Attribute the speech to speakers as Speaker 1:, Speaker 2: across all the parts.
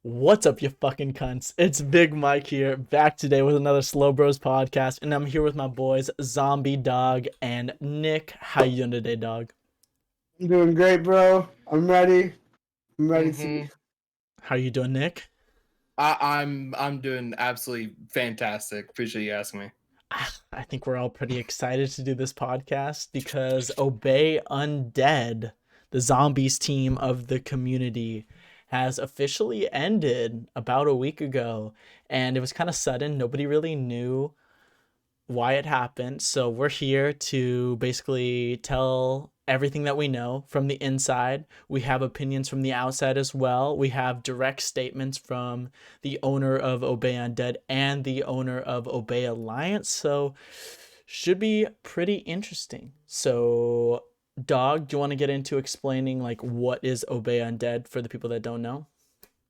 Speaker 1: What's up, you fucking cunts? It's Big Mike here, back today with another SlowBroz podcast, and I'm here with my boys ZombieDawg and Nick. How you doing today, dog?
Speaker 2: I'm doing great, bro. I'm ready. I'm ready to.
Speaker 3: hmm
Speaker 1: How you doing, Nick?
Speaker 3: I'm doing absolutely fantastic. Appreciate you asking me.
Speaker 1: I think we're all pretty excited to do this podcast because Obey Undead, the zombies team of the community, has officially ended about a week ago, and it was kind of sudden. Nobody really knew why it happened. So we're here to basically tell everything that we know from the inside. We have opinions from the outside as well. We have direct statements from the owner of Obey Undead and the owner of Obey Alliance. So should be pretty interesting. So Dog, do you want to get into explaining like what is Obey Undead for the people that don't know?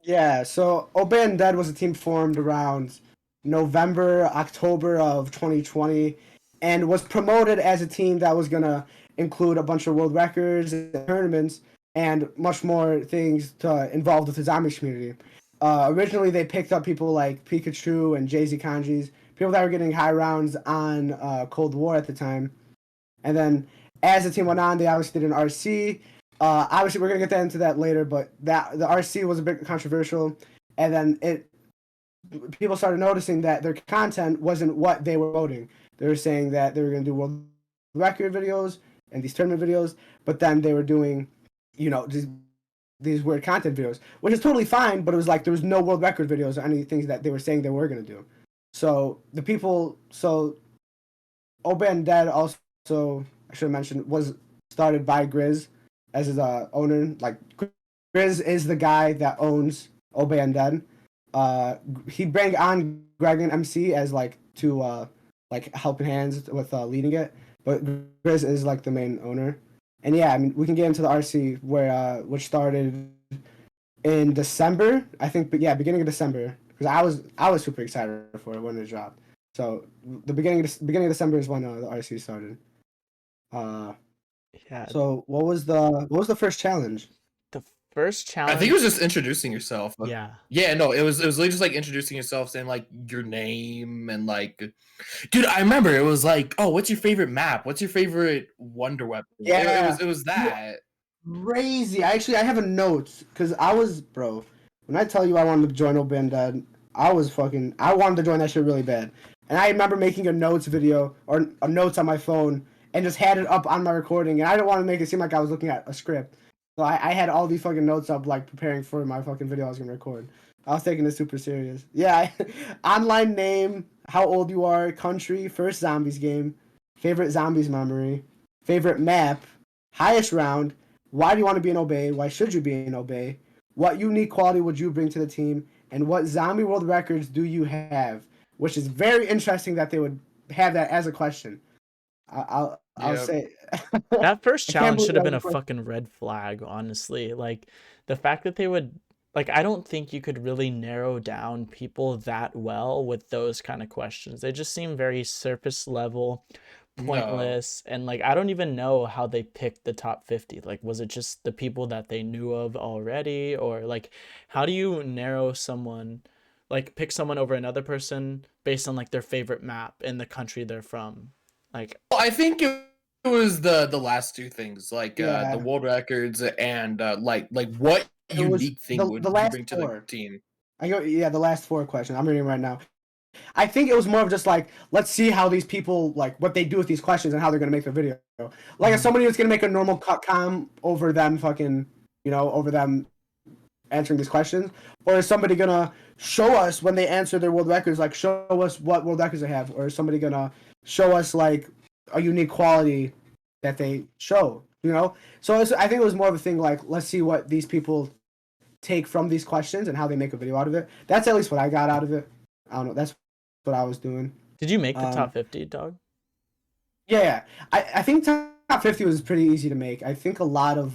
Speaker 2: Yeah, so Obey and Dead was a team formed around November, October of 2020, and was promoted as a team that was going to include a bunch of world records and tournaments and much more things to involved with the zombies community. Originally, they picked up people like Pikachu and Jay-Z Kanjis, people that were getting high rounds on Cold War at the time. And then as the team went on, they obviously did an RC. Obviously, we're gonna get that into that later, but that the RC was a bit controversial, and then people started noticing that their content wasn't what they were voting. They were saying that they were gonna do world record videos and these tournament videos, but then they were doing, these weird content videos, which is totally fine. But it was like there was no world record videos or any things that they were saying they were gonna do. So Obey and Dead also, I should have mentioned, was started by Grizz as his owner. Like, Grizz is the guy that owns Obey Undead. He bring on Greg and MC as like to like helping hands with leading it, but Grizz is like the main owner. And yeah, I mean, we can get into the RC where which started in December, I think. But yeah, beginning of December, because I was super excited for it when it dropped. So the beginning of December is when the RC started. Uh,
Speaker 1: Yeah,
Speaker 2: so what was the first challenge?
Speaker 1: the first
Speaker 3: I think
Speaker 1: challenge.
Speaker 3: it was just introducing yourself.
Speaker 1: Yeah.
Speaker 3: Yeah, no, it was literally just like introducing yourself, saying like your name and like, dude, I remember it was like, oh, what's your favorite map? What's your favorite wonder weapon?
Speaker 2: Yeah,
Speaker 3: It was that.
Speaker 2: crazy. I have a note because bro. When I tell you I wanted to join Obey Undead, I wanted to join that shit really bad. And I remember making a notes video or a notes on my phone and just had it up on my recording. And I didn't want to make it seem like I was looking at a script. So I had all these fucking notes up, like preparing for my fucking video I was gonna record. I was taking this super serious. Yeah, online name, how old you are, country, first zombies game, favorite zombies memory, favorite map, highest round, why do you want to be an Obey, why should you be an Obey, what unique quality would you bring to the team, and what zombie world records do you have? Which is very interesting that they would have that as a question. I'll
Speaker 3: Yeah.
Speaker 2: say
Speaker 1: That first
Speaker 2: I can't
Speaker 1: challenge
Speaker 2: believe
Speaker 1: should have
Speaker 2: that
Speaker 1: been
Speaker 2: was a
Speaker 1: a
Speaker 2: question.
Speaker 1: fucking red flag, honestly. Like the fact that they would like I don't think you could really narrow down people that well with those kind of questions. They just seem very surface level,
Speaker 3: No.
Speaker 1: pointless, and like I don't even know how they picked the top 50. Like was it just the people that they knew of already, or like how do you narrow someone, like pick someone over another person based on like their favorite map and the country they're from? Like
Speaker 3: Well, I think it was the last two things, like the
Speaker 2: Yeah,
Speaker 3: world records and like what
Speaker 2: it was
Speaker 3: unique thing
Speaker 2: the
Speaker 3: would you
Speaker 2: last
Speaker 3: bring to the
Speaker 2: four.
Speaker 3: team?
Speaker 2: Yeah, the last four questions. I'm reading right now. I think it was more of just like, let's see how these people, like, what they do with these questions and how they're gonna make their video. Like, if
Speaker 1: mhm.
Speaker 2: somebody was gonna make a normal cut com over them fucking, over them answering these questions, or is somebody gonna show us when they answer their world records, like show us what world records they have, or is somebody gonna show us like a unique quality that they show? So I think it was more of a thing like, let's see what these people take from these questions and how they make a video out of it. That's at least what I got out of it. I don't know. That's what I was doing.
Speaker 1: Did you make the
Speaker 2: Um,
Speaker 1: top 50, dog?
Speaker 2: yeah, I think top 50 was pretty easy to make. I think a lot of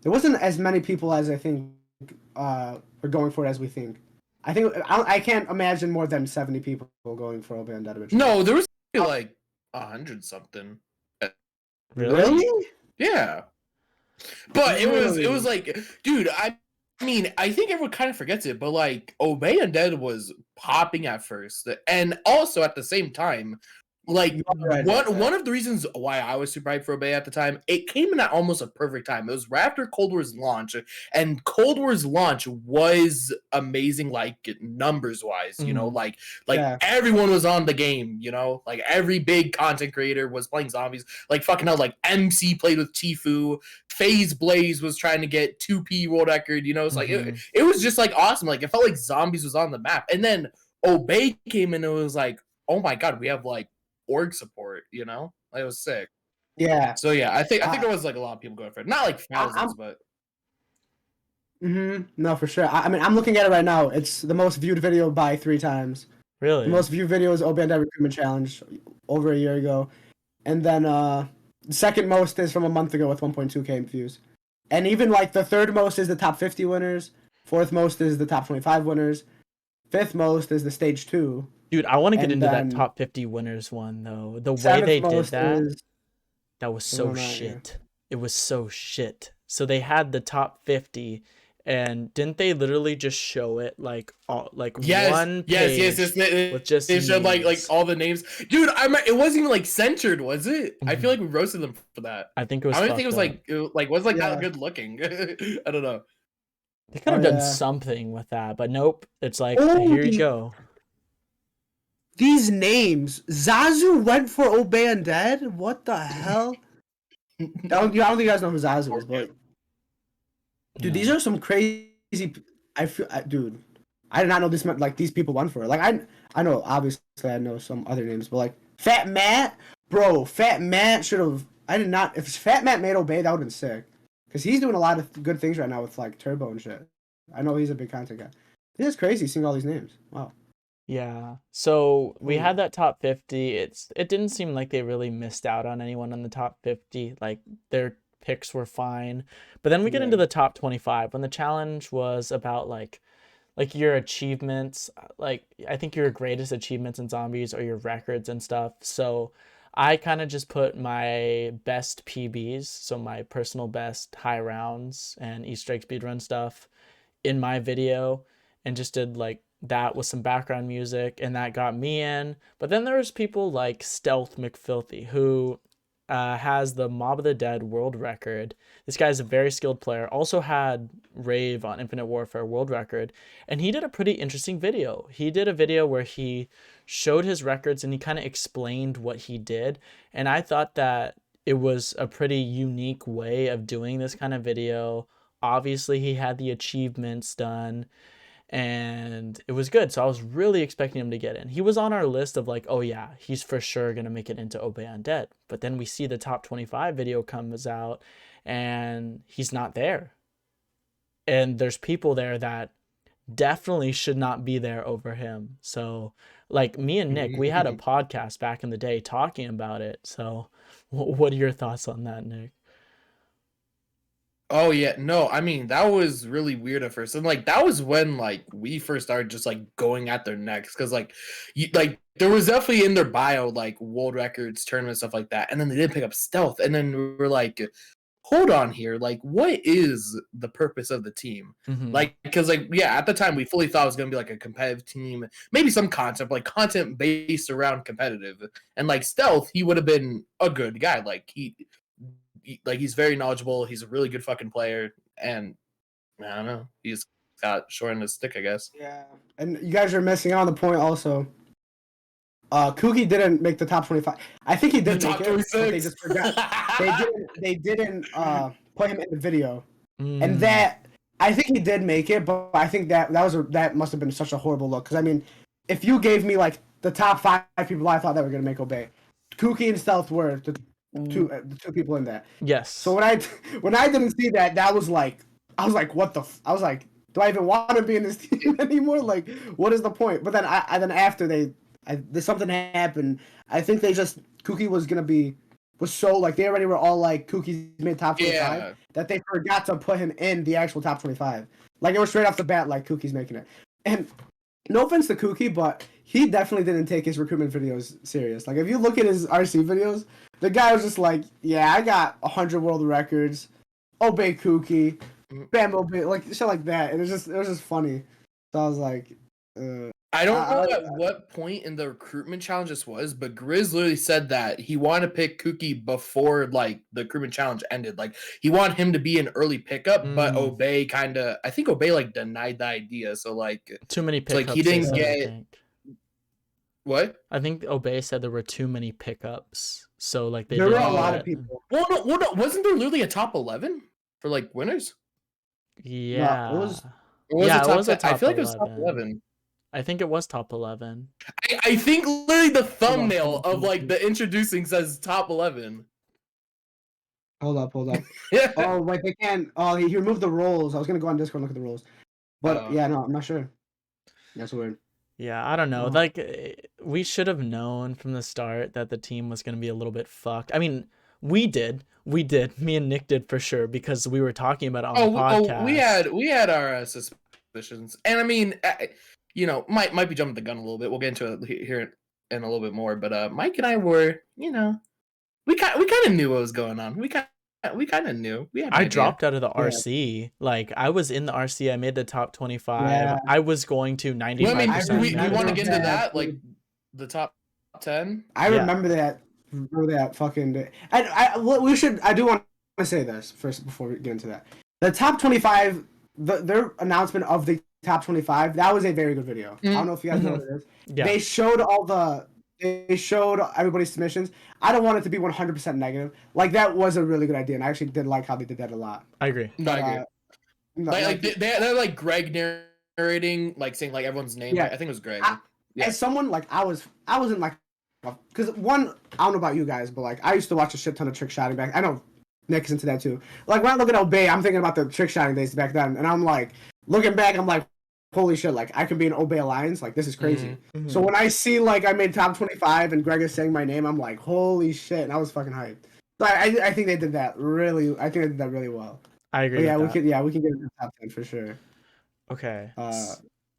Speaker 2: there wasn't as many people as I think were going for it as we think. I can't imagine more than 70 people going for Obey Undead originally.
Speaker 3: No, there was
Speaker 2: Oh,
Speaker 3: like 100 something.
Speaker 1: Really?
Speaker 2: really?
Speaker 3: Yeah, but it was
Speaker 2: Really?
Speaker 3: like, dude, mean, I think everyone kind of forgets it, but like Obey Undead was popping at first, and also at the same time, like
Speaker 2: You are right about
Speaker 3: one
Speaker 2: that.
Speaker 3: of the reasons why I was super hyped for Obey at the time, it came in at almost a perfect time. It was right after Cold War's launch, and Cold War's launch was amazing, like numbers wise. Like
Speaker 2: Yeah.
Speaker 3: everyone was on the game. Like every big content creator was playing zombies. Like fucking hell, like MC played with Tifu. FaZe Blaze was trying to get 2P world record. It's like it was just like awesome. Like it felt like zombies was on the map, and then Obey came in and it was like, oh my god, we have like org support, Like, it was sick.
Speaker 2: Yeah.
Speaker 3: So yeah, I think there was like a lot of people going for it. Not like thousands, but
Speaker 2: No, for sure. I mean, I'm looking at it right now. It's the most viewed video by 3 times.
Speaker 1: Really?
Speaker 2: The most viewed video is Obey Undead Recruitment Challenge over a year ago. And then the second most is from a month ago with 1.2k views. And even like the third most is the top 50 winners. Fourth most is the top 25 winners. Fifth most is the stage 2.
Speaker 1: Dude, I want to get
Speaker 2: And
Speaker 1: into that
Speaker 2: then
Speaker 1: top 50 winners one though. The way
Speaker 2: Seventh
Speaker 1: they did
Speaker 2: most
Speaker 1: that,
Speaker 2: is
Speaker 1: that was so
Speaker 2: not, yeah.
Speaker 1: shit. It was so shit. So they had the top 50, and didn't they literally just show it like
Speaker 3: yes,
Speaker 1: one
Speaker 3: yes.
Speaker 1: page with just
Speaker 3: They showed like
Speaker 1: names?
Speaker 3: all the names, dude. It wasn't even like censored, was it? I feel like we roasted them for that.
Speaker 1: I think it was.
Speaker 3: I don't think it was
Speaker 1: fucked up.
Speaker 3: like was like
Speaker 2: Yeah.
Speaker 3: that good looking. I don't know.
Speaker 1: They could have done
Speaker 2: yeah.
Speaker 1: something with that, but nope. It's like,
Speaker 2: Oh,
Speaker 1: here you go.
Speaker 2: These names. Zazu went for Obey Undead? What the hell? I don't think you guys know who Zazu is, but dude, these are some crazy. Dude, I did not know this meant like these people won for it. Like I know obviously I know some other names, but like Fat Matt, bro, Fat Matt should have. I did not. If Fat Matt made Obey, that would have been sick, because he's doing a lot of good things right now with like Turbo and shit. I know he's a big content guy. This is crazy seeing all these names. Wow.
Speaker 1: Yeah. So we
Speaker 2: Hmm.
Speaker 1: had that top 50. It didn't seem like they really missed out on anyone in the top 50. Like their picks were fine. But then we get
Speaker 2: Yeah.
Speaker 1: into the top 25 when the challenge was about like your achievements, like I think your greatest achievements in zombies or your records and stuff. So I kind of just put my best PBs, so my personal best high rounds and Easter egg speedrun stuff in my video, and just did like that with some background music, and that got me in. But then there's people like Stealth McFilthy, who has the Mob of the Dead world record. This guy's a very skilled player, also had Rave on Infinite Warfare world record, and he did a pretty interesting video. He did a video where he showed his records and he kind of explained what he did, and I thought that it was a pretty unique way of doing this kind of video. Obviously, he had the achievements done, and it was good. So I was really expecting him to get in. He was on our list of like, oh yeah, he's for sure gonna make it into Obey Undead. But then we see the top 25 video comes out, and he's not there. And there's people there that definitely should not be there over him. So like me and Nick, we had a podcast back in the day talking about it. So what are your thoughts on that, Nick?
Speaker 3: Oh yeah, no, I mean that was really weird at first, and like that was when like we first started just like going at their necks, because like there was definitely in their bio like world records, tournament stuff like that, and then they did pick up Stealth, and then we were like, hold on here, like what is the purpose of the team? Like because like yeah, at the time we fully thought it was gonna be like a competitive team, maybe some concept like content based around competitive, and like Stealth, he would have been a good guy, like he's very knowledgeable. He's a really good fucking player, and I don't know. He's got short in his stick, I guess.
Speaker 2: Yeah, and you guys are missing out on the point also. Kooky didn't make the top 25. I think he did make it, but they just forgot. They didn't put him in the video, and that I think he did make it, but I think that must have been such a horrible look. Because I mean, if you gave me like the top 5 people I thought that were gonna make Obey, Kooky and Stealth were the two people in that.
Speaker 1: Yes.
Speaker 2: So when I didn't see that, I was like, what the? I was like, do I even want to be in this team anymore? Like, what is the point? But then after something happened. I think Kooky was so like they already were all like Kooky's made top 25 that they forgot to put him in the actual top 25. Like it was straight off the bat like Kooky's making it. And no offense to Kooky, but he definitely didn't take his recruitment videos serious. Like if you look at his RC videos, the guy was just like, yeah, I got 100 world records. Obey Kooky. bam, obey, like shit like that. It was just funny. So I was like,
Speaker 3: I don't know at what point in the recruitment challenge this was, but Grizz literally said that he wanted to pick Kookie before like the recruitment challenge ended. Like he wanted him to be an early pickup, but Obey I think Obey like denied the idea. So like
Speaker 1: too many pickups.
Speaker 3: Like he didn't
Speaker 1: said,
Speaker 3: get
Speaker 1: I think.
Speaker 3: What?
Speaker 1: I think Obey said there were too many pickups. So like
Speaker 2: there were a lot of people.
Speaker 3: Well, no, wasn't there literally a top 11 for like winners?
Speaker 1: Yeah.
Speaker 2: No, it was.
Speaker 1: It was a top
Speaker 3: I feel like
Speaker 1: 11.
Speaker 3: it was top 11.
Speaker 1: I think it was top 11.
Speaker 3: I think literally the thumbnail of like the introducing says top 11.
Speaker 2: Hold up. Oh wait, they can't. Oh, he removed the roles. I was gonna go on Discord and look at the roles, but yeah, no, I'm not sure. That's weird.
Speaker 1: Yeah, I don't know. Like we should have known from the start that the team was gonna be a little bit fucked. I mean, we did. Me and Nick did for sure because we were talking about it on the podcast.
Speaker 3: We had our suspicions, and I mean, you know, might be jumping the gun a little bit. We'll get into it here in a little bit more. But Mike and I were, you know, we kind of knew what was going on. We kind of knew.
Speaker 1: I dropped out of the RC. Like I was in the RC. I made the top 25. Yeah. I was going to 95%.
Speaker 3: Well, I mean, we want to get into that, like the top 10.
Speaker 2: I remember that. Fucking day. I do want to say this first before we get into that. The top 25, their announcement of the top 25, that was a very good video. I don't know if you guys know what it is. Yeah. They showed everybody's submissions. I don't want it to be 100% negative. Like that was a really good idea, and I actually did like how they did that a lot.
Speaker 1: I agree.
Speaker 3: I agree. They're like Greg narrating, like saying like everyone's name. Yeah. I think it was Greg.
Speaker 2: As someone like I wasn't like, because one, I don't know about you guys, but like I used to watch a shit ton of trick shotting back. I know Nick is into that too. Like when I look at Obey, I'm thinking about the trick shotting days back then, and I'm like looking back, I'm like, holy shit! Like I can be an Obey Alliance. Like this is crazy. Mm-hmm. So when I see like I made top 25 and Greg is saying my name, I'm like, holy shit! And I was fucking hyped. So I think they did that really. I think they did that really well.
Speaker 1: I agree.
Speaker 2: Yeah, we could get into the top 10 for sure.
Speaker 1: Okay.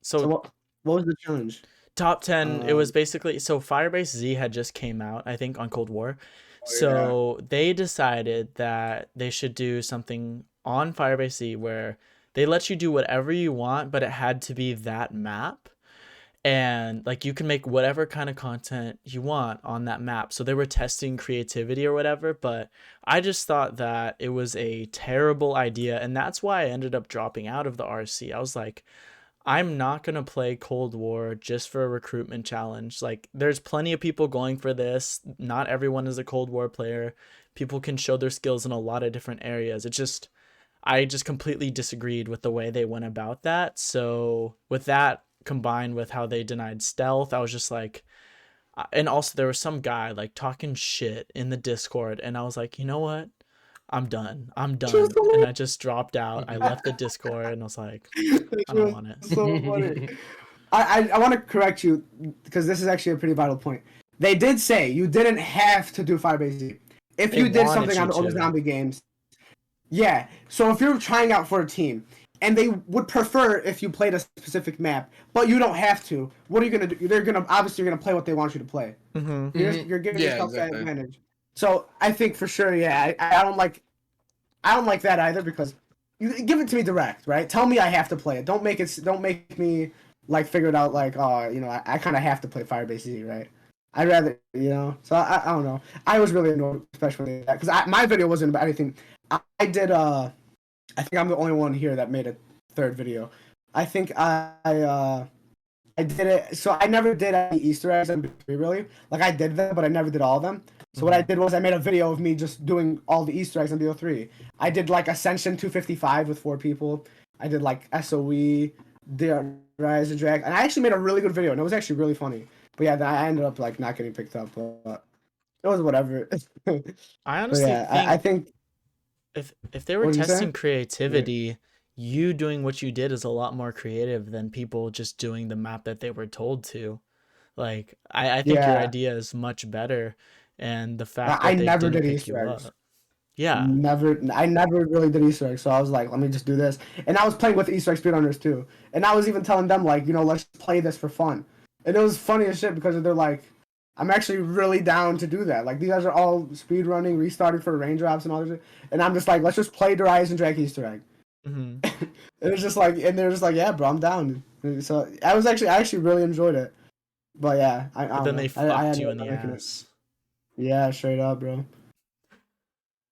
Speaker 2: So what was the challenge?
Speaker 1: Top 10, it was basically, so Firebase Z had just came out, I think, on Cold War. They decided that they should do something on Firebase Z where they let you do whatever you want, but it had to be that map. And like you can make whatever kind of content you want on that map. So they were testing creativity or whatever, but I just thought that it was a terrible idea. And that's why I ended up dropping out of the RC. I was like, I'm not going to play Cold War just for a recruitment challenge. Like there's plenty of people going for this. Not everyone is a Cold War player. People can show their skills in a lot of different areas. I just completely disagreed with the way they went about that. So with that combined with how they denied stealth, I was just like, and also there was some guy like talking shit in the Discord. And I was like, you know what? I'm done. And I just dropped out. I left the Discord and I was like, I don't want it.
Speaker 2: So funny. I want to correct you because this is actually a pretty vital point. They did say you didn't have to do Firebase Z. If you did something on all the zombie games. Yeah. So if you're trying out for a team and they would prefer if you played a specific map, but you don't have to, what are you going to do? You're going to play what they want you to play. Mm-hmm. You're giving yourself that advantage. So I think for sure, yeah, I don't like that either because you give it to me direct, right? Tell me I have to play it. Don't make me like figure it out like, oh, you know, I kind of have to play Firebase Z, right? I'd rather, you know. So I don't know. I was really annoyed, especially that because my video wasn't about anything. I did. I think I'm the only one here that made a third video. I think I did it. So I never did any Easter eggs in B3 really. Like I did them, but I never did all of them. So what I did was I made a video of me just doing all the Easter eggs in BO3. I did like Ascension 255 with 4 people. I did like SOE, the Rise and Drag, and I actually made a really good video, and it was actually really funny. But yeah, I ended up like not getting picked up, but it was whatever.
Speaker 1: I honestly
Speaker 2: I think
Speaker 1: if they were testing creativity, you doing what you did is a lot more creative than people just doing the map that they were told to. Like I think your idea is much better. And the fact that I never did Easter eggs. Yeah.
Speaker 2: I never really did Easter eggs. So I was like, let me just do this. And I was playing with Easter egg speedrunners too. And I was even telling them like, you know, let's play this for fun. And it was funny as shit because they're like, I'm actually really down to do that. Like these guys are all speedrunning, restarting for raindrops and all this shit. And I'm just like, let's just play the Rise and Drag Easter egg.
Speaker 1: Hmm.
Speaker 2: It was just like, and they're just like, yeah, bro, I'm down. So I actually really enjoyed it. But yeah, I
Speaker 1: But
Speaker 2: don't
Speaker 1: then
Speaker 2: know.
Speaker 1: they
Speaker 2: I
Speaker 1: fucked
Speaker 2: ended
Speaker 1: you
Speaker 2: up
Speaker 1: in
Speaker 2: not
Speaker 1: the
Speaker 2: making it.
Speaker 1: ass.
Speaker 2: Yeah, straight up, bro.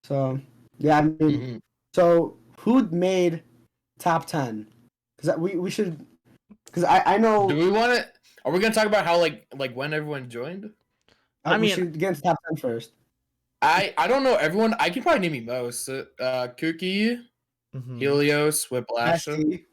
Speaker 2: So yeah, I mean,
Speaker 3: Mhm.
Speaker 2: so who made top 10? Because we should. Because I
Speaker 3: Do
Speaker 2: know
Speaker 3: we want to? Are we gonna talk about how like when everyone joined?
Speaker 1: I
Speaker 2: we
Speaker 1: mean,
Speaker 2: should get into top 10 first.
Speaker 3: I don't know everyone. I can probably name me most. Kooky,
Speaker 1: mhm.
Speaker 3: Helios, Whiplash,
Speaker 2: Messi,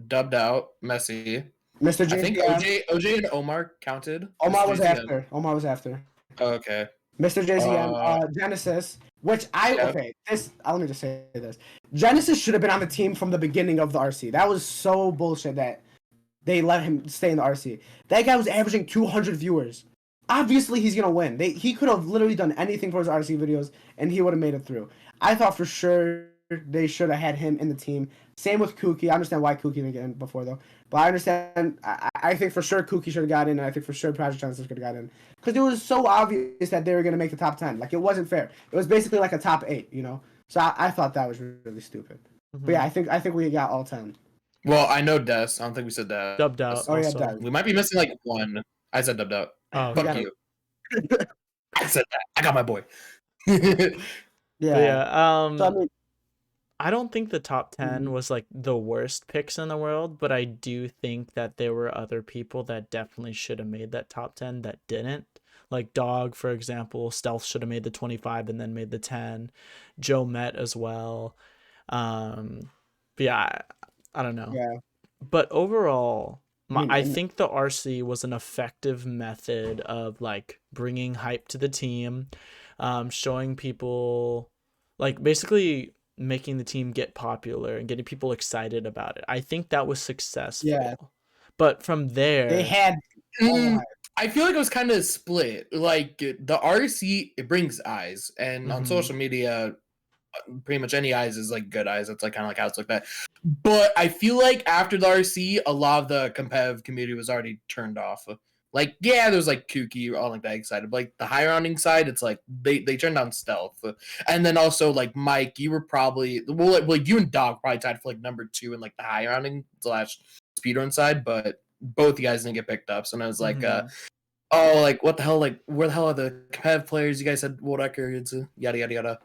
Speaker 3: Dubbed Out, Messi.
Speaker 2: Mr.
Speaker 3: I think
Speaker 2: JZM.
Speaker 3: OJ and Omar counted.
Speaker 2: Omar
Speaker 3: Mr.
Speaker 2: was
Speaker 3: JZM.
Speaker 2: after. Omar was after.
Speaker 3: Oh, okay.
Speaker 2: Mr. JZM, Genesis, which
Speaker 3: Yep.
Speaker 2: let me just say this. Genesis should have been on the team from the beginning of the RC. That was so bullshit that they let him stay in the RC. That guy was averaging 200 viewers. Obviously, he's gonna win. He could have literally done anything for his RC videos, and he would have made it through. I thought for sure they should have had him in the team. Same with Kooky. I understand why Kooky didn't get in before though, but I understand. I think for sure Kooky should have got in, and I think for sure Project Genesis could have got in because it was so obvious that they were gonna make the top 10. Like it wasn't fair. It was basically like a top 8, you know. So I thought that was really stupid. But yeah, I think we got all 10.
Speaker 3: Well, I know Des. I don't think we said Des.
Speaker 1: Dubbed Out
Speaker 2: Oh yeah,
Speaker 1: also.
Speaker 2: Doug.
Speaker 3: We might be missing like one. I said Dubbed Out.
Speaker 1: Oh,
Speaker 2: We
Speaker 3: Fuck
Speaker 2: got
Speaker 3: you. I said that. I got my boy.
Speaker 1: But
Speaker 2: Yeah.
Speaker 1: yeah,
Speaker 2: So I mean,
Speaker 1: I don't think the top 10
Speaker 2: Mhm.
Speaker 1: was like the worst picks in the world, but I do think that there were other people that definitely should have made that top 10 that didn't. Like Dog, for example, Stealth should have made the 25 and then made the 10. Joe Met as well. But yeah, I don't know.
Speaker 2: yeah.
Speaker 1: But overall,
Speaker 2: I mean,
Speaker 1: I
Speaker 2: and
Speaker 1: think the RC was an effective method of like bringing hype to the team, showing people, like basically making the team get popular and getting people excited about it. I think that was successful.
Speaker 2: yeah,
Speaker 1: But from
Speaker 2: they
Speaker 1: there,
Speaker 2: had all the
Speaker 3: Mm,
Speaker 2: hype.
Speaker 3: I feel like it was kind of split. Like the RC, it brings eyes, and on
Speaker 1: Mhm.
Speaker 3: social media, pretty much any eyes is like good eyes. That's like kind of like how it's looked at. But I feel like after the RC, a lot of the competitive community was already turned off. Like, yeah, there's like Kooky, all like that excited. But like the high rounding side, it's like they turned on Stealth, and then also like Mike, you were probably like you and Dog probably tied for like number 2 in like the high rounding / speedrun side, but both you guys didn't get picked up. So I was like,
Speaker 1: Mhm.
Speaker 3: oh, like what the hell? Like where the hell are the competitive players? You guys had world records, yada yada yada.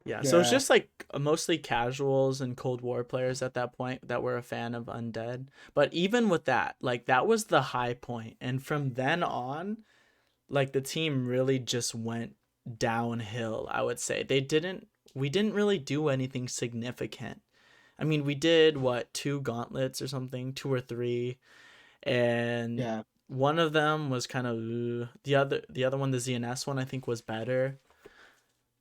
Speaker 1: Yeah, so it's
Speaker 2: Yeah,
Speaker 1: just like mostly casuals and Cold War players at that point that were a fan of Undead. But even with that, like that was the high point. And from then on, like the team really just went downhill, I would say. We didn't really do anything significant. I mean, we did what, 2 gauntlets or something, 2 or 3, and
Speaker 2: yeah,
Speaker 1: one of them was kind of the other one, the ZNS one, I think was better.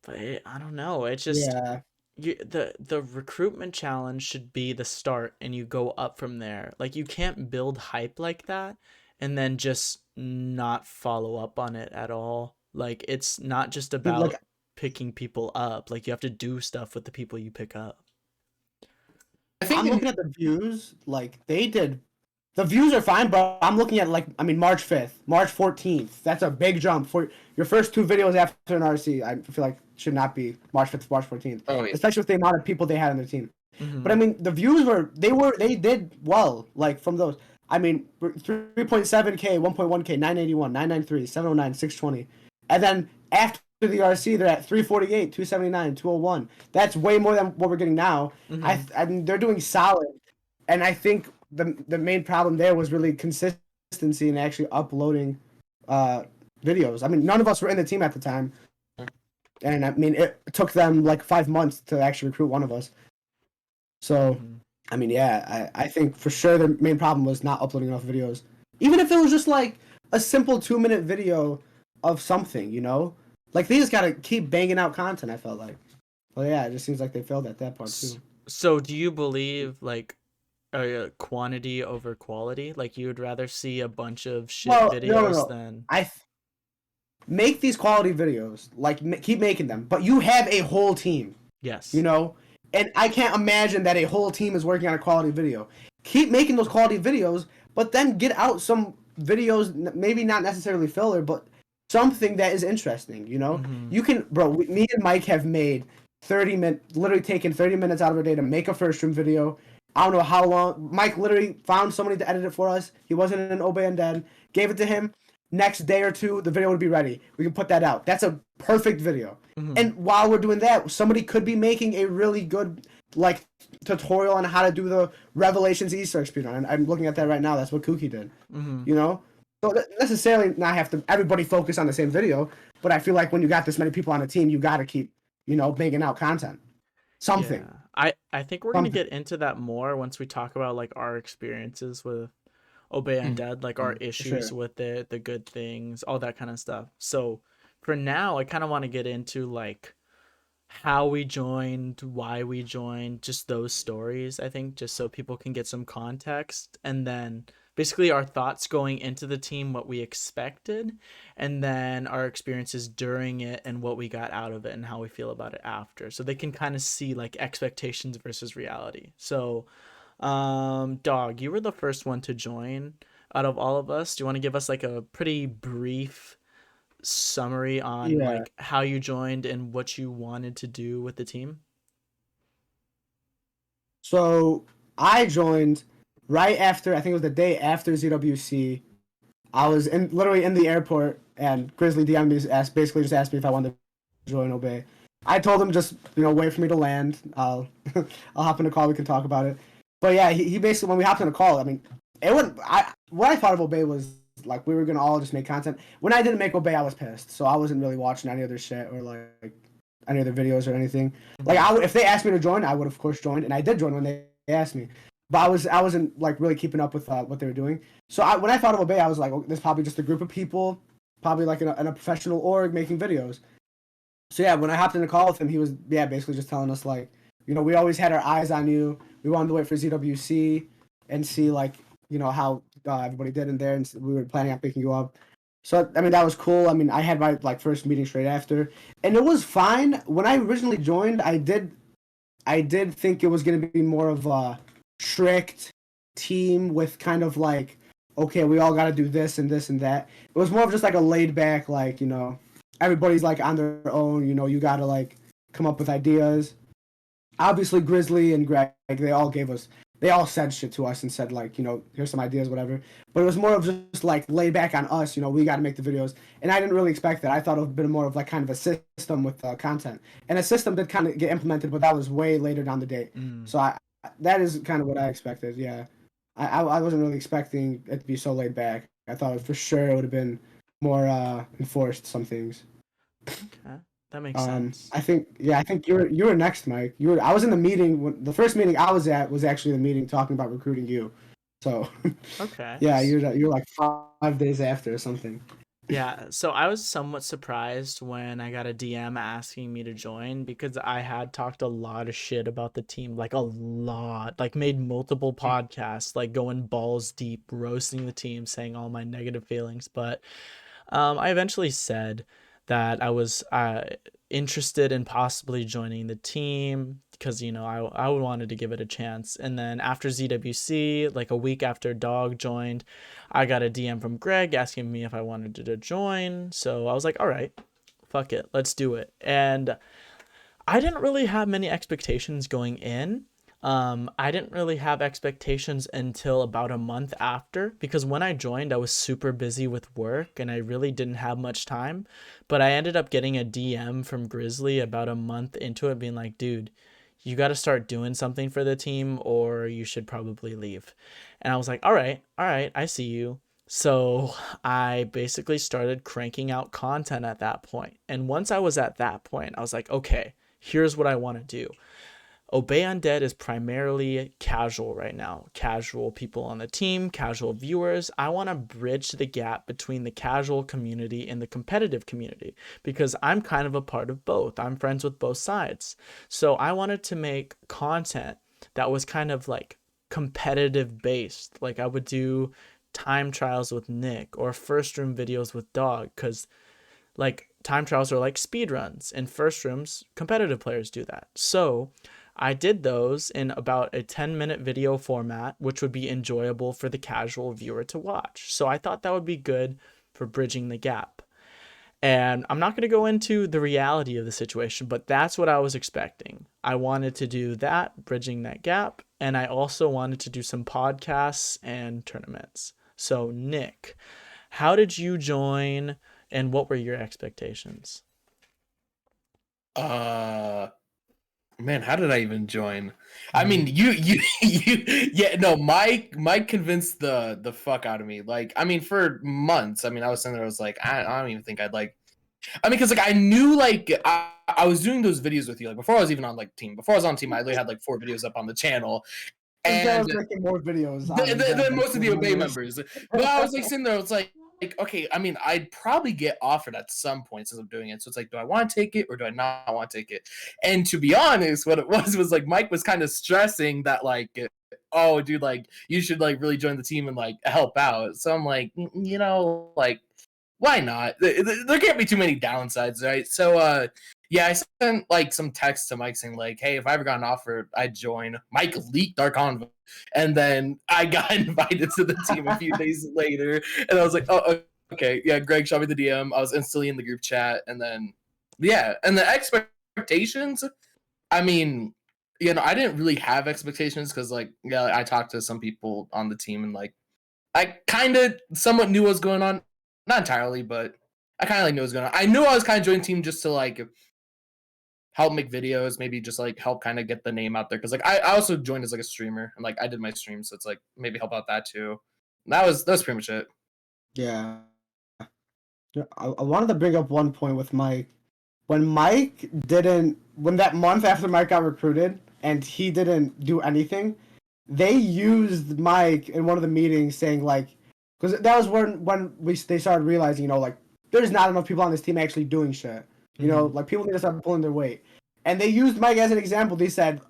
Speaker 1: But I don't know. It just
Speaker 2: yeah.
Speaker 1: the recruitment challenge should be the start and you go up from there. Like you can't build hype like that and then just not follow up on it at all. Like it's not just
Speaker 2: Dude, like
Speaker 1: about picking people up. Like you have to do stuff with the people you pick up.
Speaker 3: I
Speaker 2: I'm looking
Speaker 3: think
Speaker 2: at the views. Like they did, the views are fine, but I'm looking at like March 5th, March 14th. That's a big jump for your first 2 videos after an RC. I feel like should not be March 5th, March 14th,
Speaker 3: oh yeah.
Speaker 2: especially with the amount of people they had on their team. But I
Speaker 1: Mm-hmm.
Speaker 2: mean, the views they did well. Like from those, I mean, 3.7K, 1.1K, 981, 993, 709, 620, and then after the RC, they're at 348, 279, 201. That's way more than what we're getting now.
Speaker 1: Mm-hmm.
Speaker 2: I mean, they're doing solid, and I think the main problem there was really consistency and actually uploading videos. I mean, none of us were in the team at the time, and I mean, it took them like 5 months to actually recruit one of us. So,
Speaker 1: Mm-hmm.
Speaker 2: I mean, yeah, I think for sure the main problem was not uploading enough videos. Even if it was just like a simple 2-minute video of something, you know? Like they just gotta keep banging out content, I felt like. Well, yeah, it just seems like they failed at that part too.
Speaker 1: So do you believe like quantity over quality? Like you would rather see a bunch of shit
Speaker 2: Well, no,
Speaker 1: videos than
Speaker 2: I make these quality videos, like keep making them, but you have a whole team,
Speaker 1: yes.
Speaker 2: you know? And I can't imagine that a whole team is working on a quality video. Keep making those quality videos, but then get out some videos, maybe not necessarily filler, but something that is interesting, you know?
Speaker 1: Mm-hmm.
Speaker 2: You can, bro, me and Mike have made literally taking 30 minutes out of our day to make a first room video. I don't know how long. Mike literally found somebody to edit it for us. He wasn't an Obey Undead. Gave it to him. Next day or two, the video would be ready. We can put that out. That's a perfect video.
Speaker 1: Mhm.
Speaker 2: And while we're doing that, somebody could be making a really good like tutorial on how to do the Revelations Easter egg speedrun. And I'm looking at that right now. That's what Kookie did.
Speaker 1: Mhm.
Speaker 2: You know? So necessarily not have to everybody focus on the same video, but I feel like when you got this many people on a team, you got to keep, banging out content. Something.
Speaker 1: Yeah. I think we're gonna
Speaker 2: Something.
Speaker 1: get into that more once we talk about like our experiences with Obey Undead, like our issues
Speaker 2: Sure.
Speaker 1: with it, the good things, all that kind of stuff. So for now, I kind of want to get into like how we joined, why we joined, just those stories, I think, just so people can get some context. And then basically our thoughts going into the team, what we expected, and then our experiences during it and what we got out of it and how we feel about it after. So they can kind of see like expectations versus reality. So, Dog, you were the first one to join out of all of us. Do you want to give us like a pretty brief summary on
Speaker 2: Yeah.
Speaker 1: like how you joined and what you wanted to do with the team?
Speaker 2: So I joined right after, I think it was the day after ZWC. I was literally in the airport, and Grizzly DM'd me, basically just asked me if I wanted to join Obey. I told him just wait for me to land. I'll I'll hop in a call. We can talk about it. But yeah, he basically, when we hopped in a call, I mean, it wouldn't. What I thought of Obey was like we were gonna all just make content. When I didn't make Obey, I was pissed. So I wasn't really watching any other shit or like any other videos or anything. Like if they asked me to join, I would of course join, and I did join when they asked me. But I wasn't like really keeping up with what they were doing. So when I thought of Obey, I was like, oh, there's probably just a group of people, probably like in a professional org making videos. So yeah, when I hopped in a call with him, he was basically just telling us like, we always had our eyes on you. We wanted to wait for ZWC and see like how everybody did in there, and we were planning on picking you up. So I mean that was cool. I mean I had my like first meeting straight after, and it was fine. When I originally joined, I did think it was gonna be more of a strict team with kind of like, okay, we all got to do this and this and that. It was more of just like a laid back, like everybody's like on their own. You got to like come up with ideas. Obviously, Grizzly and Greg, they all said shit to us and said like, here's some ideas, whatever. But it was more of just like laid back on us. We got to make the videos, and I didn't really expect that. I thought it would have been more of like kind of a system with content, and a system did kind of get implemented, but that was way later down the date. So that is kind of what I expected. Yeah, I wasn't really expecting it to be so laid back. I thought for sure it would have been more enforced some things.
Speaker 1: Okay, that makes sense.
Speaker 2: I think you were next, Mike. I was in the meeting. The first meeting I was at was actually the meeting talking about recruiting you. So
Speaker 1: Okay.
Speaker 2: yeah, you're like 5 days after or something.
Speaker 1: Yeah, so I was somewhat surprised when I got a DM asking me to join because I had talked a lot of shit about the team, like a lot, like made multiple podcasts, like going balls deep, roasting the team, saying all my negative feelings. But I eventually said that I was interested in possibly joining the team because I wanted to give it a chance. And then after ZWC, like a week after Dog joined, I got a DM from Greg asking me if I wanted to join. So I was like, all right, fuck it, let's do it. And I didn't really have many expectations going in. I didn't really have expectations until about a month after because when I joined, I was super busy with work and I really didn't have much time. But I ended up getting a DM from Grizzly about a month into it being like, dude, you got to start doing something for the team or you should probably leave. And I was like, all right, I see you. So I basically started cranking out content at that point. And once I was at that point, I was like, okay, here's what I want to do. Obey Undead is primarily casual right now. Casual people on the team, casual viewers. I want to bridge the gap between the casual community and the competitive community because I'm kind of a part of both. I'm friends with both sides. So I wanted to make content that was kind of like competitive based. Like I would do time trials with Nick or first room videos with Dog because like time trials are like speed runs. In first rooms, competitive players do that. So I did those in about a 10-minute video format, which would be enjoyable for the casual viewer to watch. So I thought that would be good for bridging the gap. And I'm not going to go into the reality of the situation, but that's what I was expecting. I wanted to do that, bridging that gap, and I also wanted to do some podcasts and tournaments. So, Nick, how did you join and what were your expectations?
Speaker 3: Man, how did I even join? I mean, you yeah, no, Mike convinced the fuck out of me. Like, I mean, for months, I mean, I was sitting there, I was like, I don't even think I'd like, I mean, because like I knew like I was doing those videos with you like before I was even on like team. Before I was on team, I literally had like 4 videos up on the channel,
Speaker 2: This guy
Speaker 3: and
Speaker 2: was making more videos
Speaker 3: than most of the Obey
Speaker 2: members.
Speaker 3: members. But I was like sitting there, it's like okay, I mean, I'd probably get offered at some point since I'm doing it. So it's like, do I want to take it or do I not want to take it? And to be honest, what it was like Mike was kind of stressing that like, oh, dude, like you should like really join the team and like help out. So I'm like, you know, like why not? There can't be too many downsides, right? So yeah, I sent like some text to Mike saying like, hey, if I ever got an offer, I'd join. Mike leaked our convo, and then I got invited to the team a few days later, and I was like, oh, okay, yeah. Greg shot me the DM. I was instantly in the group chat, and then yeah, and the expectations. I mean, you know, I didn't really have expectations because like, yeah, I talked to some people on the team, and like, I kind of somewhat knew what was going on. Not entirely, but I kind of like knew what was going on. I knew I was kind of joining team just to like help make videos, maybe just like help kind of get the name out there. Cause like I also joined as like a streamer and like I did my stream, so it's like maybe help out that too. That was pretty much it.
Speaker 2: Yeah. I wanted to bring up one point with Mike. When that month after Mike got recruited and he didn't do anything, they used Mike in one of the meetings saying like, because that was when they started realizing, you know, like there's not enough people on this team actually doing shit. You know, like people need to start pulling their weight. And they used Mike as an example. They said,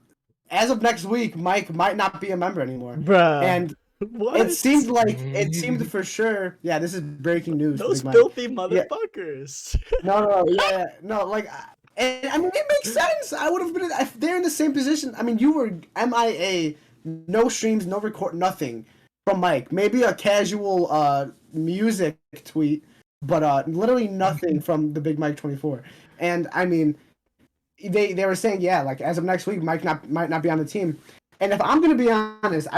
Speaker 2: as of next week, Mike might not be a member anymore.
Speaker 1: Bruh.
Speaker 2: And
Speaker 1: what?
Speaker 2: it seemed for sure. Yeah, this is breaking news.
Speaker 1: Those filthy motherfuckers.
Speaker 2: Yeah. No, like, and I mean, it makes sense. I would have been if they're in the same position. I mean, you were MIA, no streams, no record, nothing from Mike. Maybe a casual music tweet, but literally nothing from the Big Mike 24. And I mean, they were saying, yeah, like as of next week, Mike might not be on the team. And if I'm gonna be honest,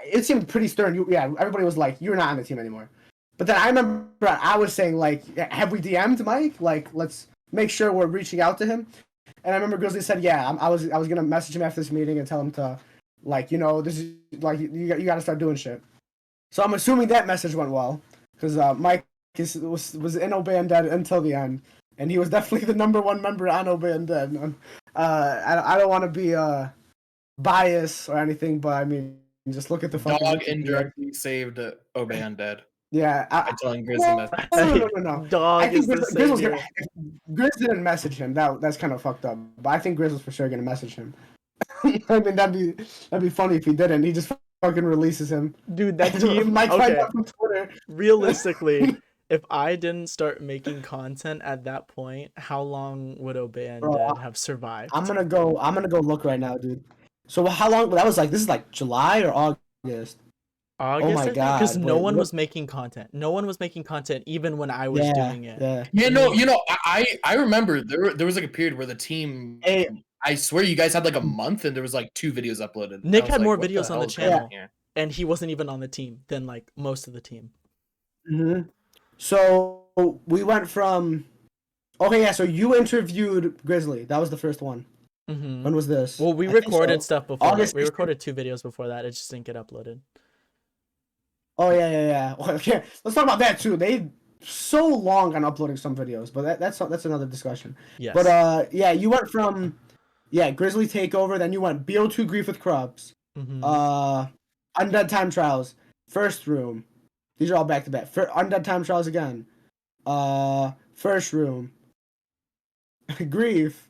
Speaker 2: it seemed pretty stern. Everybody was like, "You're not on the team anymore." But then I remember I was saying like, "Have we DM'd Mike? Like, let's make sure we're reaching out to him." And I remember Grizzly said, "Yeah, I was gonna message him after this meeting and tell him to, like, you know, this is like you got to start doing shit." So I'm assuming that message went well because Mike was in Obey Undead until the end, and he was definitely the #1 member on Obey Undead. I don't want to be bias or anything, but I mean, just look at the fucking
Speaker 3: Dog indirectly saved Obey Undead.
Speaker 2: Yeah,
Speaker 3: by telling Grizzly message.
Speaker 2: No.
Speaker 1: Dog
Speaker 2: I think
Speaker 1: Grizz
Speaker 2: Grizz didn't message him. That's kind of fucked up. But I think Grizz was for sure gonna message him. I mean, that'd be funny if he didn't. He just fucking releases him.
Speaker 1: Dude, that team.
Speaker 2: Mike
Speaker 1: Okay.
Speaker 2: from Twitter.
Speaker 1: Realistically, if I didn't start making content at that point, how long would Obey Undead have survived?
Speaker 2: I'm gonna go look right now, dude. So how long? That was like, this is like July or August.
Speaker 1: August,
Speaker 2: oh my god!
Speaker 1: Because no one was making content. No one was making content, even when I was doing it.
Speaker 3: Yeah, no, you know, I remember there was like a period where the team. I swear, you guys had like a month, and there was like 2 videos uploaded.
Speaker 1: Nick had more videos on the channel, and he wasn't even on the team than like most of the team.
Speaker 2: Mm-hmm. So we went from. Okay, yeah. So you interviewed Grizzly. That was the first one.
Speaker 1: Mm-hmm.
Speaker 2: When was this?
Speaker 1: Well, we recorded stuff before.
Speaker 2: August.
Speaker 1: We recorded 2 videos before that. It just didn't get uploaded.
Speaker 2: Oh yeah. Okay, let's talk about that too. They so long on uploading some videos, but that's another discussion.
Speaker 1: Yes.
Speaker 2: But yeah, you went from Grizzly Takeover, then you went BO2 Grief with Krubs, Undead Time Trials, First Room. These are all back to back. Undead Time Trials again, First Room, Grief.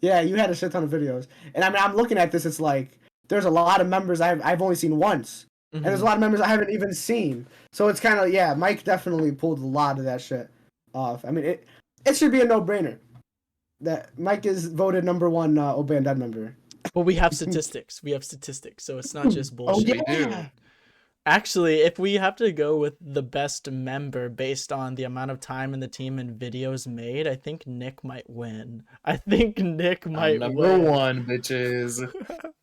Speaker 2: Yeah, you had a shit ton of videos, and I mean, I'm looking at this. It's like there's a lot of members I've only seen once. And there's a lot of members I haven't even seen. So it's kind of, Mike definitely pulled a lot of that shit off. I mean, it should be a no-brainer that Mike is voted #1 Obey Undead member.
Speaker 1: But we have statistics. So it's not just bullshit.
Speaker 3: We do.
Speaker 1: Actually, if we have to go with the best member based on the amount of time in the team and videos made, I think Nick might win. I think Nick might
Speaker 3: Number
Speaker 1: win.
Speaker 3: one, bitches.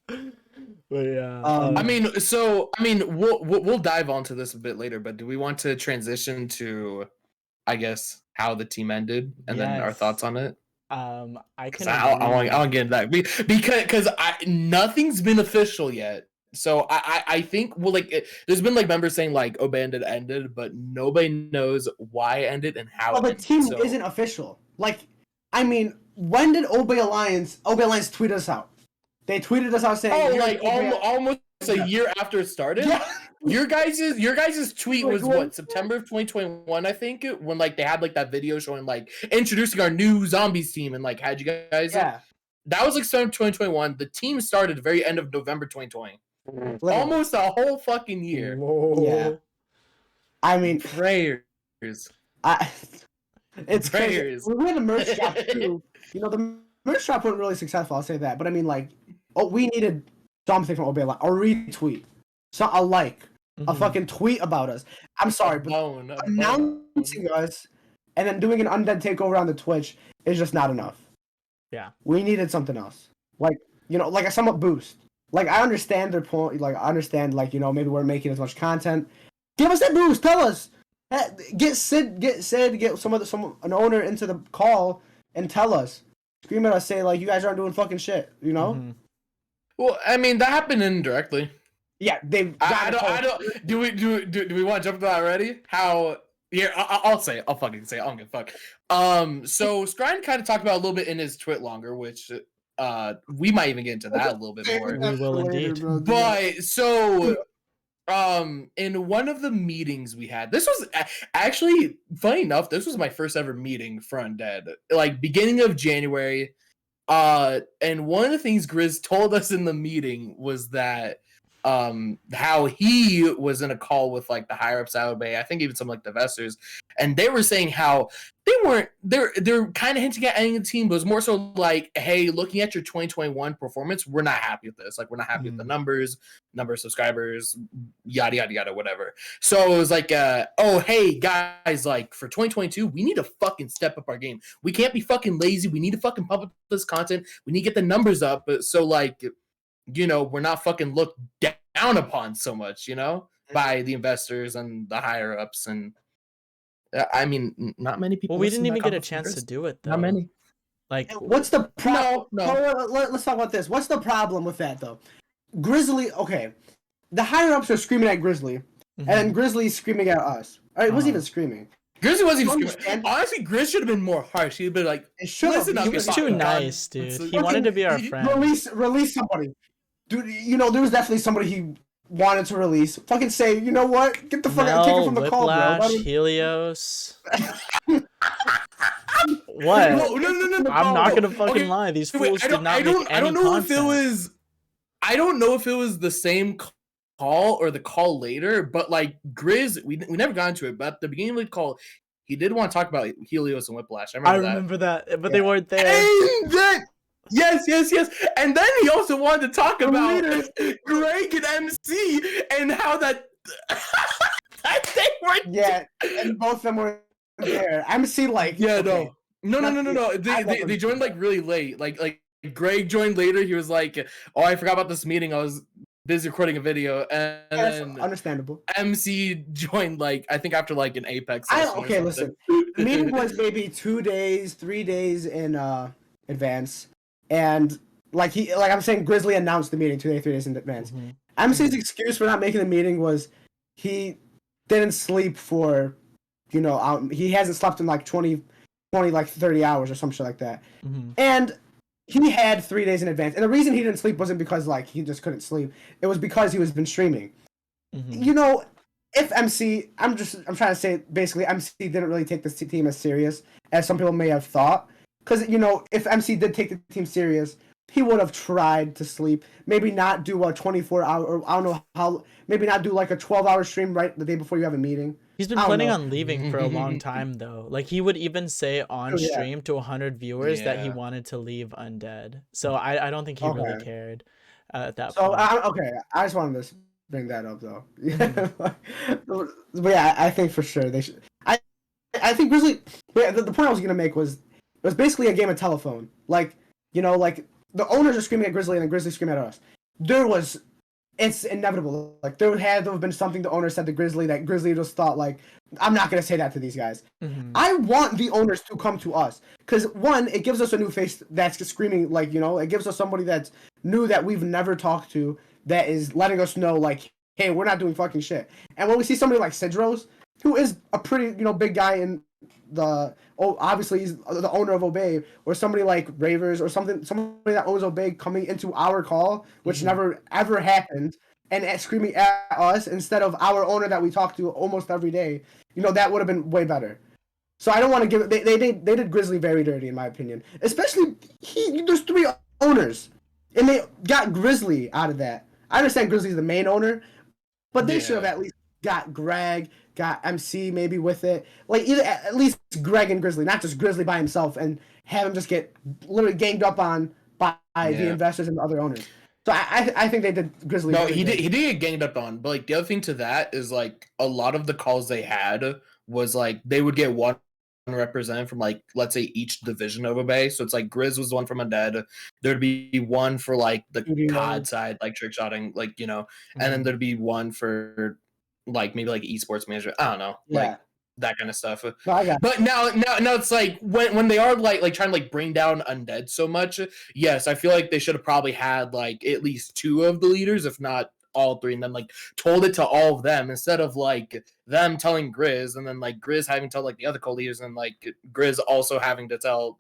Speaker 1: But yeah.
Speaker 2: Um,
Speaker 3: I mean, we'll dive onto this a bit later, but do we want to transition to, I guess, how the team ended and then our
Speaker 1: Yes.
Speaker 3: thoughts on it?
Speaker 1: I can.
Speaker 3: I want to get into that because nothing's been official yet. So I think there's been like members saying like Obanded ended, but nobody knows why it ended and how.
Speaker 2: Well, the
Speaker 3: it ended.
Speaker 2: team
Speaker 3: So,
Speaker 2: isn't official. Like, I mean, when did Obey Alliance tweet us out? They tweeted us out saying,
Speaker 3: oh,
Speaker 2: "Here's
Speaker 3: like
Speaker 2: Obey
Speaker 3: almost a year after it started.
Speaker 2: Yeah.
Speaker 3: Your guys' tweet
Speaker 2: Like,
Speaker 3: was
Speaker 2: what?
Speaker 3: what, September of 2021, I think, when like they had like that video showing like introducing our new zombies team and like had you guys.
Speaker 2: Yeah.
Speaker 3: That was like September 2021. The team started very end of November 2020.
Speaker 2: Literally.
Speaker 3: Almost a whole fucking year.
Speaker 1: Whoa.
Speaker 2: Yeah. I mean,
Speaker 3: Prayers.
Speaker 2: it's crazy.
Speaker 3: Prayers.
Speaker 2: We had a merch shop too. You know, the merch shop wasn't really successful. I'll say that. But I mean, like, we needed something from Obey Alliance, a retweet, a like, a fucking tweet about us. I'm sorry, but announcing us and then doing an undead takeover on the Twitch is just not enough.
Speaker 1: Yeah.
Speaker 2: We needed something else. Like, you know, like a somewhat boost. Like, I understand their point. Like, I understand, like, you know, maybe we're making as much content. Give us that boost. Tell us. Get Sid, get an owner into the call and tell us. Scream at us, say, like, you guys aren't doing fucking shit, you know?
Speaker 3: Well, I mean, that happened indirectly.
Speaker 2: Yeah, they've.
Speaker 3: I don't. Do we want to jump to that already? How? Here, I'll say it. I'll fucking say it. I don't give a fuck. So Scrine kind of talked about a little bit in his tweet longer, which we might even get into that a little bit more.
Speaker 1: We will indeed.
Speaker 3: But so in one of the meetings we had, this was actually funny enough, this was my first ever meeting for Undead, like beginning of January. And one of the things Grizz told us in the meeting was that how he was in a call with like the higher ups at Obey, I think even some like the investors, and they were saying how they're kind of hinting at ending the team, but it was more so like, hey, looking at your 2021 performance, we're not happy with this. Like, we're not happy with the numbers, number of subscribers, yada yada yada, whatever. So it was like, oh hey guys, like for 2022, we need to fucking step up our game. We can't be fucking lazy. We need to fucking pump up this content. We need to get the numbers up. But so like, you know, we're not fucking looked down upon so much, you know, by the investors and the higher ups. And I mean, not many people.
Speaker 1: Well, we didn't even get a chance to do it though.
Speaker 3: Not many.
Speaker 1: Like,
Speaker 2: what's the problem?
Speaker 3: No.
Speaker 2: Let's talk about this. What's the problem with that though? Grizzly, okay. The higher ups are screaming at Grizzly, and Grizzly's screaming at us. It wasn't even screaming.
Speaker 3: Grizzly wasn't even screaming. Honestly, Grizz should have been more harsh. He'd been like,
Speaker 2: listen,
Speaker 1: he was too nice, dude. He wanted to be our friend.
Speaker 2: Release somebody. Dude, you know, there was definitely somebody he wanted to release. Fucking say, you know what? Get the fuck out, kick him from the call, bro.
Speaker 1: Helios. What?
Speaker 3: No.
Speaker 1: I'm not gonna fucking lie. These fools did not make any content.
Speaker 3: I don't know if it was the same call or the call later, but like Grizz, we never got into it. But at the beginning of the call, he did want to talk about Helios and Whiplash. I remember that,
Speaker 1: but they weren't there.
Speaker 3: And then, yes. And then he also wanted to talk about Greg and MC and how that they were.
Speaker 2: Yeah, and both of them were there. MC like
Speaker 3: no. They joined like really late. Like Greg joined later. He was like, "Oh, I forgot about this meeting. I was busy recording a video." And then
Speaker 2: understandable.
Speaker 3: MC joined like I think after like an Apex.
Speaker 2: Listen. The meeting was maybe 2 days, 3 days in advance, and like I'm saying, Grizzly announced the meeting 2 days, 3 days in advance. MC's excuse for not making the meeting was he didn't sleep for, you know, he hasn't slept in like 20 like 30 hours or some shit like that. And he had 3 days in advance. And the reason he didn't sleep wasn't because like he just couldn't sleep. It was because he was been streaming. You know, if MC, I'm trying to say basically MC didn't really take this team as serious as some people may have thought. Because, you know, if MC did take the team serious, he would have tried to sleep. Maybe not do a 24-hour, or I don't know how, maybe not do like a 12-hour stream right the day before you have a meeting.
Speaker 1: He's been planning on leaving for a long time, though. Like, he would even say on stream to 100 viewers that he wanted to leave Undead. So I don't think he really cared at that point.
Speaker 2: So, I just wanted this. bring that up though.
Speaker 1: Mhm.
Speaker 2: But yeah, I think for sure they should. I think Grizzly. Yeah, the point I was gonna make was it was basically a game of telephone. Like like the owners are screaming at Grizzly and the Grizzly screaming at us. There was it's inevitable. Like there had to have been something the owner said to Grizzly that Grizzly just thought like, I'm not gonna say that to these guys.
Speaker 1: Mhm.
Speaker 2: I want the owners to come to us because one, it gives us a new face that's screaming like it gives us somebody that's new that we've never talked to that is letting us know like, hey, we're not doing fucking shit. And when we see somebody like Sidros, who is a pretty big guy in obviously he's the owner of Obey, or somebody like Ravers or somebody that owns Obey coming into our call, which never ever happened, and screaming at us instead of our owner that we talk to almost every day, that would have been way better. So I don't want to give it. They did Grizzly very dirty in my opinion. Especially there's 3 owners, and they got Grizzly out of that. I understand Grizzly's the main owner, but they should have at least got Greg, got MC maybe with it. Like either at least Greg and Grizzly, not just Grizzly by himself, and have him just get literally ganged up on by the investors and the other owners. So I think they did Grizzly.
Speaker 3: No, he did get ganged up on. But like the other thing to that is like a lot of the calls they had was like they would get one representative from like let's say each division of Obey. So it's like Grizz was one from Undead. There'd be one for like the COD side, like trick shotting, like and then there'd be one for like maybe like esports management. I don't know, like that kind of stuff.
Speaker 2: No,
Speaker 3: but now it's like when they are like trying to like bring down Undead so much. Yes, I feel like they should have probably had like at least 2 of the leaders, if not all 3, and then like told it to all of them instead of like them telling Grizz and then like Grizz having to tell like the other co-leaders and like Grizz also having to tell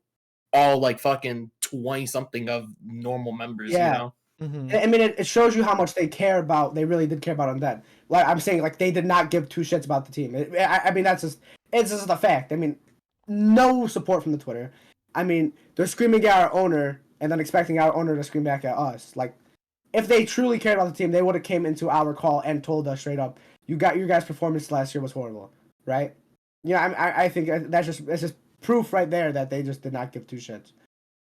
Speaker 3: all like fucking 20 something of normal members.
Speaker 2: I mean, it shows you how much they really did care about Undead. Like I'm saying, like they did not give 2 shits about the team. I mean, it's just a fact. I mean, no support from the Twitter. I mean, they're screaming at our owner and then expecting our owner to scream back at us. Like, if they truly cared about the team, they would have came into our call and told us straight up, your guys' performance last year was horrible, right? I think it's just proof right there that they just did not give 2 shits.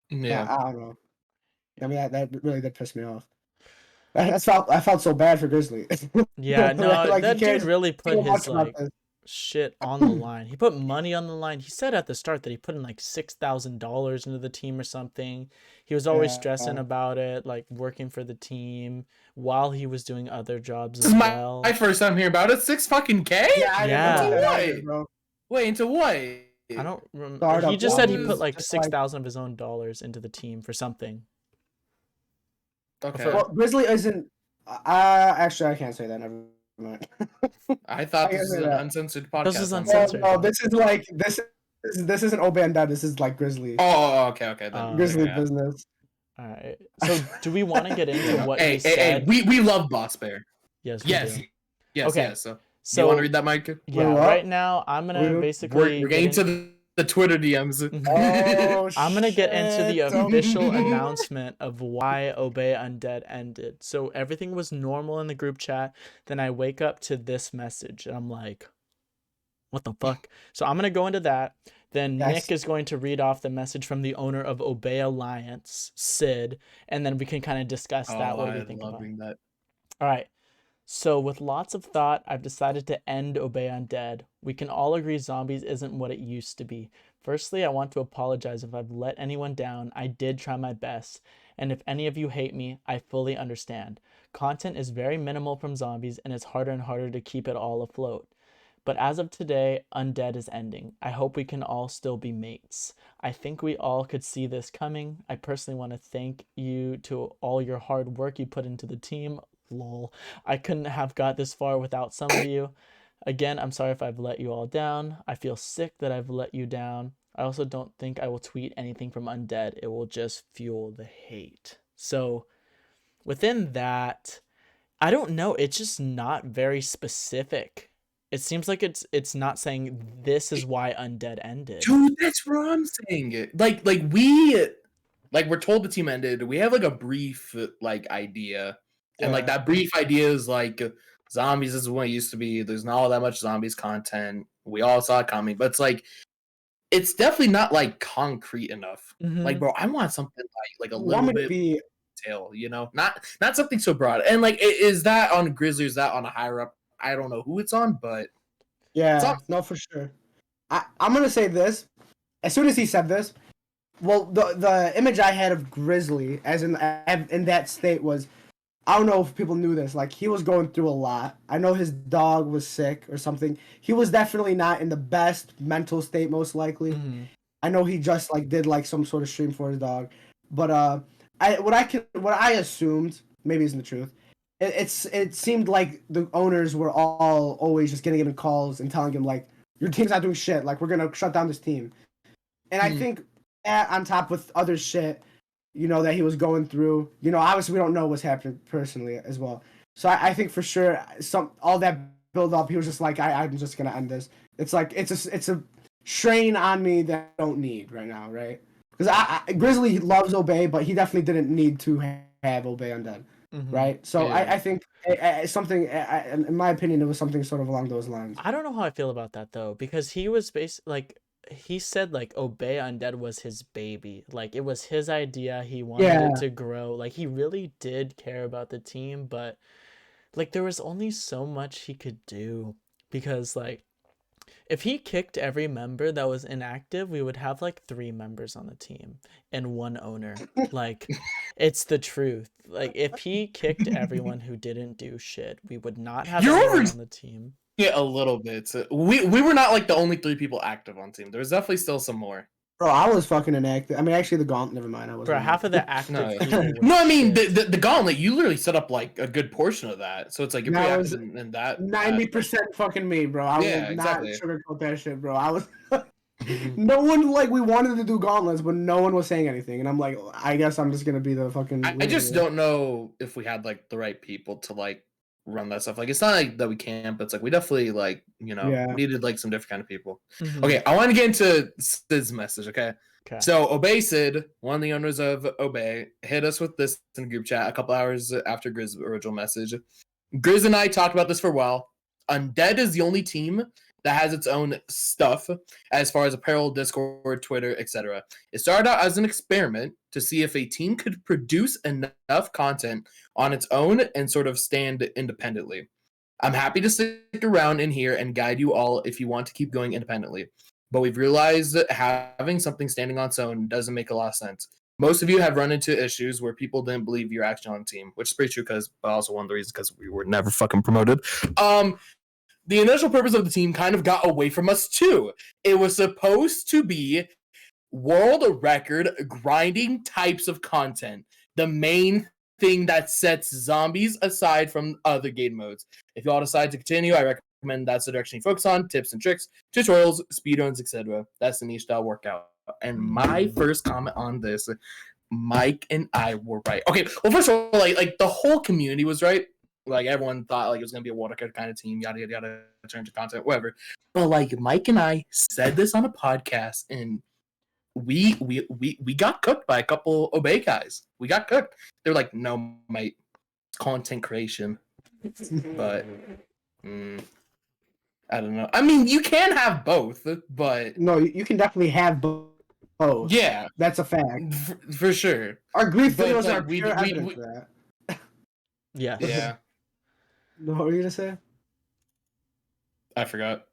Speaker 3: Yeah,
Speaker 2: I don't know. I mean, that really did piss me off. I felt so bad for Grizzly.
Speaker 1: Yeah, no,
Speaker 2: like,
Speaker 1: that dude really put his
Speaker 2: like
Speaker 1: shit on the line. He put money on the line. He said at the start that he put in like $6,000 into the team or something. He was always stressing about it, like working for the team while he was doing other jobs as well.
Speaker 3: My first time hearing about it. 6 fucking K?
Speaker 2: Yeah.
Speaker 3: Wait, into what?
Speaker 1: I don't remember. He just said he put like 6,000 of his own dollars into the team for something.
Speaker 3: Okay.
Speaker 2: Well, Grizzly isn't. Actually, I can't say that. Never mind.
Speaker 3: I thought this was an uncensored podcast.
Speaker 1: This is uncensored.
Speaker 2: No, this is like this isn't Obey Undead. This is like Grizzly.
Speaker 3: Oh, okay. Then.
Speaker 2: Grizzly business.
Speaker 1: All right. So, do we want to get into what he said?
Speaker 3: Hey, we love Boss Bear.
Speaker 1: Yes.
Speaker 3: Yes.
Speaker 1: Okay.
Speaker 3: Yes. So you want to read that, Mike?
Speaker 1: Yeah. Right now, I'm gonna basically.
Speaker 3: We're getting to the Twitter DMs.
Speaker 2: Oh,
Speaker 1: I'm gonna get into the official announcement of why Obey Undead ended. So everything was normal in the group chat. Then I wake up to this message, and I'm like, "What the fuck?" So I'm gonna go into that. Then Nick is going to read off the message from the owner of Obey Alliance, Sid, and then we can kind of discuss that. What do we think about that? All right. So with lots of thought, I've decided to end Obey Undead. We can all agree Zombies isn't what it used to be. Firstly, I want to apologize if I've let anyone down. I did try my best. And if any of you hate me, I fully understand. Content is very minimal from Zombies, and it's harder and harder to keep it all afloat. But as of today, Undead is ending. I hope we can all still be mates. I think we all could see this coming. I personally want to thank you to all your hard work you put into the team. Lol. I couldn't have got this far without some of you. Again, I'm sorry if I've let you all down. I feel sick that I've let you down. I also don't think I will tweet anything from Undead. It will just fuel the hate. So within that, I don't know. It's just not very specific. It seems like it's not saying this is why Undead ended.
Speaker 3: Dude, that's what I'm saying. Like we're told the team ended. We have like a brief like idea. And like that brief idea is like Zombies is what it used to be. There's not all that much Zombies content. We all saw it coming, but it's like it's definitely not like concrete enough. Like, bro, I want something like a little bit. detail, you know, not something so broad. And like, is that on Grizzly? Is that on a higher up? I don't know who it's on, but
Speaker 2: Yeah, no, for sure. I'm gonna say this. As soon as he said this, well, the image I had of Grizzly, as in that state, was, I don't know if people knew this. Like, he was going through a lot. I know his dog was sick or something. He was definitely not in the best mental state, most likely.
Speaker 1: Mm-hmm.
Speaker 2: I know he just like did like some sort of stream for his dog, but what I assumed, maybe isn't the truth. It seemed like the owners were all always just getting him calls and telling him like, your team's not doing shit. Like, we're gonna shut down this team. And I think that on top with other shit, you know, that he was going through, you know, obviously we don't know what's happening personally as well. So I think for sure all that build up, he was just like, I'm just gonna end this. It's like it's a strain on me that I don't need right now, right? Because Grizzly loves Obey, but he definitely didn't need to have Obey undead, right? So
Speaker 3: Yeah.
Speaker 2: I think something, in my opinion, it was something sort of along those lines.
Speaker 1: I don't know how I feel about that though, because he was like, he said like Obey Undead was his baby. Like, it was his idea. He wanted it to grow. Like, he really did care about the team, but like there was only so much he could do, because like if he kicked every member that was inactive, we would have like 3 members on the team and 1 owner. Like, it's the truth. Like, if he kicked everyone who didn't do shit, we would not have anyone on the team.
Speaker 3: Yeah, a little bit. We were not like the only 3 people active on team. There was definitely still some more.
Speaker 2: Bro, I was fucking inactive. I mean, actually, the Gauntlet. Never mind, I wasn't.
Speaker 1: Bro, half of the active people were
Speaker 3: No, I mean
Speaker 1: shit.
Speaker 3: the Gauntlet. You literally set up like a good portion of that, so it's like you're pretty active in that.
Speaker 2: 90% fucking me, bro. I
Speaker 3: Yeah,
Speaker 2: will
Speaker 3: exactly.
Speaker 2: not sugarcoat that shit, bro. I was. No one, like, we wanted to do gauntlets, but no one was saying anything, and I'm like, I guess I'm just gonna be the fucking.
Speaker 3: I just don't know if we had like the right people to like run that stuff. Like, it's not like that we can't, but it's like we definitely like, you know, needed like some different kind of people. Okay, I want to get into Sid's message. Okay. So Obey Sid, one of the owners of Obey, hit us with this in the group chat a couple hours after Grizz' original message. Grizz and I talked about this for a while. Undead is the only team that has its own stuff as far as apparel, Discord, Twitter, etc. It started out as an experiment to see if a team could produce enough content on its own and sort of stand independently. I'm happy to stick around in here and guide you all if you want to keep going independently. But we've realized that having something standing on its own doesn't make a lot of sense. Most of you have run into issues where people didn't believe you're actually on the team, which is pretty true, but also one of the reasons because we were never fucking promoted. The initial purpose of the team kind of got away from us too. It was supposed to be world record grinding types of content. The main thing that sets zombies aside from other game modes. If you all decide to continue, I recommend that's the direction you focus on. Tips and tricks, tutorials, speedruns, etc. That's the niche that'll work out. And my first comment on this, Mike and I were right. Okay, well, first of all, like the whole community was right. Like, everyone thought like it was gonna be a world record kind of team, yada yada yada, turn to content, whatever. But like Mike and I said this on a podcast, and we got cooked by a couple Obey guys. We got cooked. They're like, no, mate, it's content creation. But I don't know. I mean, you can have both, but
Speaker 2: no, you can definitely have both.
Speaker 3: Yeah,
Speaker 2: that's a fact
Speaker 3: for sure.
Speaker 2: Our grief videos are pure evidence for that.
Speaker 3: Yeah.
Speaker 2: No, what were you gonna say?
Speaker 3: I forgot.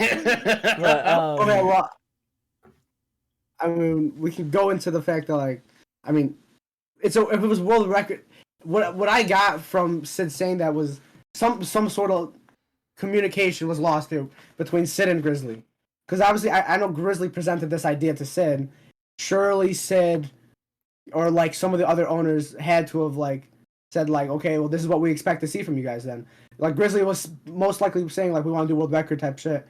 Speaker 2: Okay, well, I mean, we can go into the fact that, like, I mean, if it was world record, what I got from Sid saying that was some sort of communication was lost here between Sid and Grizzly, because obviously I know Grizzly presented this idea to Sid. Surely Sid, or like some of the other owners, had to have like said like, okay, well, this is what we expect to see from you guys then. Like, Grizzly was most likely saying like, we want to do world record type shit,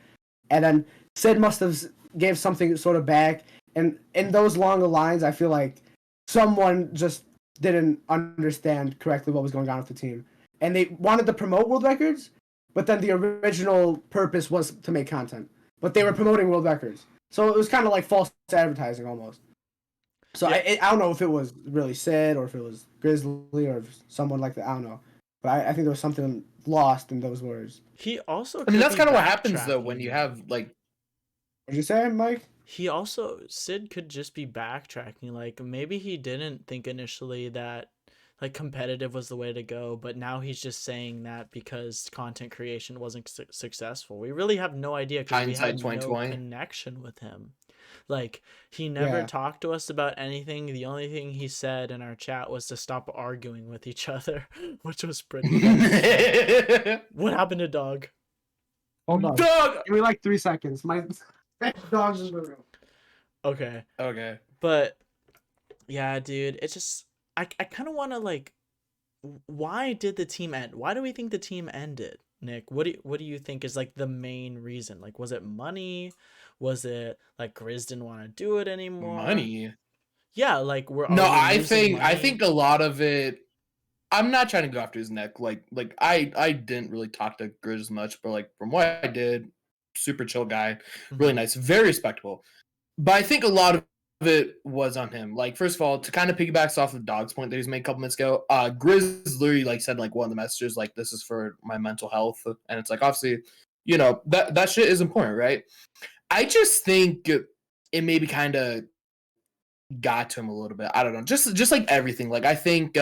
Speaker 2: and then Sid must have gave something sort of back. And in those long lines, I feel like someone just didn't understand correctly what was going on with the team. And they wanted to promote world records, but then the original purpose was to make content. But they were promoting world records. So it was kind of like false advertising almost. So I don't know if it was really Sid or if it was Grizzly or someone like that. I don't know. But I think there was something lost in those words.
Speaker 1: He also...
Speaker 3: I mean, that's kind of what happens, though, when you have, like...
Speaker 2: What did you say, Mike?
Speaker 1: Sid could just be backtracking. Like, maybe he didn't think initially that like competitive was the way to go, but now he's just saying that because content creation wasn't successful. We really have no idea because we
Speaker 3: Hindsight
Speaker 1: had no
Speaker 3: 2020.
Speaker 1: connection with him. Like, he never
Speaker 2: Yeah.
Speaker 1: talked to us about anything. The only thing he said in our chat was to stop arguing with each other, which was pretty funny. What happened to Dog?
Speaker 2: Hold on.
Speaker 3: Dog.
Speaker 2: Give me like 3 seconds. My dog's in the room.
Speaker 1: Okay.
Speaker 3: Okay.
Speaker 1: But yeah, dude, it's just I kind of want to like, why did the team end? Why do we think the team ended? Nick, what do you think is like the main reason? Like, was it money? Was it like Grizz didn't want to do it anymore?
Speaker 3: Money.
Speaker 1: Yeah, like
Speaker 3: No,
Speaker 1: are we
Speaker 3: I
Speaker 1: losing
Speaker 3: think
Speaker 1: money?
Speaker 3: a lot of it. I'm not trying to go after his neck. Like I didn't really talk to Grizz much, but like from what I did, super chill guy, really nice, very respectable. But I think a lot of it was on him. Like, first of all, to kind of piggyback off the Dog's point that he was made a couple minutes ago, Grizz literally like said like one of the messages like, this is for my mental health, and it's like, obviously, you know, that shit is important, right? I just think it maybe kind of got to him a little bit. I don't know. Just like everything. Like, I think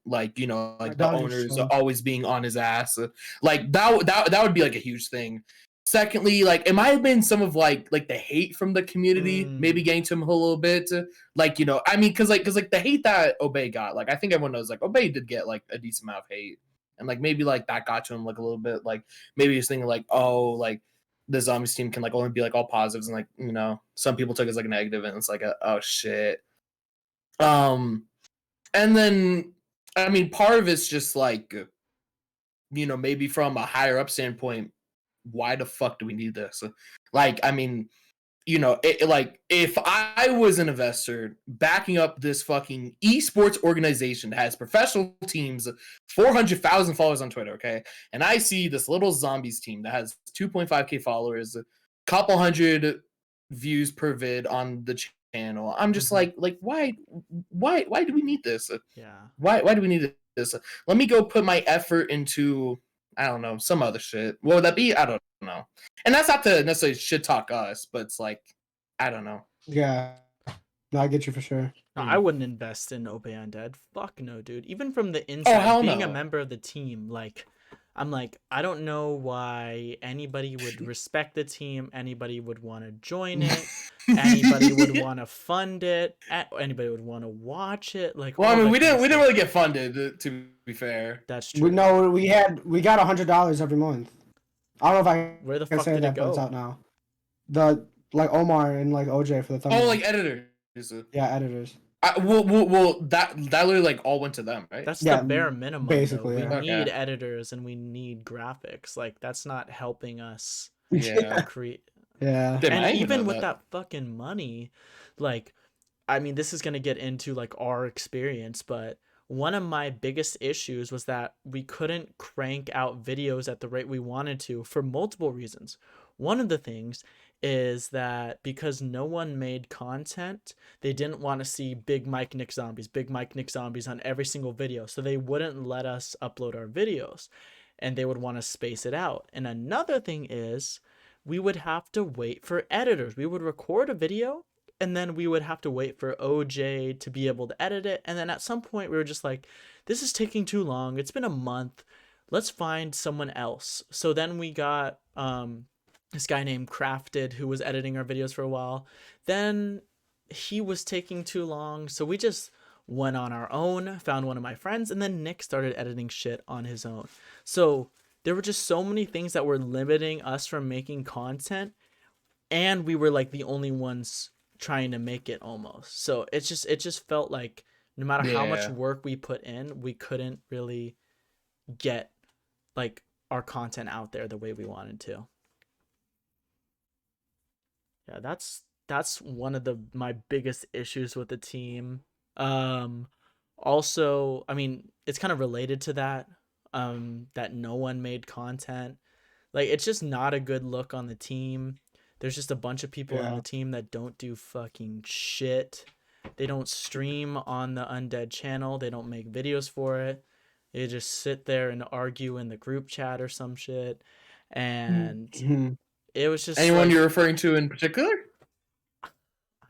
Speaker 3: like, you know, like the owners always being on his ass. Like that would be like a huge thing. Secondly, like it might have been some of like the hate from the community maybe getting to him a little bit. Like, you know, I mean, cause like the hate that Obey got, like I think everyone knows like Obey did get like a decent amount of hate. And like maybe like that got to him like a little bit. Like maybe he's thinking like, oh, like the Zombies team can like only be like all positives, and like, you know, some people took it as like a negative, and it's like oh shit. And then I mean, part of it's just like, you know, maybe from a higher up standpoint, why the fuck do we need this? Like, I mean, you know, like if I was an investor backing up this fucking esports organization that has professional teams, 400,000 followers on Twitter, okay, and I see this little Zombies team that has 2.5k followers, a couple hundred views per vid on the channel, I'm just like why do we need this?
Speaker 1: Yeah.
Speaker 3: Why do we need this? Let me go put my effort into, I don't know, some other shit. What would that be? I don't know. And that's not to necessarily shit talk us, but it's like, I don't know.
Speaker 2: Yeah. No, I get you for sure.
Speaker 1: No, I wouldn't invest in Obey Undead. Fuck no, dude. Even from the inside, being a member of the team, like, I'm like, I don't know why anybody would respect the team, anybody would want to join it, anybody would want to fund it, anybody would want to watch it. Like,
Speaker 3: well, I mean, we didn't really get funded, to be fair.
Speaker 1: That's true.
Speaker 2: We got $100 every month. I don't know if I
Speaker 1: Where the
Speaker 2: can
Speaker 1: fuck
Speaker 2: say
Speaker 1: did
Speaker 2: that,
Speaker 1: it
Speaker 2: but it's
Speaker 1: go?
Speaker 2: out now. The like Omar and like OJ for the thumbnail.
Speaker 3: Oh, like editors.
Speaker 2: Yeah, editors.
Speaker 3: Well, that literally like all went to them, right?
Speaker 1: That's
Speaker 2: Yeah,
Speaker 1: the bare minimum.
Speaker 2: basically,
Speaker 1: though. We
Speaker 2: yeah.
Speaker 1: need editors and we need graphics. Like, that's not helping us
Speaker 3: Yeah.
Speaker 1: create.
Speaker 2: Yeah.
Speaker 3: Damn, I
Speaker 1: And
Speaker 3: didn't
Speaker 1: even
Speaker 3: know
Speaker 1: with that fucking money, like, I mean, this is gonna get into like our experience, but one of my biggest issues was that we couldn't crank out videos at the rate we wanted to for multiple reasons. One of the things is that because no one made content, they didn't want to see Big Mike NicZombies on every single video, so they wouldn't let us upload our videos, and they would want to space it out. And another thing is, we would have to wait for editors. We would record a video, and then we would have to wait for OJ to be able to edit it. And then at some point we were just like, this is taking too long. It's been a month. Let's find someone else. So then we got this guy named Crafted who was editing our videos for a while. Then he was taking too long. So we just went on our own, found one of my friends, and then Nick started editing shit on his own. So there were just so many things that were limiting us from making content. And we were like the only ones trying to make it almost. So it just felt like no matter how much work we put in, we couldn't really get like our content out there the way we wanted to. Yeah, that's one of my biggest issues with the team. Also, I mean, it's kind of related to that, that no one made content. Like, it's just not a good look on the team. There's just a bunch of people on the team that don't do fucking shit. They don't stream on the Undead channel. They don't make videos for it. They just sit there and argue in the group chat or some shit. And it was just
Speaker 3: anyone you're referring to in particular?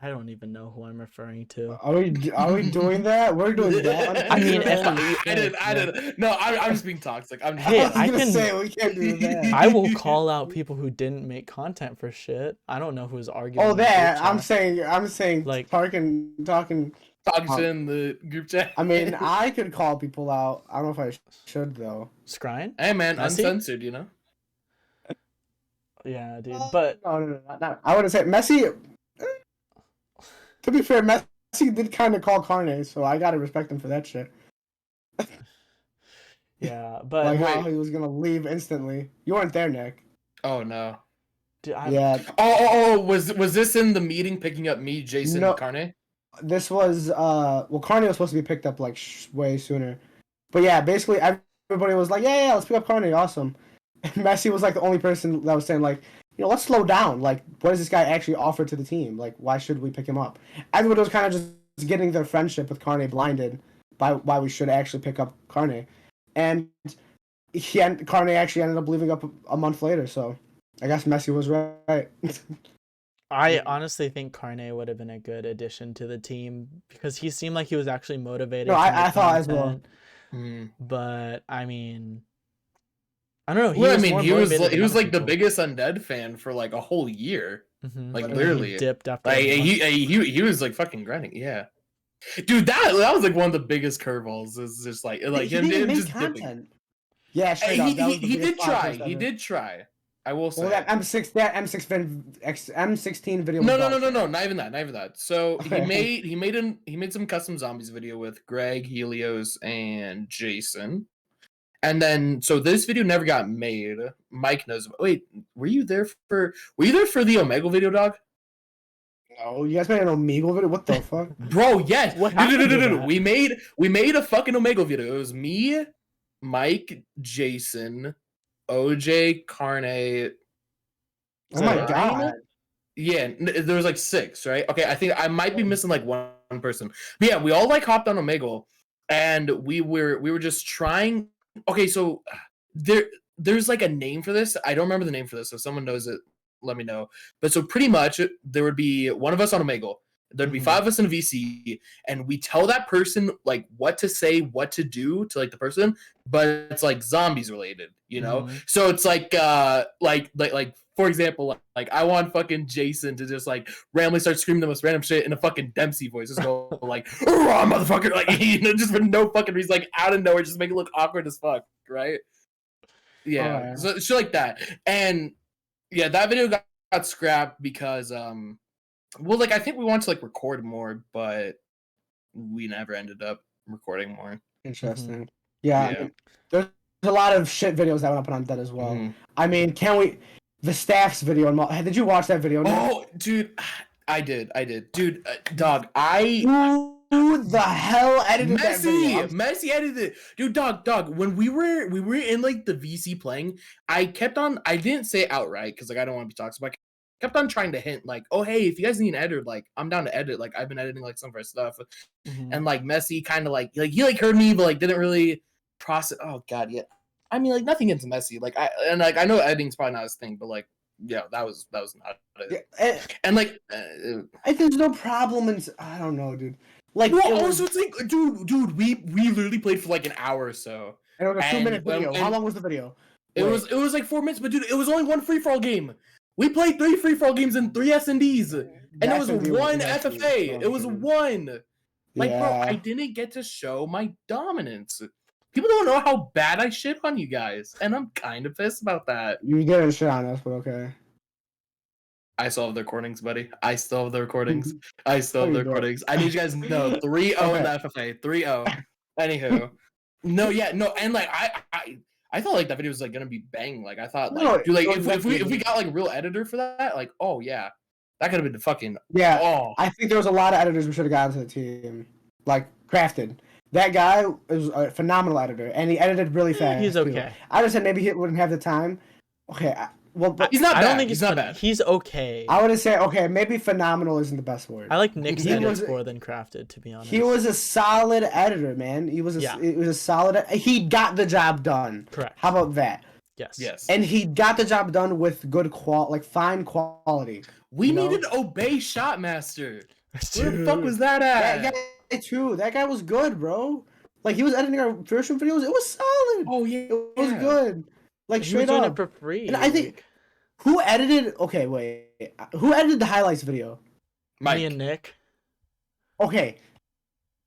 Speaker 1: I don't even know who I'm referring to.
Speaker 2: Are we doing that? We're doing that.
Speaker 1: I mean, if
Speaker 3: I didn't. No, I'm just being toxic. I'm just,
Speaker 1: Hey,
Speaker 2: I was
Speaker 1: I
Speaker 2: gonna
Speaker 1: can-
Speaker 2: say we can't do that.
Speaker 1: I will call out people who didn't make content for shit. I don't know who's arguing.
Speaker 2: Oh,
Speaker 1: in the
Speaker 2: that
Speaker 1: group
Speaker 2: I'm
Speaker 1: chat.
Speaker 2: saying
Speaker 1: Like-
Speaker 2: talking.
Speaker 3: talking shit in the group chat.
Speaker 2: I mean, I could call people out. I don't know if I should though.
Speaker 1: Scrying?
Speaker 3: Hey man,
Speaker 1: Messi?
Speaker 3: uncensored, you know.
Speaker 1: Yeah, dude. But
Speaker 2: No, not. I wouldn't say Messi. To be fair, Messi did kind of call Carne, so I gotta respect him for that shit.
Speaker 1: yeah, but
Speaker 2: Like how
Speaker 3: wait.
Speaker 2: he was gonna leave instantly. You weren't there, Nick.
Speaker 3: Oh no.
Speaker 1: dude,
Speaker 2: Yeah,
Speaker 3: Oh, was this in the meeting picking up me, Jason,
Speaker 2: No.
Speaker 3: and Carne?
Speaker 2: this was well, Carne was supposed to be picked up like way sooner, but yeah, basically everybody was like, yeah, let's pick up Carne, awesome. And Messi was like the only person that was saying like, let's slow down. Like, what does this guy actually offer to the team? Like, why should we pick him up? Everybody was kind of just getting their friendship with Carne blinded by why we should actually pick up Carne, and Carne actually ended up leaving up a month later. So I guess Messi was right.
Speaker 1: I honestly think Carne would have been a good addition to the team because he seemed like he was actually motivated.
Speaker 2: No,
Speaker 1: to
Speaker 2: I
Speaker 1: make
Speaker 2: thought as well.
Speaker 1: content.
Speaker 3: Hmm.
Speaker 1: But I mean, I don't know.
Speaker 3: Well, I
Speaker 1: was
Speaker 3: mean,
Speaker 1: more
Speaker 3: he was
Speaker 1: motivated than other
Speaker 3: like the
Speaker 1: people.
Speaker 3: biggest Undead fan for like a whole year.
Speaker 1: Mhm.
Speaker 3: like,
Speaker 1: And then he
Speaker 3: literally.
Speaker 1: dipped after.
Speaker 3: Like
Speaker 1: a month.
Speaker 3: he was like fucking grinding. Yeah, dude, that was like one of the biggest curveballs. Is just like
Speaker 2: He
Speaker 3: him
Speaker 2: didn't make
Speaker 3: just dipping.
Speaker 2: content. Yeah, straight up. That was the
Speaker 3: He
Speaker 2: biggest
Speaker 3: did
Speaker 2: plot
Speaker 3: try.
Speaker 2: twist
Speaker 3: He
Speaker 2: ever.
Speaker 3: did try. I will say.
Speaker 2: Well, that M16 video.
Speaker 3: No,
Speaker 2: was
Speaker 3: no, no,
Speaker 2: dog
Speaker 3: no,
Speaker 2: shit.
Speaker 3: no, not even that, not even that. So
Speaker 2: Okay.
Speaker 3: he made some custom zombies video with Greg, Helios, and Jason. And then so this video never got made. Mike knows about. Wait, were you there for the Omegle video, dog?
Speaker 2: No, you guys made an Omegle video. What the fuck?
Speaker 3: Bro, yes.
Speaker 1: What happened to that?
Speaker 3: We made a fucking Omegle video. It was me, Mike, Jason, OJ, Carne.
Speaker 2: Oh my
Speaker 1: Nine?
Speaker 2: god.
Speaker 3: Yeah, there was like 6, right? Okay, I think I might be missing like one person. But yeah, we all like hopped on Omegle, and we were just trying. Okay, so there's like a name for this. I don't remember the name for this. If someone knows it, let me know. But so pretty much there would be one of us on Omegle. There'd be 5 of us in a VC, and we tell that person like what to say, what to do to like the person, but it's like zombies related, you know?
Speaker 1: Mhm.
Speaker 3: So it's like for example, like I want fucking Jason to just like randomly start screaming the most random shit in a fucking Dempsey voice. Just go like, "Raw motherfucker," like just for no fucking reason, like out of nowhere, just make it look awkward as fuck, right? Yeah,
Speaker 2: Alright.
Speaker 3: so shit like that. And yeah, that video got scrapped because well, like I think we wanted to like record more, but we never ended up recording more.
Speaker 2: Interesting. Yeah, I mean, there's a lot of shit videos that went up on that as well.
Speaker 3: Mhm.
Speaker 2: I mean, can we? The staff's video. Did you watch that video? Nick?
Speaker 3: Oh, dude, I did, dude, dog,
Speaker 2: Who the hell edited that video?
Speaker 3: Messi edited it, dude. Dog. When we were in like the VC playing, I didn't say it outright because like I don't want to be toxic, but I kept on trying to hint like, oh hey, if you guys need an editor, like I'm down to edit. Like I've been editing like some of our stuff,
Speaker 1: Mhm.
Speaker 3: and like Messi kind of like he like heard me, but like didn't really process. Oh god, yeah. I mean, like nothing against Messi. Like I know editing's probably not his thing, but like yeah, that was not it.
Speaker 2: Yeah,
Speaker 3: And like,
Speaker 2: there's no problem in. I don't know, dude. Like,
Speaker 3: well, also it's like, dude, we literally played for like an hour or so.
Speaker 2: it was a 2-minute video.
Speaker 3: and
Speaker 2: How long was the video?
Speaker 3: It was like 4 minutes, but dude, it was only one free for all game. We played 3 free for all games and 3 S&Ds, and it was one FFA. It was one. Like, bro, I didn't get to show my dominance. People don't know how bad I shit on you guys, and I'm kind of pissed about that.
Speaker 2: You didn't shit on us, but okay.
Speaker 3: I still have the recordings, buddy. I still have the recordings.
Speaker 2: Oh,
Speaker 3: I need you guys to know 3-0 in the FFA. 3-0. Anywho. No, yeah, no, and like I thought like that video was like gonna be bang. Like I thought like dude, like if we got like a real editor for that, like oh yeah. That could have been the fucking
Speaker 2: I think there was a lot of editors we should have gotten to the team. Like Crafted. That guy is a phenomenal editor, and he edited really fast.
Speaker 1: He's okay.
Speaker 2: Too. I just said maybe he wouldn't have the time. Okay, but
Speaker 3: he's not bad.
Speaker 1: I don't think
Speaker 3: he's not bad.
Speaker 1: He's okay.
Speaker 2: I would say okay, maybe phenomenal isn't the best word.
Speaker 1: I like Nick's
Speaker 2: He
Speaker 1: edits
Speaker 2: was-
Speaker 1: more than Crafted, to be honest.
Speaker 2: He was a solid editor, man. It was a solid. He got the job done.
Speaker 1: Correct.
Speaker 2: How about that?
Speaker 1: Yes.
Speaker 3: Yes.
Speaker 2: And he got the job done with good fine quality.
Speaker 3: We
Speaker 2: You know?
Speaker 3: needed Obey Shotmaster. Where the
Speaker 1: Dude.
Speaker 3: fuck was that at?
Speaker 2: That guy too. That guy was good, bro. Like he was editing our version videos. It was solid.
Speaker 3: Oh yeah,
Speaker 2: It was good. Like
Speaker 1: He was
Speaker 2: straight
Speaker 1: doing
Speaker 2: up.
Speaker 1: it for free.
Speaker 2: And I think who edited? Okay, wait. Who edited the highlights video?
Speaker 3: Mike.
Speaker 1: me and Nick.
Speaker 2: Okay.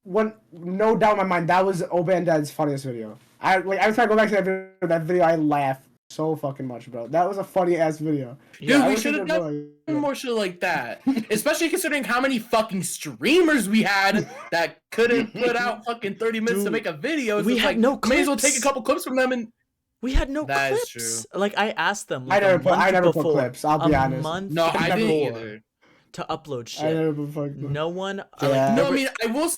Speaker 2: No doubt in my mind that was Obey Undead's funniest video. Every time I go back to that video, I laugh so fucking much, bro. That was a funny ass video.
Speaker 3: Dude,
Speaker 2: I
Speaker 3: we
Speaker 2: wish
Speaker 3: should have
Speaker 2: did
Speaker 3: done more shit like that. Especially considering how many fucking streamers we had that couldn't put out fucking 30 minutes to
Speaker 1: Dude,
Speaker 3: make a video. So
Speaker 1: we
Speaker 3: it's
Speaker 1: had
Speaker 3: like,
Speaker 1: no
Speaker 3: may as well take a
Speaker 1: clips.
Speaker 3: couple clips from them and
Speaker 1: We had no
Speaker 3: That is
Speaker 1: clips.
Speaker 3: true.
Speaker 1: Like I asked them.
Speaker 2: I
Speaker 1: Like,
Speaker 2: never put
Speaker 1: before,
Speaker 2: clips. I'll be
Speaker 1: a
Speaker 2: honest.
Speaker 1: month
Speaker 3: no, I didn't
Speaker 1: before
Speaker 3: either.
Speaker 1: to upload
Speaker 2: I
Speaker 1: shit.
Speaker 2: never put fucking.
Speaker 1: No one.
Speaker 2: Yeah.
Speaker 3: No, I mean, I will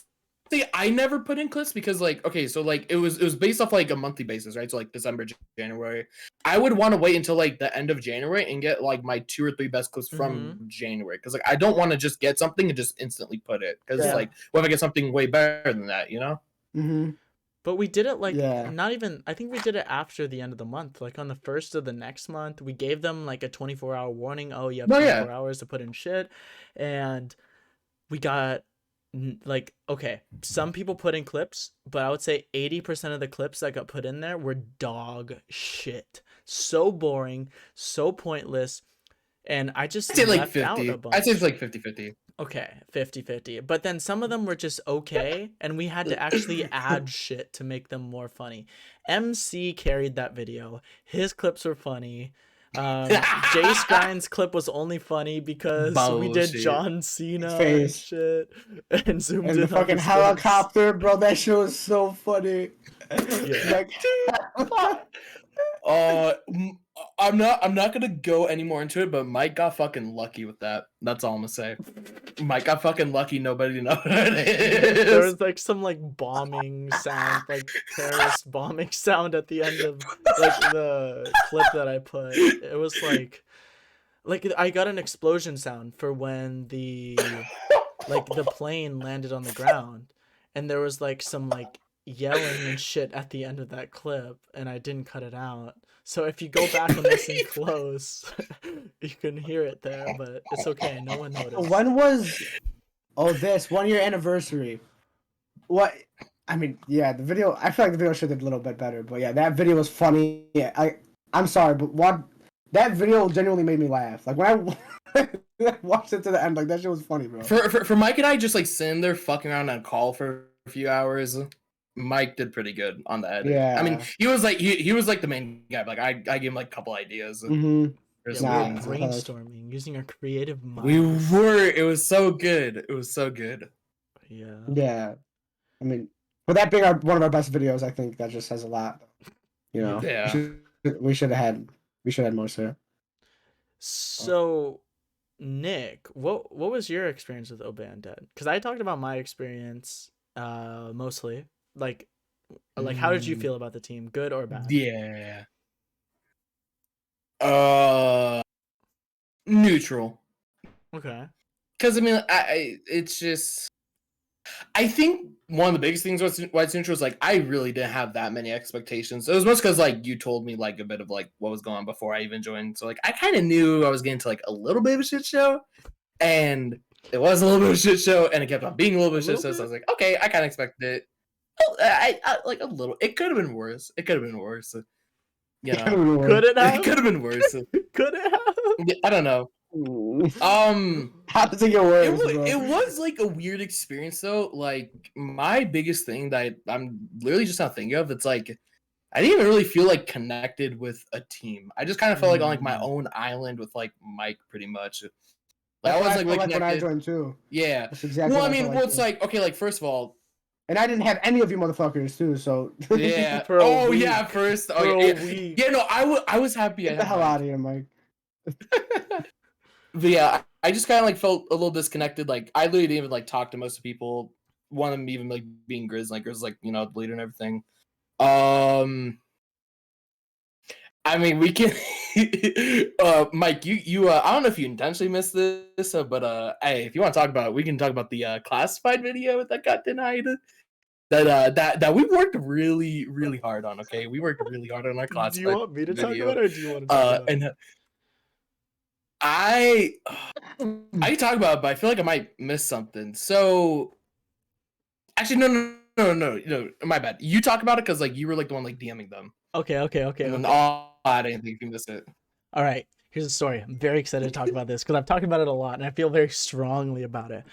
Speaker 3: say I never put in clips because, like, okay, so like it was based off like a monthly basis, right? So like December, January. I would want to wait until like the end of January and get like my 2 or 3 best clips from January because like I don't want to just get something and just instantly put it because
Speaker 2: Yeah.
Speaker 3: like what if I get something way better than that, you know?
Speaker 2: Mm-hmm.
Speaker 1: But we did it like
Speaker 2: Yeah.
Speaker 1: not even. I think we did it after the end of the month. Like on the first of the next month, we gave them like a 24-hour warning. Oh, you have
Speaker 3: Oh,
Speaker 1: 24
Speaker 3: yeah.
Speaker 1: hours to put in shit, and we got like okay. Some people put in clips, but I would say 80% of the clips that got put in there were dog shit. So boring, so pointless, and I just
Speaker 3: I'd say like
Speaker 1: left out
Speaker 3: 50.
Speaker 1: a bunch.
Speaker 3: I'd say it's like 50-50.
Speaker 1: Okay, 50-50. But then some of them were just okay, and we had to actually add shit to make them more funny. MC carried that video. His clips were funny. Jay Skyne's clip was only funny because we did
Speaker 3: Bullshit.
Speaker 1: John Cena and
Speaker 2: Face.
Speaker 1: shit and zoomed
Speaker 2: And
Speaker 1: in
Speaker 2: the
Speaker 1: on
Speaker 2: fucking
Speaker 1: his face.
Speaker 2: helicopter, bro. That shit was so funny.
Speaker 1: Yeah.
Speaker 2: Like,
Speaker 3: I'm not gonna go any more into it, but Mike got fucking lucky with that. That's all I'm gonna say. Mike got fucking lucky. Nobody knows what it is.
Speaker 1: There was like some like bombing sound, like terrorist bombing sound at the end of like the clip that I put. It was like I got an explosion sound for when the plane landed on the ground, and there was like some like yelling and shit at the end of that clip, and I didn't cut it out. So if you go back and listen close, you can hear it there, but it's okay. No one noticed.
Speaker 2: when was this 1 year anniversary? What? I mean, yeah, the video. I feel like the video should have did a little bit better, but yeah, that video was funny. Yeah, I'm sorry, but that video genuinely made me laugh. Like when I watched it to the end, like that shit was funny, bro.
Speaker 3: For Mike and I just like sitting there fucking around on a call for a few hours. Mike did pretty good on the edit.
Speaker 2: Yeah.
Speaker 3: I mean, he was like he was like the main guy. But, like I gave him like a couple ideas.
Speaker 2: Mm-hmm.
Speaker 3: for
Speaker 1: Yeah,
Speaker 3: some
Speaker 2: Nah,
Speaker 1: we were
Speaker 3: things.
Speaker 1: brainstorming, using our creative mind.
Speaker 3: We were. It was so good. It was so good.
Speaker 1: Yeah.
Speaker 2: Yeah, I mean, for that being one of our best videos, I think that just says a lot. You know,
Speaker 3: Yeah.
Speaker 2: we should have had more, sir.
Speaker 1: So, Nick, what was your experience with Obey Undead? Because I talked about my experience, mostly. Like how did you feel about the team? Good or bad?
Speaker 3: Yeah. Neutral.
Speaker 1: Okay.
Speaker 3: Because I mean, it's just. I think one of the biggest things why it's neutral is like I really didn't have that many expectations. It was most because like you told me like a bit of like what was going on before I even joined. So like I kind of knew I was getting to like a little bit of a shit show, and it was a little bit of a shit show, and it kept on being a little bit of a shit show. So I was like, okay, I kind of expected it. I like a little. It could have been worse. It could have been worse. You know,
Speaker 1: Could it
Speaker 3: it
Speaker 1: have?
Speaker 3: could have been worse.
Speaker 1: Could it have?
Speaker 3: I don't know.
Speaker 2: How does it get worse, bro?
Speaker 3: It was like a weird experience though. Like my biggest thing that I'm literally just not thinking of, it's like I didn't even really feel like connected with a team. I just kind of felt like on like my own island with like Mike pretty much. Like I was like,
Speaker 2: when I
Speaker 3: connected.
Speaker 2: joined too.
Speaker 3: Yeah.
Speaker 2: That's exactly
Speaker 3: Well,
Speaker 2: what
Speaker 3: I mean,
Speaker 2: felt
Speaker 3: well,
Speaker 2: like
Speaker 3: it's
Speaker 2: too.
Speaker 3: like okay, like first of all,
Speaker 2: And I didn't have any of you motherfuckers too, so
Speaker 3: yeah.
Speaker 1: For a
Speaker 3: Oh
Speaker 1: week.
Speaker 3: yeah, first.
Speaker 1: For
Speaker 3: Okay,
Speaker 1: a week.
Speaker 3: yeah. No, I was happy. I
Speaker 2: get the
Speaker 3: had
Speaker 2: hell
Speaker 3: Mike.
Speaker 2: out of here, Mike.
Speaker 3: But yeah, I just kind of like felt a little disconnected. Like I literally didn't even like talk to most of the people. One of them even like being Grizz, like Grizz, like you know, the leader and everything. I mean, we can. Mike, you. I don't know if you intentionally missed this, but hey, if you want to talk about it, we can talk about the classified video that got denied. That we worked really, really hard on. Okay, we worked really hard on our classified.
Speaker 1: Do you want me to talk
Speaker 3: video.
Speaker 1: about it, or do you want to talk about it?
Speaker 3: And I can talk about it, but I feel like I might miss something. So actually, no, my bad. You talk about it because like you were like the one like DMing them.
Speaker 1: Okay.
Speaker 3: And then I'll add anything if you miss it.
Speaker 1: All right. Here's the story. I'm very excited to talk about this because I've talked about it a lot and I feel very strongly about it.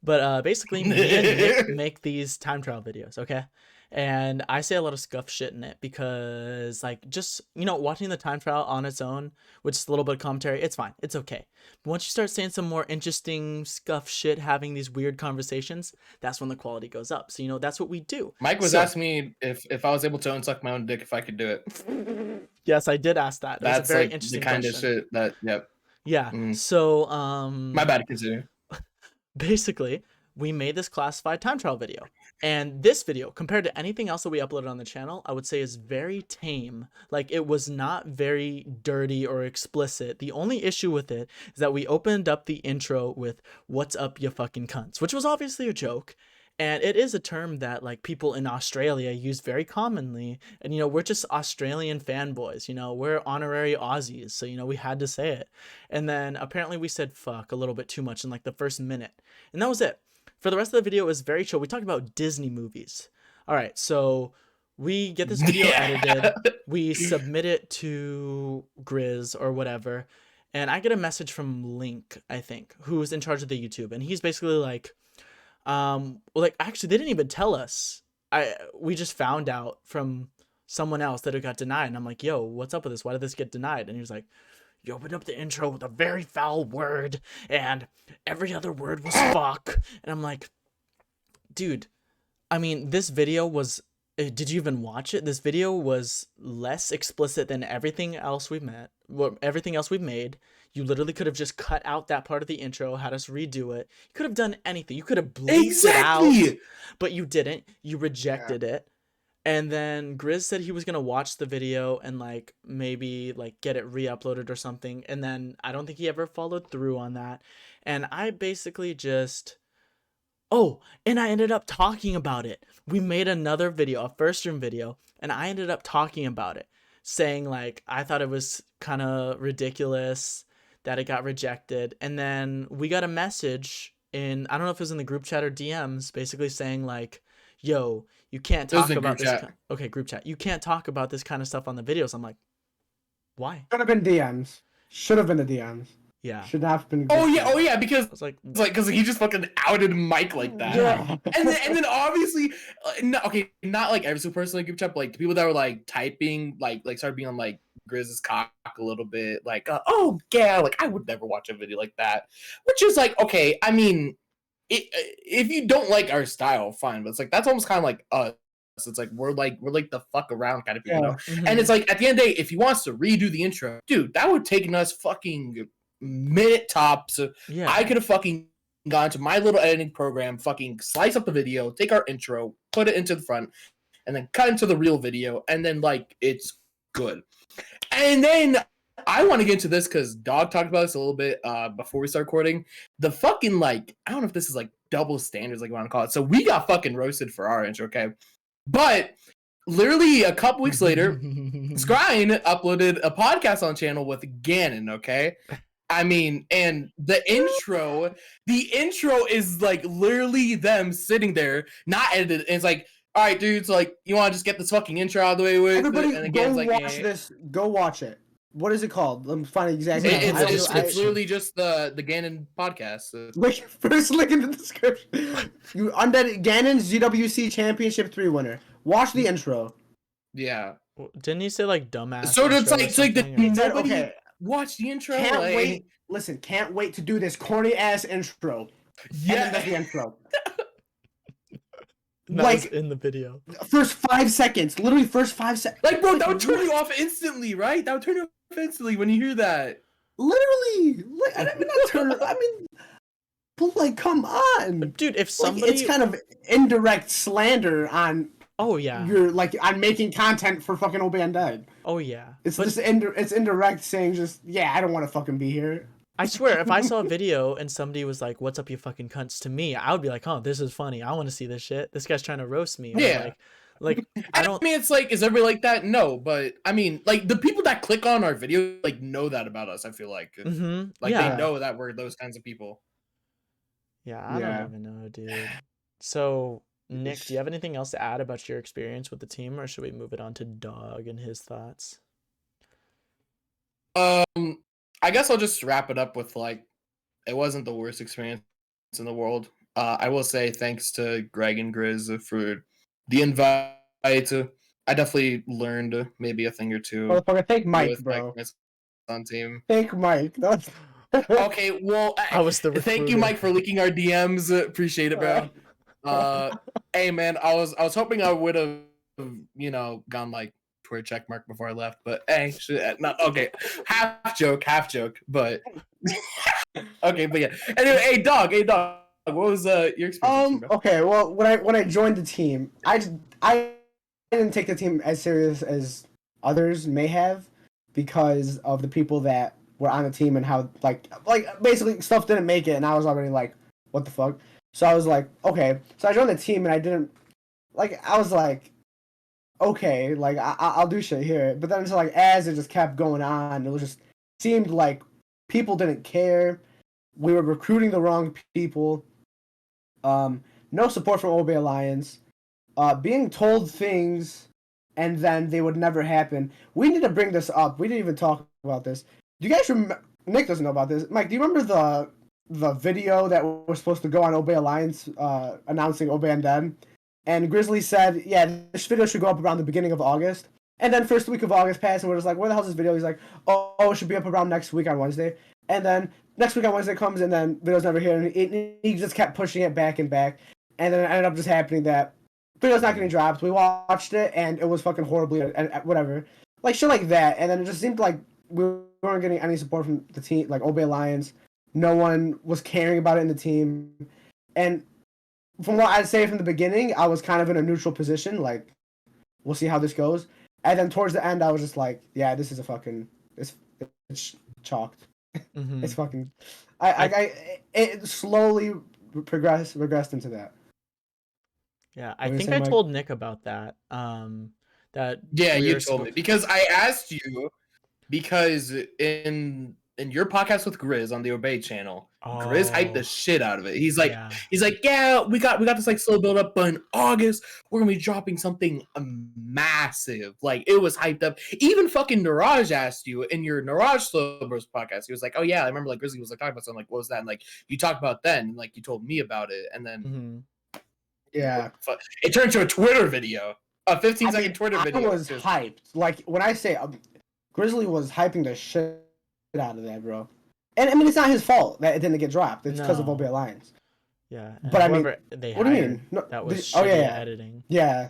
Speaker 1: But basically, me and Nick make these time trial videos, okay? And I say a lot of scuff shit in it because, like, just, watching the time trial on its own with just a little bit of commentary, it's fine. It's okay. But once you start saying some more interesting scuff shit, having these weird conversations, that's when the quality goes up. So, that's what we do.
Speaker 3: Mike was asking me if I was able to unsuck my own dick, if I could do it.
Speaker 1: Yes, I did ask that.
Speaker 3: That's
Speaker 1: a very
Speaker 3: like
Speaker 1: interesting
Speaker 3: the kind
Speaker 1: question.
Speaker 3: of shit that, yep.
Speaker 1: Yeah.
Speaker 3: Mm.
Speaker 1: So,
Speaker 3: my bad, continue.
Speaker 1: Basically, we made this classified time trial video. And this video, compared to anything else that we uploaded on the channel, I would say is very tame. Like, it was not very dirty or explicit. The only issue with it is that we opened up the intro with, "What's up, you fucking cunts?" which was obviously a joke. And it is a term that, like, people in Australia use very commonly. And, we're just Australian fanboys. We're honorary Aussies. So, we had to say it. And then apparently we said fuck a little bit too much in, like, the first minute. And that was it. For the rest of the video, it was very chill. We talked about Disney movies. All right, so we get this video edited. We submit it to Grizz or whatever. And I get a message from Link, I think, who's in charge of the YouTube. And he's basically like, actually, they didn't even tell us. We just found out from someone else that it got denied. And I'm like, yo, what's up with this? Why did this get denied? And he was like, you opened up the intro with a very foul word, and every other word was fuck. And I'm like, dude, I mean, this video was, did you even watch it? This video was less explicit than everything else we've made. You literally could have just cut out that part of the intro, had us redo it. You could have done anything. You could have bleeped it out, but you didn't. You rejected it. And then Grizz said he was going to watch the video and, like, maybe, like, get it re-uploaded or something. And then I don't think he ever followed through on that. And I basically just... Oh, and I ended up talking about it. We made another video, a first room video, and I ended up talking about it. Saying, like, I thought it was kind of ridiculous that it got rejected. And then we got a message in... I don't know if it was in the group chat or DMs, basically saying, like, yo, you can't talk about this. Okay, group chat. You can't talk about this kind of stuff on the videos. I'm like, why?
Speaker 2: Should have been DMs. Should have been the DMs.
Speaker 1: Yeah.
Speaker 2: Should have been.
Speaker 3: Oh yeah, because
Speaker 1: I was like,
Speaker 3: because he just fucking outed Mike like that.
Speaker 2: Yeah.
Speaker 3: and then obviously, not like every single person in the group chat, but like the people that were like typing, like started being on like Grizz's cock a little bit, like, oh yeah, like I would never watch a video like that, which is like, okay, I mean. If you don't like our style, fine, but it's like that's almost kind of like us. It's like we're like the fuck around kind of people, you know?
Speaker 1: Mm-hmm.
Speaker 3: And it's like at the end of the day, if he wants to redo the intro, dude, that would have taken us fucking minute tops.
Speaker 1: Yeah.
Speaker 3: I could have fucking gone to my little editing program, fucking slice up the video, take our intro, put it into the front, and then cut into the real video, and then like it's good. And then I want to get into this because Dog talked about this a little bit before we start recording. The fucking, like, I don't know if this is like double standards, like you want to call it. So we got fucking roasted for our intro, okay? But literally a couple weeks later, Scrying uploaded a podcast on the channel with Gannon, okay? I mean, and the intro is like literally them sitting there, not edited. And it's like, all right, dudes, like, you want to just get this fucking intro out of the way with?
Speaker 2: Everybody,
Speaker 3: and
Speaker 2: go
Speaker 3: like,
Speaker 2: watch this. Go watch it. What is it called? Let me find it exactly.
Speaker 3: It's literally just the Gannon podcast.
Speaker 2: Link, first link in the description. You Undead Gannon ZWC Championship 3 winner. Watch the intro.
Speaker 3: Yeah.
Speaker 1: Didn't he say like dumbass?
Speaker 3: So it's like nobody
Speaker 2: okay.
Speaker 3: watch the intro.
Speaker 2: Can't
Speaker 3: like...
Speaker 2: wait. Listen, can't wait to do this corny ass intro.
Speaker 3: Yeah.
Speaker 2: And then that's the intro.
Speaker 1: That
Speaker 2: like
Speaker 1: was in the video.
Speaker 2: First 5 seconds, literally first 5 seconds.
Speaker 3: Like, bro, that would turn you off instantly, right? That would turn you off instantly when you hear that.
Speaker 2: Literally, I mean, not turn. I mean, but like, come on,
Speaker 1: dude. If somebody,
Speaker 2: it's kind of indirect slander on.
Speaker 1: Oh yeah.
Speaker 2: You're like, I'm making content for fucking Undead.
Speaker 1: Oh yeah.
Speaker 2: It's just it's indirect saying just, yeah, I don't want to fucking be here.
Speaker 1: I swear, if I saw a video and somebody was like, "What's up, you fucking cunts?" to me, I would be like, "Oh, this is funny. I want to see this shit. This guy's trying to roast me."
Speaker 3: Yeah.
Speaker 1: Like, I don't.
Speaker 3: mean, it's like, is everybody like that? No, but I mean, like the people that click on our video like know that about us. I feel like like they
Speaker 1: Yeah.
Speaker 3: know that we're those kinds of people.
Speaker 1: Yeah, I don't
Speaker 2: Yeah.
Speaker 1: even know, dude. So, Nick, do you have anything else to add about your experience with the team, or should we move it on to Dog and his thoughts?
Speaker 3: I guess I'll just wrap it up with like, it wasn't the worst experience in the world. I will say thanks to Greg and Grizz for the invite. I definitely learned maybe a thing or two
Speaker 2: Motherfucker, thank Mike,
Speaker 3: with like
Speaker 2: bro.
Speaker 3: my son team.
Speaker 2: Thank Mike. That's...
Speaker 3: Okay, well,
Speaker 1: I was the
Speaker 3: thank you,
Speaker 1: recruiter.
Speaker 3: Mike, for leaking our DMs. Appreciate it, bro. Hey, man, I was hoping I would have, gone like Twitter check mark before I left, but hey, not okay. Half joke, but okay, but yeah. Anyway, hey, dog, what was your experience? Bro?
Speaker 2: Okay, well, when I joined the team, I didn't take the team as serious as others may have because of the people that were on the team and how like basically stuff didn't make it, and I was already like, what the fuck? So I was like, okay. So I joined the team, and I was like, okay, like I'll do shit here. But then it's like as it just kept going on, it was just seemed like people didn't care. We were recruiting the wrong people. No support from Obey Alliance. Being told things and then they would never happen. We need to bring this up. We didn't even talk about this. Do you guys remember? Nick doesn't know about this. Mike, do you remember the video that was supposed to go on Obey Alliance announcing Obey Undead? And Grizzly said, yeah, this video should go up around the beginning of August. And then first week of August passed, and we're just like, where the hell's this video? He's like, oh, it should be up around next week on Wednesday. And then next week on Wednesday comes, and then video's never here. And he just kept pushing it back and back. And then it ended up just happening that video's not getting dropped. We watched it, and it was fucking horribly, and whatever. Like, shit like that. And then it just seemed like we weren't getting any support from the team, like Obey Alliance. No one was caring about it in the team. And from what I'd say from the beginning, I was kind of in a neutral position. Like, we'll see how this goes. And then towards the end, I was just like, yeah, this is a fucking, it's chalked.
Speaker 1: Mm-hmm.
Speaker 2: It's fucking, it slowly regressed into that.
Speaker 1: Yeah, I think I told Nick about that. That
Speaker 3: yeah, you told me because I asked you because in your podcast with Grizz on the Obey channel, Grizz hyped the shit out of it. He's like, yeah, we got this like slow build up, but in August we're gonna be dropping something massive. Like it was hyped up. Even fucking Niraj asked you in your Niraj SlowBroz podcast. He was like, oh yeah, I remember like Grizzly was like talking about something. Like what was that? And like you talked about then, and like you told me about it, and then
Speaker 2: yeah,
Speaker 3: it turned to a Twitter video, a 15-second Twitter video.
Speaker 2: I was hyped. Like when I say Grizzly was hyping the shit out of that, bro. And I mean, it's not his fault that it didn't get dropped. It's because of Obey Alliance.
Speaker 1: Yeah,
Speaker 2: but I mean,
Speaker 1: what do you mean? No,
Speaker 2: that
Speaker 1: was editing.
Speaker 2: Yeah.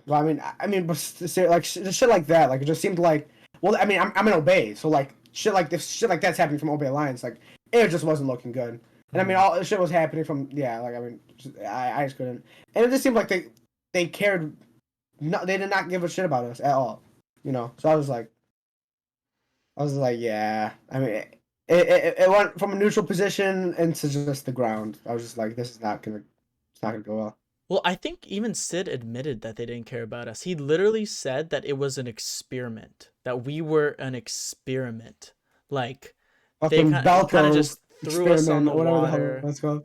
Speaker 2: Well, I mean, but like shit like that, like it just seemed like. Well, I mean, I'm an Obey, so like shit like that's happening from Obey Alliance, like it just wasn't looking good. And I mean, all the shit was happening from I just couldn't. And it just seemed like they cared. No, they did not give a shit about us at all. So I was like, yeah. I mean, it went from a neutral position into just the ground. I was just like, it's not gonna go well.
Speaker 1: Well, I think even Sid admitted that they didn't care about us. He literally said that it was an experiment, that we were an experiment. Like they kind of just threw us on the water.
Speaker 2: Let's go.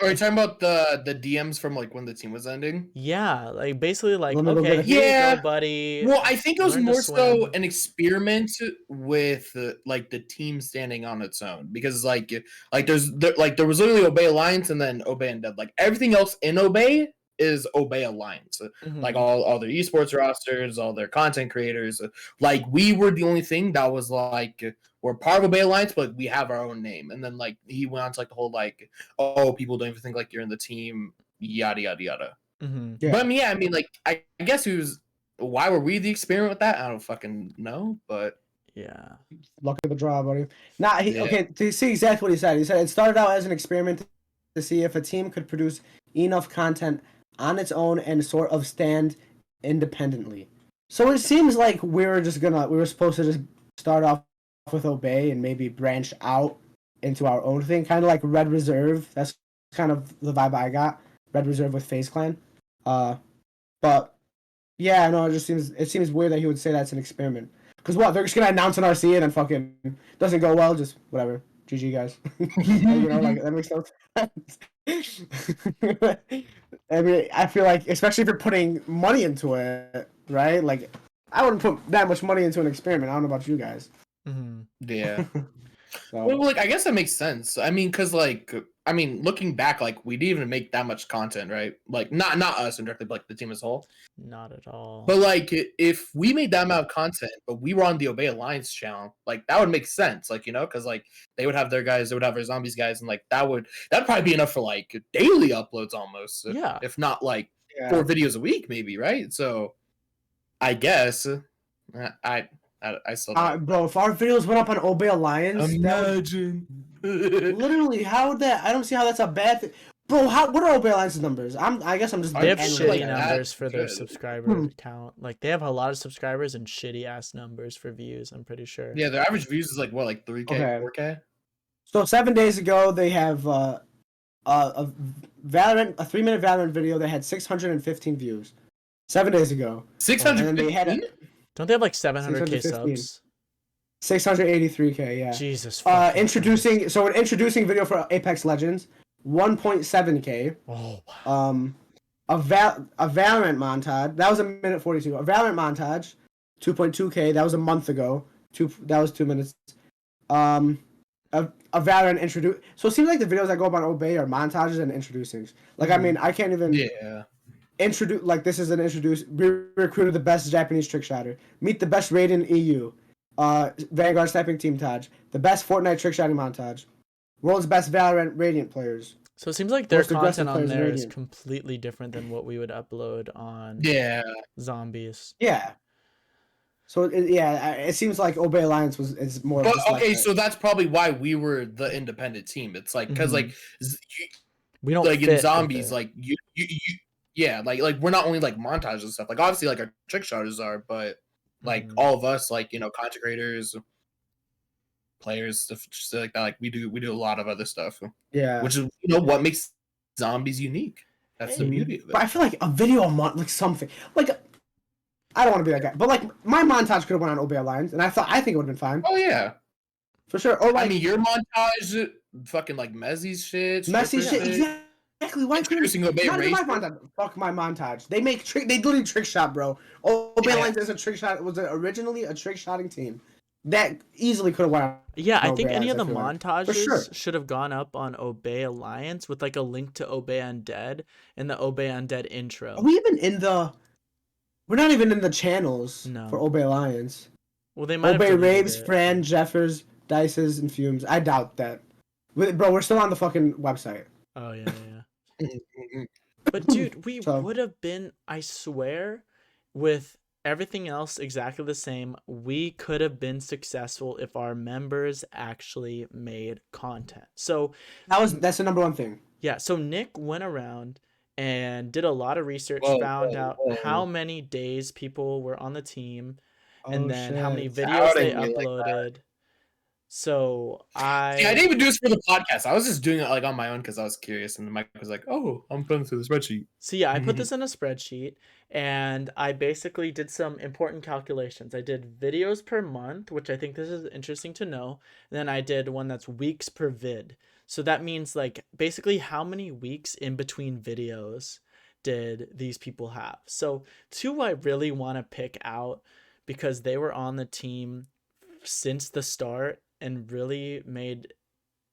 Speaker 3: Are you talking about the DMs from like when the team was ending?
Speaker 1: Yeah, like basically like okay, here you go, buddy.
Speaker 3: Well, I think it was more so an experiment with like the team standing on its own because like there was literally Obey Alliance and then Obey Undead. Like everything else in Obey is Obey Alliance. Like all their esports rosters, all their content creators. Like we were the only thing that was like we're part of Obey Alliance, but we have our own name. And then like he went on to like the whole like, oh, people don't even think like you're in the team, yada yada yada.
Speaker 2: Yeah.
Speaker 3: But I mean, like I guess why were we the experiment with that? I don't fucking know, but
Speaker 1: yeah.
Speaker 2: Luck of the draw, buddy. Okay, to see exactly what he said. He said it started out as an experiment to see if a team could produce enough content on its own and sort of stand independently. So it seems like we were supposed to just start off with Obey and maybe branch out into our own thing, kind of like Red Reserve. That's kind of the vibe I got. Red Reserve with FaZe Clan. But yeah, no, it seems weird that he would say that's an experiment. Because what, they're just gonna announce an RC and then fucking doesn't go well, just whatever. GG guys. Like that makes no sense. I mean, I feel like, especially if you're putting money into it, right? Like, I wouldn't put that much money into an experiment. I don't know about you guys.
Speaker 1: Mm-hmm.
Speaker 3: Yeah.
Speaker 2: So,
Speaker 3: Well, like I guess that makes sense. I mean, because looking back, like we didn't even make that much content, right? Like not us indirectly, but like the team as a whole.
Speaker 1: Not at all.
Speaker 3: But like if we made that amount of content, but we were on the Obey Alliance channel, like that would make sense, like because like they would have their guys, they would have our zombies guys, and like that'd probably be enough for like daily uploads almost.
Speaker 1: Yeah.
Speaker 3: If not like 4 videos a week, maybe, right? So I guess I still
Speaker 2: bro, if our videos went up on Obey Alliance,
Speaker 3: imagine.
Speaker 2: Literally, how would that? I don't see how that's a bad thing. Bro, what are Obey Alliance's numbers? I guess I'm just.
Speaker 1: They have
Speaker 2: analyzing
Speaker 1: shitty
Speaker 2: that.
Speaker 1: numbers for their subscriber count. Like they have a lot of subscribers and shitty ass numbers for views. I'm pretty sure.
Speaker 3: Yeah, their average views is like what, like 3K,
Speaker 2: Okay.
Speaker 3: 4K.
Speaker 2: So 7 days ago, they have a 3-minute Valorant video that had 615 views. 7 days ago.
Speaker 3: 615.
Speaker 1: Don't they have like 700k
Speaker 2: 615.
Speaker 1: subs?
Speaker 2: 683k, yeah.
Speaker 1: Jesus.
Speaker 2: Introducing video for Apex Legends, 1.7k.
Speaker 1: Oh wow.
Speaker 2: A Valorant montage, that was a minute 42. A Valorant montage, 2.2k. That was a month ago. That was 2 minutes. A Valorant introduce. So it seems like the videos that go up on Obey are montages and introducing. Like I mean, I can't even.
Speaker 3: Yeah.
Speaker 2: Introduce, like, this is an introduce. We recruited the best Japanese trick shotter. Meet the best raid in EU. Vanguard sniping team Taj. The best Fortnite trick shotting montage. World's best Valorant Radiant players.
Speaker 1: So it seems like their
Speaker 2: Most aggressive
Speaker 1: content on
Speaker 2: players
Speaker 1: there is
Speaker 2: Radiant.
Speaker 1: completely different than what we would upload on Zombies.
Speaker 2: Yeah. So it seems like Obey Alliance is more.
Speaker 3: But okay, so that's probably why we were the independent team. It's like because like
Speaker 1: we don't
Speaker 3: like
Speaker 1: fit
Speaker 3: in Zombies, like you yeah, like we're not only like montages and stuff. Like obviously like our trick shotters are, but like all of us, like content creators, players, stuff just like that. Like we do a lot of other stuff.
Speaker 2: Yeah.
Speaker 3: Which is what makes Zombies unique. That's the beauty of it.
Speaker 2: But I feel like a video like something like. I don't want to be that guy, but like my montage could have went on Obey Alliance, and I think it would have been fine.
Speaker 3: Oh yeah,
Speaker 2: for sure. Or like,
Speaker 3: I mean, your montage, fucking like Messi's shit,
Speaker 2: exactly. Why couldn't
Speaker 3: Obey
Speaker 2: not even my montage? Fuck my montage. They make trick. They literally trick shot, bro. Obey Alliance is a trick shot. Was originally a trick shotting team that easily could have went.
Speaker 1: Yeah, I think any of the montages should have gone up on Obey Alliance with like a link to Obey Undead and the Obey Undead intro.
Speaker 2: Are we even in the? We're not even in the channels for Obey Alliance.
Speaker 1: Well, they might
Speaker 2: Obey Raves, Fran, Jeffers, Dices, and Fumes. I doubt that. Bro, we're still on the fucking website.
Speaker 1: Oh, yeah. But, dude, we would have been, I swear, with everything else exactly the same, we could have been successful if our members actually made content. So that's
Speaker 2: the number one thing.
Speaker 1: Yeah, so Nick went around and did a lot of research, found out how many days people were on the team, and then how many videos they uploaded. So I
Speaker 3: didn't even do this for the podcast. I was just doing it like on my own because I was curious, and Mike was like, "Oh, I'm putting through the spreadsheet."
Speaker 1: So yeah, I put this in a spreadsheet, and I basically did some important calculations. I did videos per month, which I think this is interesting to know. And then I did one that's weeks per vid. So that means like basically how many weeks in between videos did these people have. So two I really want to pick out because they were on the team since the start and really made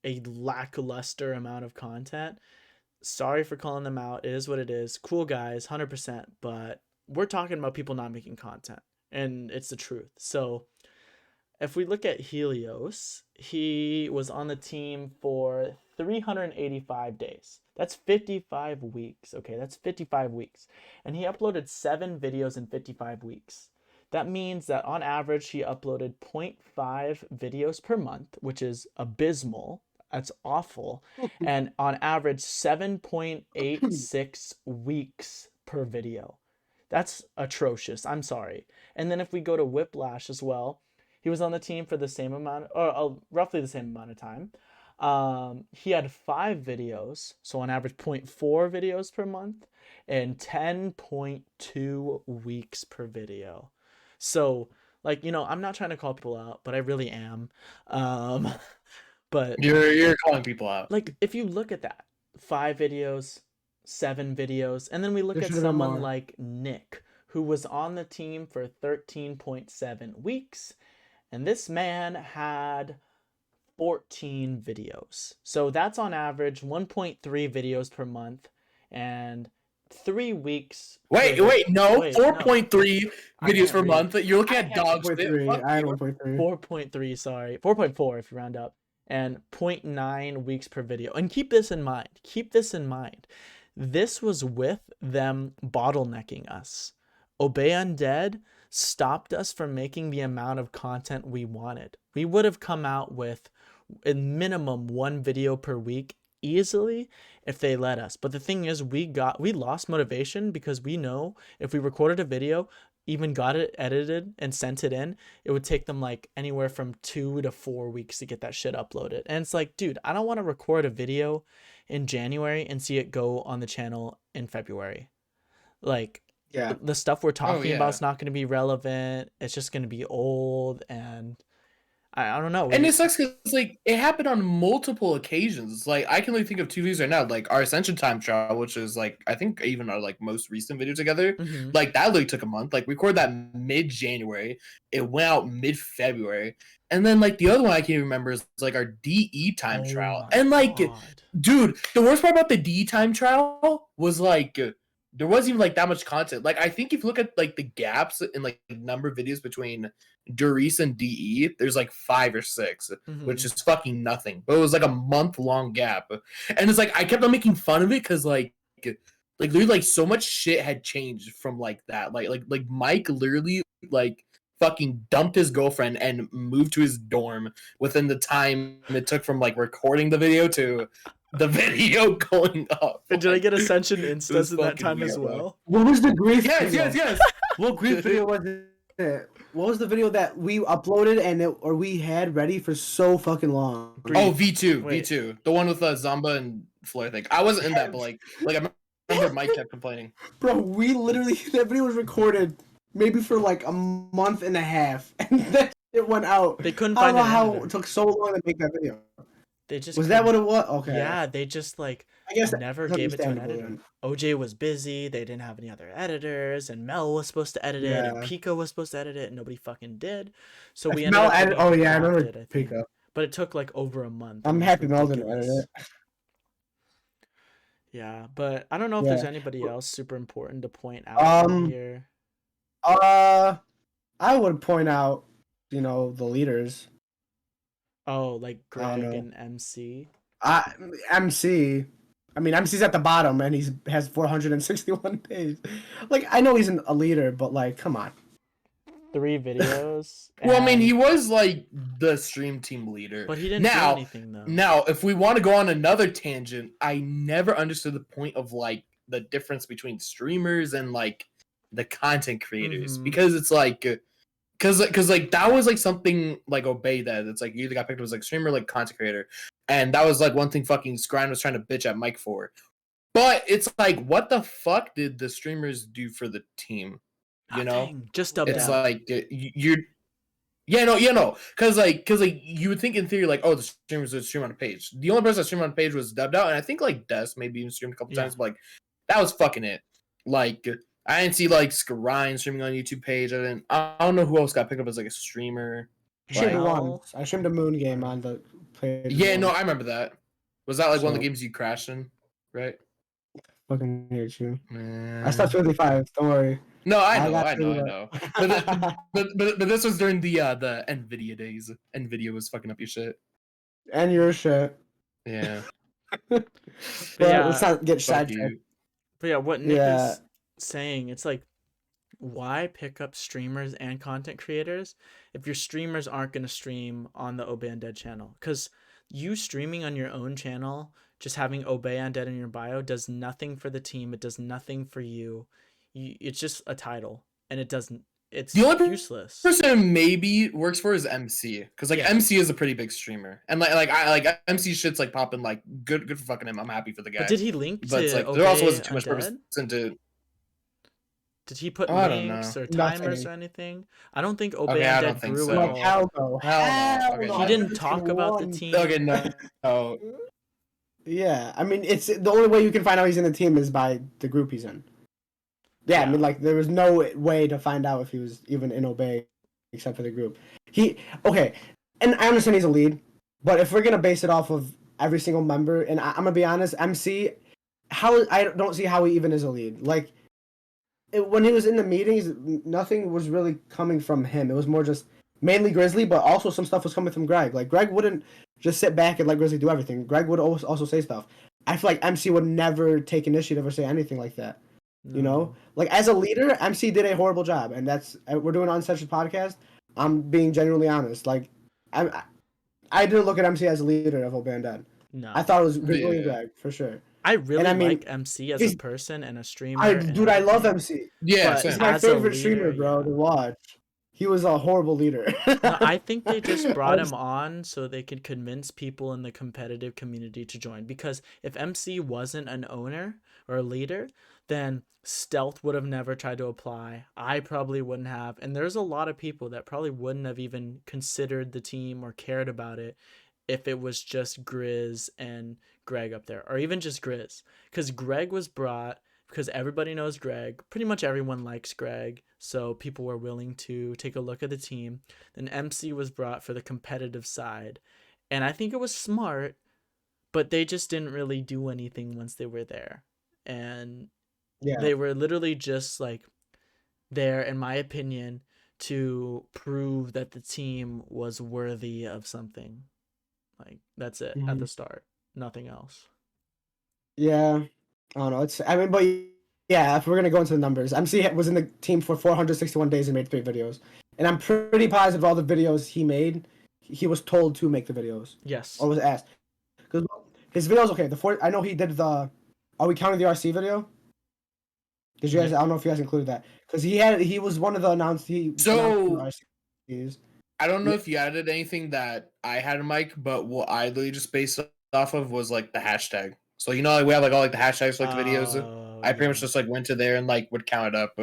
Speaker 1: a lackluster amount of content. Sorry for calling them out. It is what it is. Cool guys, 100%. But we're talking about people not making content. And it's the truth. So if we look at Helios, he was on the team for 385 days. That's 55 weeks. Okay, that's 55 weeks. And he uploaded 7 videos in 55 weeks. That means that on average, he uploaded 0.5 videos per month, which is abysmal. That's awful. And on average, 7.86 weeks per video. That's atrocious. I'm sorry. And then if we go to Whiplash as well, he was on the team for the same amount, or roughly the same amount of time. He had 5 videos, so on average 0.4 videos per month, and 10.2 weeks per video. So, like, I'm not trying to call people out, but I really am. Um, but
Speaker 3: You're calling people out.
Speaker 1: like, if you look at that, 5 videos, 7 videos, and then we look
Speaker 2: There
Speaker 1: at
Speaker 2: should have been
Speaker 1: someone
Speaker 2: more.
Speaker 1: like Nick, who was on the team for 13.7 weeks, and this man had 14 videos. So that's on average 1.3 videos per month and 3 weeks.
Speaker 3: Wait, no, 4.3 videos per month. You're looking at dog shit.
Speaker 2: 1.3. I had 1.3.
Speaker 1: 4.3, sorry. 4.4 if you round up. And 0.9 weeks per video. And keep this in mind. This was with them bottlenecking us. Obey Undead stopped us from making the amount of content we wanted. We would have come out with a minimum 1 video per week easily if they let us. But the thing is, we lost motivation because we know if we recorded a video, even got it edited and sent it in, it would take them like anywhere from 2 to 4 weeks to get that shit uploaded. And it's like, dude, I don't want to record a video in January and see it go on the channel in February. Like,
Speaker 2: Yeah.
Speaker 1: the stuff we're talking
Speaker 3: yeah.
Speaker 1: about is not going to be relevant. It's just going to be old, and I don't know.
Speaker 3: And it sucks because like it happened on multiple occasions. Like I can only think of 2 videos right now. Like our Ascension time trial, which is like I think even our like most recent video together.
Speaker 1: Mhm.
Speaker 3: Like that literally took a month. Like we recorded that mid-January. It went out mid-February. And then like the other one I can't even remember is like our DE time trial.
Speaker 1: my
Speaker 3: And like
Speaker 1: God.
Speaker 3: dude, the worst part about the DE time trial was like there wasn't even like that much content. Like I think if you look at like the gaps in like number of videos between Doris and DE, there's like 5 or 6, which is fucking nothing. But it was like a month-long gap. And it's like I kept on making fun of it because like literally like so much shit had changed from like that. Like Mike literally like fucking dumped his girlfriend and moved to his dorm within the time it took from like recording the video to the video going up.
Speaker 1: And did I get Ascension instas in that
Speaker 3: fucking
Speaker 1: time as
Speaker 3: weird, bro.
Speaker 1: well?
Speaker 2: What was the grief video?
Speaker 3: Yes.
Speaker 2: What grief video was it? What was the video that we uploaded or we had ready for so fucking long?
Speaker 3: Oh, V2,
Speaker 1: Wait.
Speaker 3: V2, the one with Zomba and Fleur thing. I wasn't in that, but like I remember Mike kept complaining.
Speaker 2: Bro, we literally that video was recorded maybe for like a month and a half, and then it went out.
Speaker 1: They couldn't
Speaker 2: I don't
Speaker 1: find
Speaker 2: know
Speaker 1: an
Speaker 2: how
Speaker 1: editor.
Speaker 2: it took so long to make that video.
Speaker 1: They just
Speaker 2: Was that what
Speaker 1: couldn't-
Speaker 2: it was? Okay.
Speaker 1: Yeah, they just like
Speaker 2: I guess
Speaker 1: never
Speaker 2: that's
Speaker 1: gave it to an
Speaker 2: understandable
Speaker 1: editor.
Speaker 2: then.
Speaker 1: OJ was busy. They didn't have any other editors, and Mel was supposed to edit it, and
Speaker 2: Yeah.
Speaker 1: Pico was supposed to edit it, and nobody fucking did. So
Speaker 2: If
Speaker 1: we ended
Speaker 2: Mel
Speaker 1: up
Speaker 2: edit-
Speaker 1: getting
Speaker 2: oh
Speaker 1: it
Speaker 2: yeah, I remember
Speaker 1: drafted, I think.
Speaker 2: Pico.
Speaker 1: But it took like over a month.
Speaker 2: I'm
Speaker 1: It was
Speaker 2: happy Mel didn't edit
Speaker 1: ridiculous.
Speaker 2: it.
Speaker 1: Yeah, but I don't know if there's
Speaker 2: Yeah.
Speaker 1: anybody else super important to point out here.
Speaker 2: I would point out, the leaders.
Speaker 1: Oh, like
Speaker 2: I don't
Speaker 1: Greg
Speaker 2: know.
Speaker 1: and MC.
Speaker 2: MC. I mean, MC's at the bottom and has 461 days. Like, I know he's a leader, but like, come on.
Speaker 1: 3 videos.
Speaker 3: Well, I mean,
Speaker 1: and-
Speaker 3: he was like the stream team leader.
Speaker 1: But he didn't do
Speaker 3: now,
Speaker 1: anything though.
Speaker 3: Now, if we want to go on another tangent, I never understood the point of like the difference between streamers and like the content creators
Speaker 1: Mhm.
Speaker 3: because it's like because like that was like something like Obey that it's like you either got picked up as like streamer or, like content creator, and that was like one thing fucking Scrine was trying to bitch at Mike for. But it's like, what the fuck did the streamers do for the team? You know,
Speaker 1: Nothing, just dub
Speaker 3: it's
Speaker 1: down.
Speaker 3: like you're. Yeah, no, because you would think in theory like, oh, the streamers would stream on a page. The only person that streamed on a page was dubbed out, and I think like Des maybe even streamed a couple
Speaker 1: Yeah.
Speaker 3: times, but like that was fucking it. Like I didn't see like Scrine streaming on a YouTube page. I don't know who else got picked up as like a streamer.
Speaker 2: I streamed
Speaker 1: Well-
Speaker 2: once. I streamed a Moon game on the page.
Speaker 3: Yeah, no,
Speaker 2: once.
Speaker 3: I remember that. Was that like one of the
Speaker 2: So-
Speaker 3: games you crashed in? Right?
Speaker 2: Fucking hate you. I
Speaker 3: Man.
Speaker 2: stopped 25. Don't worry.
Speaker 3: No, I
Speaker 2: got
Speaker 3: know. But this was during the Nvidia days. Nvidia was fucking up your shit.
Speaker 2: And your shit.
Speaker 3: Yeah.
Speaker 2: But
Speaker 1: Yeah,
Speaker 2: let's not get
Speaker 3: Fuck
Speaker 2: sidetracked.
Speaker 3: you.
Speaker 1: But yeah, what Nick
Speaker 2: Yeah.
Speaker 1: is saying, it's like, why pick up streamers and content creators if your streamers aren't going to stream on the Obey Undead channel? Because you streaming on your own channel, just having Obey Undead in your bio, does nothing for the team. It does nothing for you. It's just a title, and it doesn't. it's
Speaker 3: The only
Speaker 1: useless.
Speaker 3: person maybe works for is MC, because like
Speaker 1: Yeah.
Speaker 3: MC is a pretty big streamer, and like MC shit's like popping, like good for fucking him. I'm happy for the guy.
Speaker 1: But did he link
Speaker 3: But it's
Speaker 1: to
Speaker 3: like there also
Speaker 1: Obey
Speaker 3: wasn't too much purpose
Speaker 1: Undead?
Speaker 3: into.
Speaker 1: Did he put
Speaker 3: I don't
Speaker 1: links
Speaker 3: know.
Speaker 1: or timers
Speaker 2: Nothing.
Speaker 1: or anything? I don't think Obey
Speaker 3: Okay, I don't
Speaker 1: Undead
Speaker 3: think
Speaker 1: grew
Speaker 3: so.
Speaker 1: at
Speaker 2: Like
Speaker 1: all.
Speaker 2: hell no.
Speaker 3: Hell no.
Speaker 2: Hell
Speaker 3: Okay,
Speaker 2: no.
Speaker 1: He
Speaker 3: no.
Speaker 1: didn't
Speaker 2: Everything
Speaker 1: talk about the
Speaker 2: won.
Speaker 1: team.
Speaker 3: Okay, no.
Speaker 2: Yeah, I mean, it's the only way you can find out he's in the team is by the group he's in. Yeah, I mean, like there was no way to find out if he was even in Obey, except for the group. Okay, and I understand he's a lead, but if we're gonna base it off of every single member, and I'm gonna be honest, MC, I don't see how he even is a lead. Like, when he was in the meetings, nothing was really coming from him. It was more just mainly Grizzly, but also some stuff was coming from Greg. Like Greg wouldn't just sit back and let Grizzly do everything. Greg would also say stuff. I feel like MC would never take initiative or say anything like that. You know, like as a leader, MC did a horrible job, and we're doing an uncensored podcast. I'm being genuinely honest. Like, I didn't look at MC as a leader of Obey Undead.
Speaker 1: No.
Speaker 2: I thought it was Grizzly and Greg for sure.
Speaker 1: I really
Speaker 2: I mean,
Speaker 1: like MC as a person and a streamer.
Speaker 2: I love MC.
Speaker 3: Yeah,
Speaker 1: But
Speaker 2: He's my
Speaker 1: as a
Speaker 2: favorite
Speaker 1: leader,
Speaker 2: streamer, bro, to watch. He was a horrible leader.
Speaker 1: No, I think they just brought him on so they could convince people in the competitive community to join. Because if MC wasn't an owner or a leader, then Stealth would have never tried to apply. I probably wouldn't have. And there's a lot of people that probably wouldn't have even considered the team or cared about it if it was just Grizz and Greg up there. Or even just Grizz. Because Greg was brought because everybody knows Greg. Pretty much everyone likes Greg. So people were willing to take a look at the team. Then MC was brought for the competitive side. And I think it was smart, but they just didn't really do anything once they were there. And they were literally just like there, in my opinion, to prove that the team was worthy of something. Like, that's it at the start. Nothing else.
Speaker 2: Yeah. I don't know. But yeah, if we're going to go into the numbers, MC was in the team for 461 days and made 3 videos. And I'm pretty positive all the videos he made, he was told to make the videos.
Speaker 1: Yes.
Speaker 2: Or was asked. Because his videos, okay, I know he did the, are we counting the RC video? Did you guys, I don't know if you guys included that. Because he was one of the announced RCs.
Speaker 3: I don't know if you added anything that I had in Mike, but what I literally just based off of was like the hashtag. So you know, like we have like all like the hashtags for like the videos. I pretty much just like went to there and like would count it up.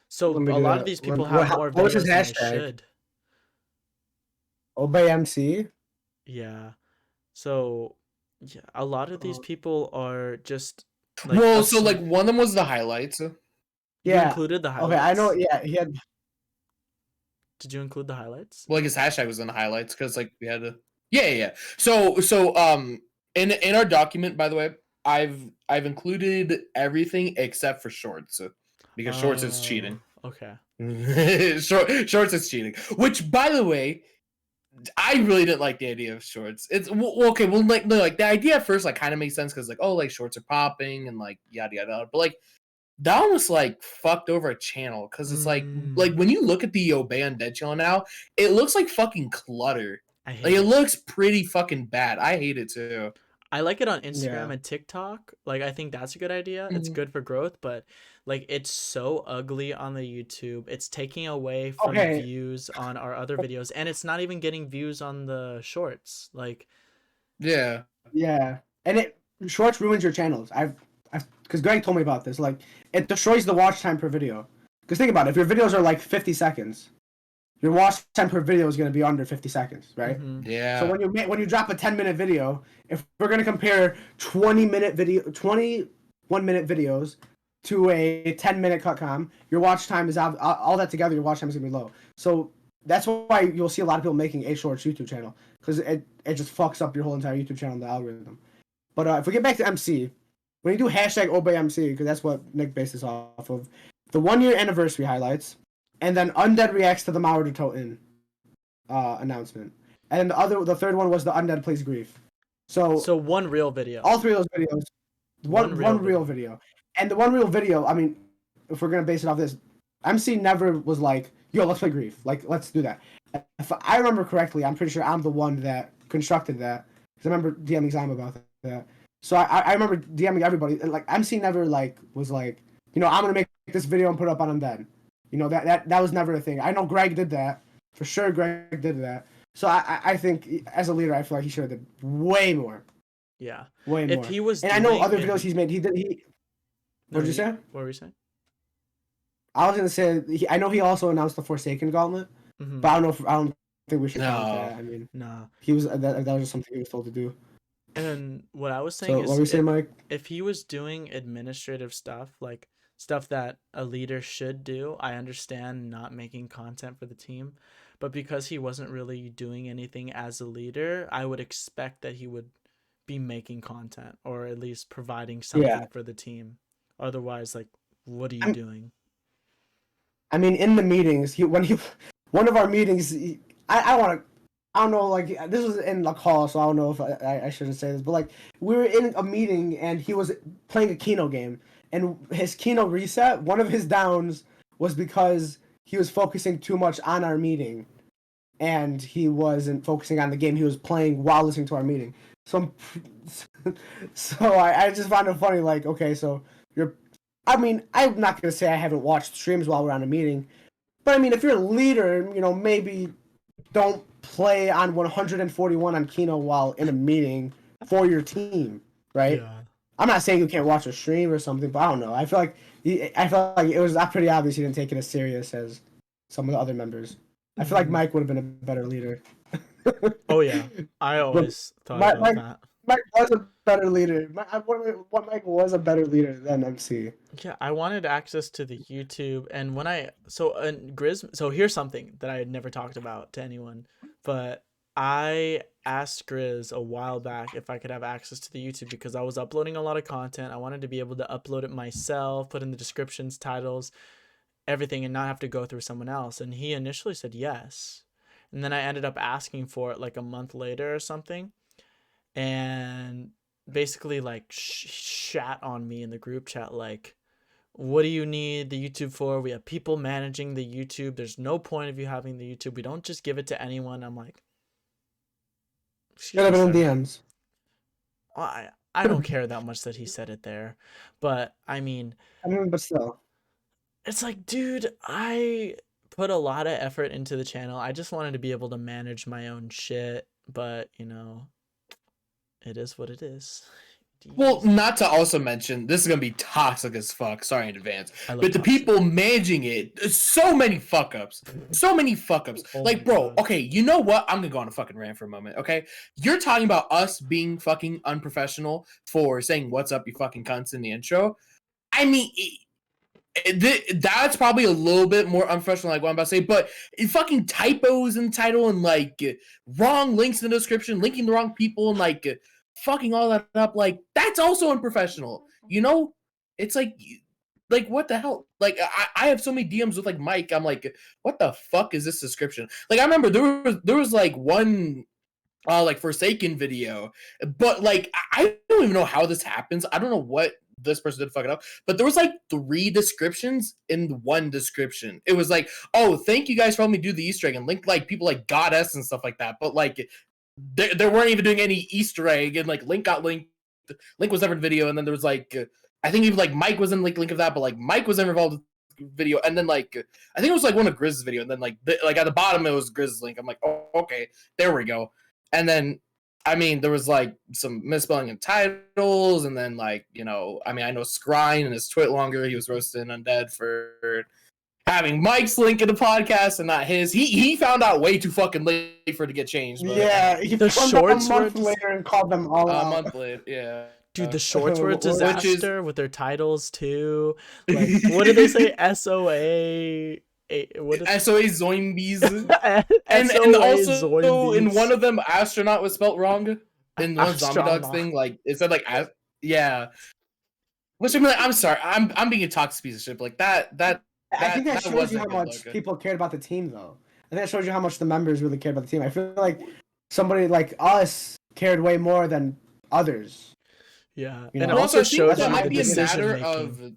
Speaker 1: So a lot of these people have more videos than they should.
Speaker 2: Obey MC.
Speaker 1: Yeah. So yeah, a lot of these people are just
Speaker 3: like, well, so like one of them was the highlights.
Speaker 2: Yeah.
Speaker 1: You included the highlights.
Speaker 2: Okay, I know. Yeah, he had.
Speaker 1: Did you include the highlights?
Speaker 3: Well, like his hashtag was in the highlights because like we had to. Yeah. So in our document, by the way, I've included everything except for shorts because shorts is cheating.
Speaker 1: Okay.
Speaker 3: Shorts is cheating. Which, by the way, I really didn't like the idea of shorts. It's okay. Well, like the idea at first like kind of makes sense because like like shorts are popping and like yada yada. But like that almost like fucked over a channel because it's like when you look at the Obey Undead channel now, it looks like fucking clutter. It looks pretty fucking bad. I hate it too.
Speaker 1: I like it on Instagram and TikTok. Like, I think that's a good idea. It's good for growth, but like it's so ugly on the YouTube. It's taking away from views on our other videos, and it's not even getting views on the shorts. Like,
Speaker 2: yeah, and shorts ruins your channels. Because Greg told me about this. Like, it destroys the watch time per video. Because think about it, if your videos are like 50 seconds, your watch time per video is going to be under 50 seconds, right?
Speaker 3: Yeah.
Speaker 2: So when you drop a 10-minute video, if we're going to compare 21-minute videos to a 10-minute cutcom, your watch time is all that together. Your watch time is going to be low. So that's why you'll see a lot of people making a shorts YouTube channel because it just fucks up your whole entire YouTube channel and the algorithm. But if we get back to MC, when you do hashtag #ObeyMC, because that's what Nick based this off of, the 1-year anniversary highlights. And then Undead reacts to the Mauer to Toten announcement. And the third one was the Undead Plays Grief. So
Speaker 1: one real video.
Speaker 2: All 3 of those videos. One real video. And the one real video, I mean, if we're going to base it off this, MC never was like, yo, let's play Grief. Like, let's do that. If I remember correctly, I'm pretty sure I'm the one that constructed that. Because I remember DMing Zime about that. So I remember DMing everybody. Like, MC never, like, was like, you know, I'm going to make this video and put it up on Undead. That was never a thing. I know Greg did that for sure. Greg did that. So I think as a leader, I feel like he should have did way more.
Speaker 1: Yeah.
Speaker 2: Way
Speaker 1: If
Speaker 2: more.
Speaker 1: he was
Speaker 2: and I know
Speaker 1: doing
Speaker 2: other
Speaker 1: it-
Speaker 2: videos he's made. What did you say?
Speaker 1: What were you saying?
Speaker 2: I was gonna say I know he also announced the Forsaken Gauntlet,
Speaker 1: Mhm.
Speaker 2: but I don't think we should count
Speaker 3: No.
Speaker 2: that. I mean,
Speaker 1: Nah.
Speaker 2: he was that was just something he was told to do.
Speaker 1: And what I was saying
Speaker 2: So
Speaker 1: is,
Speaker 2: what were you saying, Mike?
Speaker 1: if he was doing administrative stuff, like stuff that a leader should do, I understand not making content for the team. But because he wasn't really doing anything as a leader, I would expect that he would be making content or at least providing something for the team. Otherwise, like, what are you doing?
Speaker 2: I mean, in the meetings, one of our meetings, I don't know, like, this was in the call, so I don't know if I shouldn't say this, but like, we were in a meeting and he was playing a Keno game, and his Keno reset, one of his downs was because he was focusing too much on our meeting, and he wasn't focusing on the game he was playing while listening to our meeting. So, I just found it funny, like, okay, so I mean, I'm not going to say I haven't watched streams while we're on a meeting, but I mean, if you're a leader, maybe don't play on 141 on Keno while in a meeting for your team, right?
Speaker 1: Yeah.
Speaker 2: I'm not saying you can't watch a stream or something, but I don't know. I feel like it was pretty obvious he didn't take it as serious as some of the other members. I feel like Mike would have been a better leader.
Speaker 1: Oh yeah, I always thought about that.
Speaker 2: Mike was a better leader. Mike was a better leader than MC.
Speaker 1: Yeah, I wanted access to the YouTube, and when Grizz. So here's something that I had never talked about to anyone, but I asked Grizz a while back if I could have access to the YouTube because I was uploading a lot of content. I wanted to be able to upload it myself, put in the descriptions, titles, everything, and not have to go through someone else. And he initially said yes, and then I ended up asking for it like a month later or something, and basically like shat on me in the group chat like, what do you need the YouTube for? We have people managing the YouTube. There's no point of you having the YouTube. We don't just give it to anyone. I'm like,
Speaker 2: should have been in DMs.
Speaker 1: I don't care that much that he said it there, but I mean,
Speaker 2: but still,
Speaker 1: it's like, dude, I put a lot of effort into the channel. I just wanted to be able to manage my own shit, but it is what it is.
Speaker 3: Well, not to also mention, this is going to be toxic as fuck. Sorry in advance. But the
Speaker 1: toxic.
Speaker 3: people managing it, so many fuck ups. So many fuck ups.
Speaker 1: Oh
Speaker 3: like, bro, okay, you know what? I'm going to go on a fucking rant for a moment, okay? You're talking about us being fucking unprofessional for saying what's up, you fucking cunts in the intro. I mean, that's probably a little bit more unprofessional, like what I'm about to say, but fucking typos in the title and like wrong links in the description, linking the wrong people and like fucking all that up, like that's also unprofessional. It's like what the hell? Like I have so many DMs with like Mike. I'm like, what the fuck is this description? Like I remember there was like one like Forsaken video, but like I don't even know how this happens. I don't know what this person did fuck it up, but there was like 3 descriptions in one description. It was like, oh, thank you guys for helping me do the Easter egg and link like people like Goddess and stuff like that, but like they weren't even doing any Easter egg, and like Link got linked. Link was never in the video, and then there was like I think even like Mike was in link of that, but like Mike was never involved in the video, and then like I think it was like one of Grizz's video, and then like at the bottom it was Grizz's link. I'm like, oh, okay, there we go. And then I mean there was like some misspelling in titles, and then like I mean I know Scrine and his tweet longer, he was roasting Undead for having Mike's link in the podcast and not his. He found out way too fucking late for it to get changed. But
Speaker 2: yeah, he
Speaker 1: the shorts
Speaker 2: a month later and called them all out.
Speaker 3: A month late, yeah.
Speaker 1: Dude, the shorts were a disaster with their titles too. Like, what did they say? SOA. What is
Speaker 3: SOA ZombieDawg. and
Speaker 1: SOA
Speaker 3: also
Speaker 1: ZombieDawg.
Speaker 3: in one of them, astronaut was spelt wrong. In one
Speaker 1: Astronaut.
Speaker 3: ZombieDawg thing, like it said like yeah. Which I mean, like, I'm sorry, I'm being a toxic piece of shit. But like that.
Speaker 2: I think that shows you
Speaker 3: wasn't
Speaker 2: how
Speaker 3: good
Speaker 2: much
Speaker 3: looking.
Speaker 2: people cared about the team, though. I think that shows you how much the members really cared about the team. I feel like somebody like us cared way more than others.
Speaker 1: Yeah,
Speaker 2: You
Speaker 1: and
Speaker 2: know?
Speaker 1: it also
Speaker 2: I think
Speaker 1: shows
Speaker 2: that
Speaker 1: you
Speaker 2: might
Speaker 1: the
Speaker 2: be a
Speaker 1: decision
Speaker 3: matter
Speaker 1: making.
Speaker 3: of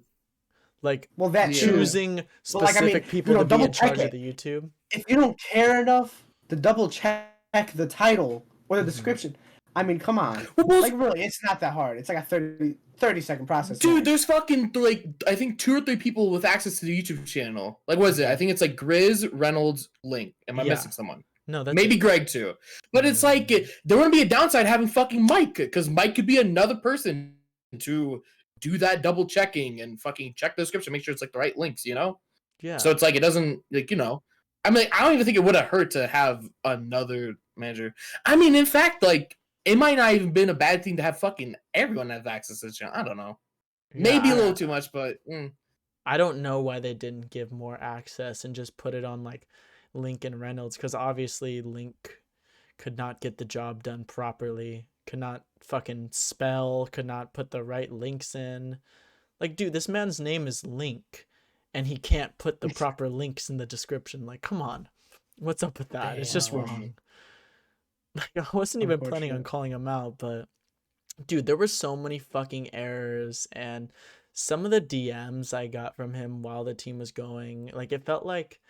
Speaker 1: Like
Speaker 2: Well, that too.
Speaker 1: choosing
Speaker 2: But,
Speaker 1: specific
Speaker 2: like, I mean,
Speaker 1: people to be
Speaker 2: double
Speaker 1: in charge
Speaker 2: check
Speaker 1: of the YouTube.
Speaker 2: If you don't care enough to double check the title or the description, I mean, come on.
Speaker 3: Well,
Speaker 2: Like, really, it's not that hard. It's like a 30-second process.
Speaker 3: dude,
Speaker 2: max.
Speaker 3: there's fucking like I think 2 or 3 people with access to the YouTube channel. Like, what is it? I think it's like Grizz, Reynolds, Link. Am I missing someone?
Speaker 1: No, that's
Speaker 3: maybe
Speaker 1: it.
Speaker 3: Greg too. But it's like there wouldn't be a downside having fucking Mike, because Mike could be another person to do that double checking and fucking check the description, make sure it's like the right links, you know?
Speaker 1: Yeah.
Speaker 3: So it's like it doesn't like, you know. I mean, I don't even think it would have hurt to have another manager. I mean, in fact, like it might not even been a bad thing to have fucking everyone have access to the channel. I don't know. Maybe a little too much, but
Speaker 1: I don't know why they didn't give more access and just put it on like Link and Reynolds, because obviously Link could not get the job done properly, could not fucking spell, could not put the right links in. Like, dude, this man's name is Link and he can't put the proper links in the description. Like, come on. What's up with that? It's just wrong. Like, I wasn't even planning on calling him out, but dude, there were so many fucking errors, and some of the DMs I got from him while the team was going, like, it felt like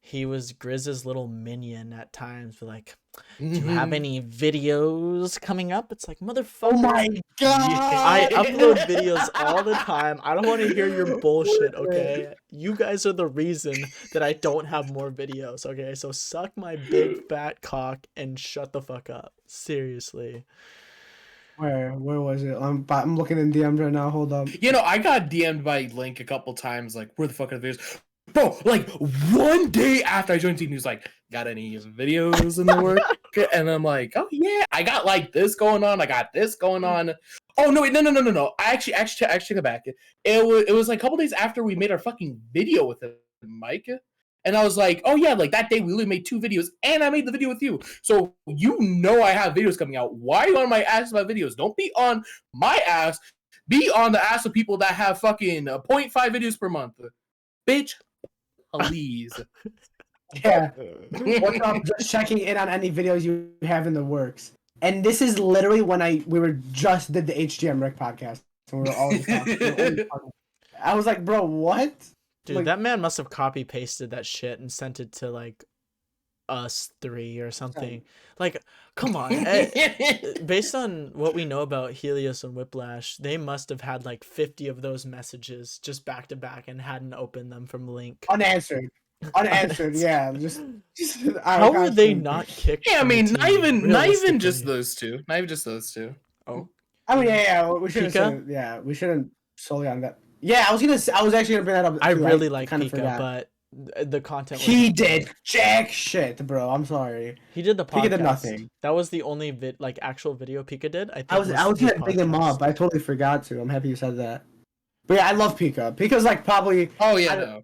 Speaker 1: he was Grizz's little minion at times. But like, do you have any videos coming up? It's like, motherfucker.
Speaker 2: Oh my god!
Speaker 1: I upload videos all the time. I don't want to hear your bullshit, okay? You guys are the reason that I don't have more videos, okay? So suck my big fat cock and shut the fuck up. Seriously.
Speaker 2: Where was it? I'm looking in DMs right now. Hold up.
Speaker 3: You know, I got DM'd by Link a couple times, like, where the fuck are the videos? Bro, like, one day after I joined the team, he was like, got any videos in the work? And I'm like, oh, yeah, I got, like, this going on. I got this going on. Oh, no, wait, no. I actually took it back. It was like a couple days after we made our fucking video with him, Mike. And I was like, oh, yeah, like, that day we literally made 2 videos, and I made the video with you. So, you know I have videos coming out. Why are you on my ass about videos? Don't be on my ass. Be on the ass of people that have fucking 0.5 videos per month. Bitch. Please.
Speaker 2: Yeah. What's up? Just checking in on any videos you have in the works. And this is literally when we just did the HGM Rick podcast. So we were all talking. I was like, bro, what?
Speaker 1: Dude, like, that man must have copy pasted that shit and sent it to like us 3 or something. Like, come on. Based on what we know about Helios and Whiplash, they must have had like 50 of those messages just back to back and hadn't opened them from Link.
Speaker 2: Unanswered, yeah. Just
Speaker 1: how were they not kicked?
Speaker 3: Yeah, I mean, not even just those two. Not even just those two.
Speaker 1: Oh,
Speaker 2: I mean, yeah. We shouldn't solely on that. Yeah, I was actually gonna bring that up.
Speaker 1: I really like Pika, but the content
Speaker 2: he did jack shit, bro. I'm sorry.
Speaker 1: He did the podcast.
Speaker 2: Pika did nothing.
Speaker 1: That was the only actual video Pika did.
Speaker 2: I was gonna bring him up. I totally forgot to. I'm happy you said that. But yeah, I love Pika. Pika's like probably.
Speaker 3: Oh yeah.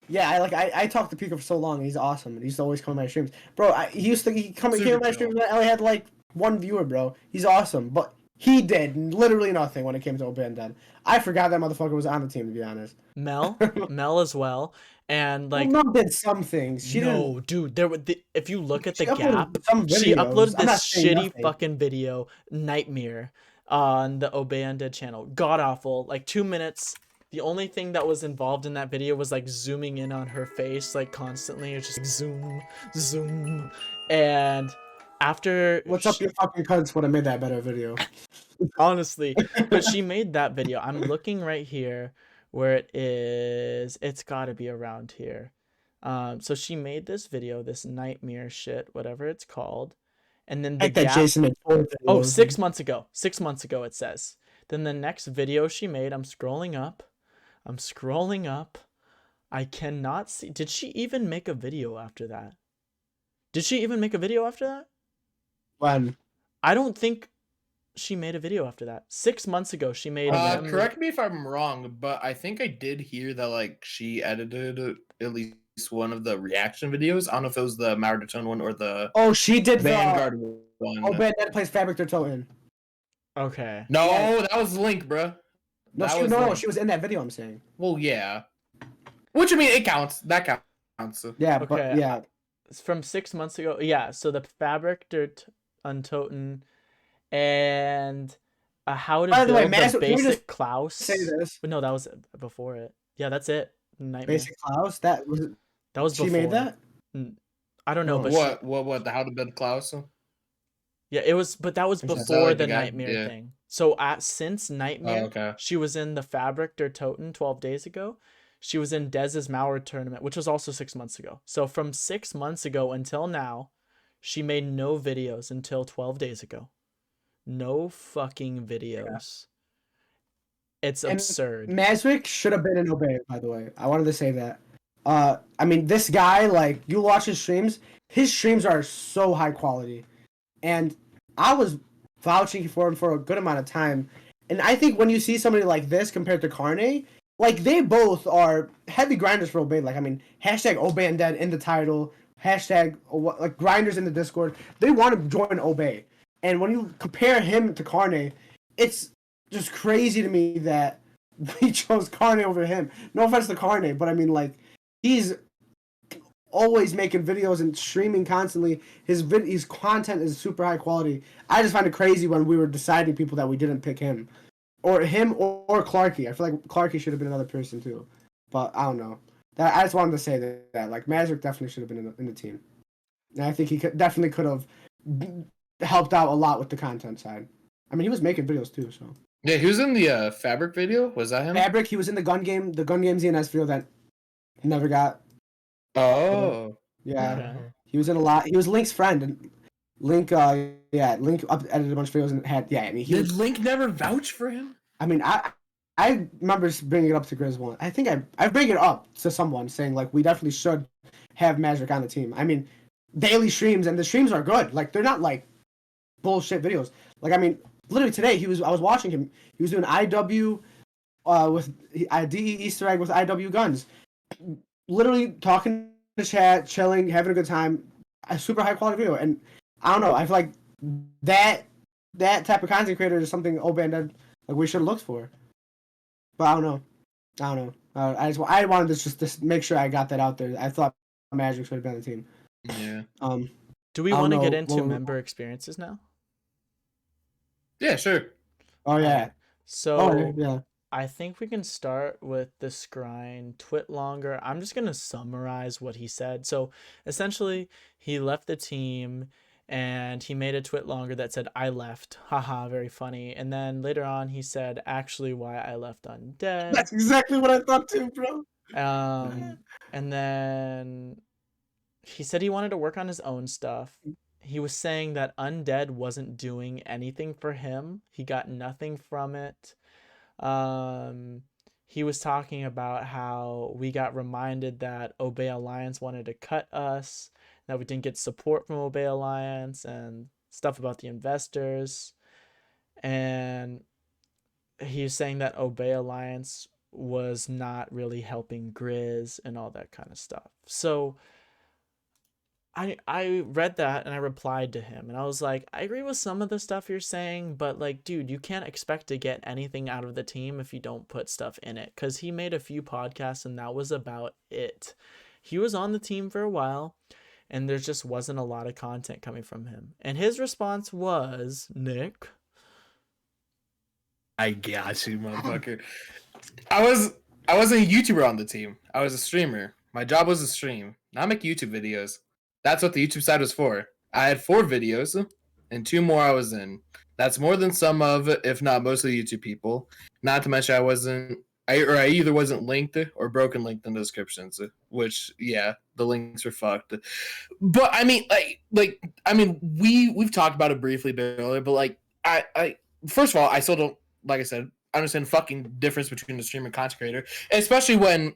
Speaker 2: Yeah, I talked to Pika for so long. He's awesome. He used to always come to my streams, bro. He came to my streams. I only had like 1 viewer, bro. He's awesome, but he did literally nothing when it came to To Undead. I forgot that motherfucker was on the team, to be honest.
Speaker 1: Mel as well. And like,
Speaker 2: Mel did some things.
Speaker 1: Dude, if you look at the gap, she uploaded this shitty fucking video, Nightmare, on the To Undead channel. God awful. Like 2 minutes. The only thing that was involved in that video was like zooming in on her face, like constantly. It's just like, zoom. And after
Speaker 2: what's up, your fucking cunts would have made that better video.
Speaker 1: Honestly, but she made that video. I'm looking right here where it is. It's got to be around here. So she made this video, this nightmare shit, whatever it's called, and then the gap.
Speaker 2: Jason
Speaker 1: 6 months ago. 6 months ago, it says. Then the next video she made. I'm scrolling up. I cannot see. Did she even make a video after that?
Speaker 2: When?
Speaker 1: I don't think she made a video after that. 6 months ago, she made.
Speaker 3: Correct me if I'm wrong, but I think I did hear that like she edited at least one of the reaction videos. I don't know if it was the Marathon one or the.
Speaker 2: Oh, she did
Speaker 3: Vanguard one.
Speaker 2: Oh, Vanguard plays Fabric their Toten.
Speaker 1: Okay.
Speaker 3: No, that was Link, bro.
Speaker 2: No, she was in that video. I'm saying.
Speaker 3: Well, yeah. Which I mean, it counts. That counts.
Speaker 2: Yeah,
Speaker 1: okay.
Speaker 2: But yeah.
Speaker 1: It's from 6 months ago. Yeah. So the Fabric dirt Untoten and how to build the basic Klaus.
Speaker 2: Say this.
Speaker 1: But no, that was before it. Yeah, that's it. Nightmare.
Speaker 2: Basic Klaus. That was
Speaker 1: before.
Speaker 2: She made that.
Speaker 1: I don't know, but
Speaker 3: what? The how to build Klaus?
Speaker 1: Yeah, it was, but that was
Speaker 3: Is that
Speaker 1: before
Speaker 3: like
Speaker 1: the
Speaker 3: the guy?
Speaker 1: Nightmare
Speaker 3: Yeah.
Speaker 1: thing. So since
Speaker 3: Oh,
Speaker 1: Nightmare,
Speaker 3: okay.
Speaker 1: she was in the Fabric der Toten 12 days ago. She was in Dez's Mauer tournament, which was also 6 months ago. So from 6 months ago until now, she made no videos until 12 days ago. No fucking videos. It's
Speaker 2: And
Speaker 1: absurd.
Speaker 2: Masrick should have been in Obey, by the way. I wanted to say that. I mean, this guy, like, you watch his streams are so high quality. And I was vouching for him for a good amount of time. And I think when you see somebody like this compared to Carne, like, they both are heavy grinders for Obey. Like, I mean, hashtag Obey and Dead in the title, hashtag, like, grinders in the Discord. They want to join Obey. And when you compare him to Carne, it's just crazy to me that we chose Carne over him. No offense to Carne, but I mean, like, he's always making videos and streaming constantly. His content is super high quality. I just find it crazy when we were deciding people that we didn't pick him, or Clarky. I feel like Clarky should have been another person too, but I don't know. That I just wanted to say that like Magic definitely should have been in the team, and I think he definitely could have helped out a lot with the content side. I mean, he was making videos too, so.
Speaker 3: Yeah, he was in the Fabric video. Was that him?
Speaker 2: Fabric, he was in the gun game ZNS video that never got.
Speaker 3: Oh.
Speaker 2: Yeah,
Speaker 1: Okay.
Speaker 2: he was in a lot. He was Link's friend, and Link, Link edited a bunch of videos and had, I mean,
Speaker 3: Did Link never vouch for him?
Speaker 2: I mean, I remember bringing it up to Grizz once. I think I bring it up to someone saying like we definitely should have Magic on the team. I mean, daily streams and the streams are good. Like they're not like bullshit videos. Like I mean, literally today I was watching him. He was doing IW with DE Easter egg with IW guns. Literally talking to chat, chilling, having a good time. A super high quality video, and I don't know. I feel like that type of content creator is something Obey like we should have looked for. But I don't know. I wanted to just make sure I got that out there. I thought Magic should have been on the team.
Speaker 3: Yeah.
Speaker 1: Do we
Speaker 2: I don't
Speaker 1: want to
Speaker 2: know.
Speaker 1: get into
Speaker 2: Well-
Speaker 1: member experiences now?
Speaker 3: Yeah, sure.
Speaker 2: Oh yeah.
Speaker 1: Alright. So
Speaker 2: Oh yeah.
Speaker 1: I think we can start with the Skrine twit longer. I'm just gonna summarize what he said. So essentially, he left the team and he made a twit longer that said "I left." Haha, very funny. And then later on, he said, "Actually, why I left Undead."
Speaker 2: That's exactly what I thought too, bro.
Speaker 1: And then he said he wanted to work on his own stuff. He was saying that Undead wasn't doing anything for him. He got nothing from it. He was talking about how we got reminded that Obey Alliance wanted to cut us, that we didn't get support from Obey Alliance, and stuff about the investors. And he was saying that Obey Alliance was not really helping Grizz and all that kind of stuff. So I read that and I replied to him and I was like, I agree with some of the stuff you're saying, but like, dude, you can't expect to get anything out of the team if you don't put stuff in it. Cause he made a few podcasts and that was about it. He was on the team for a while and there just wasn't a lot of content coming from him. And his response was, Nick,
Speaker 3: I got you, motherfucker. I wasn't a YouTuber on the team. I was a streamer. My job was to stream, not make YouTube videos. That's what the YouTube side was for. I had 4 videos, and 2 more I was in. That's more than some of, if not most of the YouTube people. Not to mention I either wasn't linked or broken linked in the descriptions, which yeah, the links were fucked. But I mean, we've talked about it briefly earlier, but like I first of all, I still don't, like I said, understand fucking difference between the streamer and content creator, especially when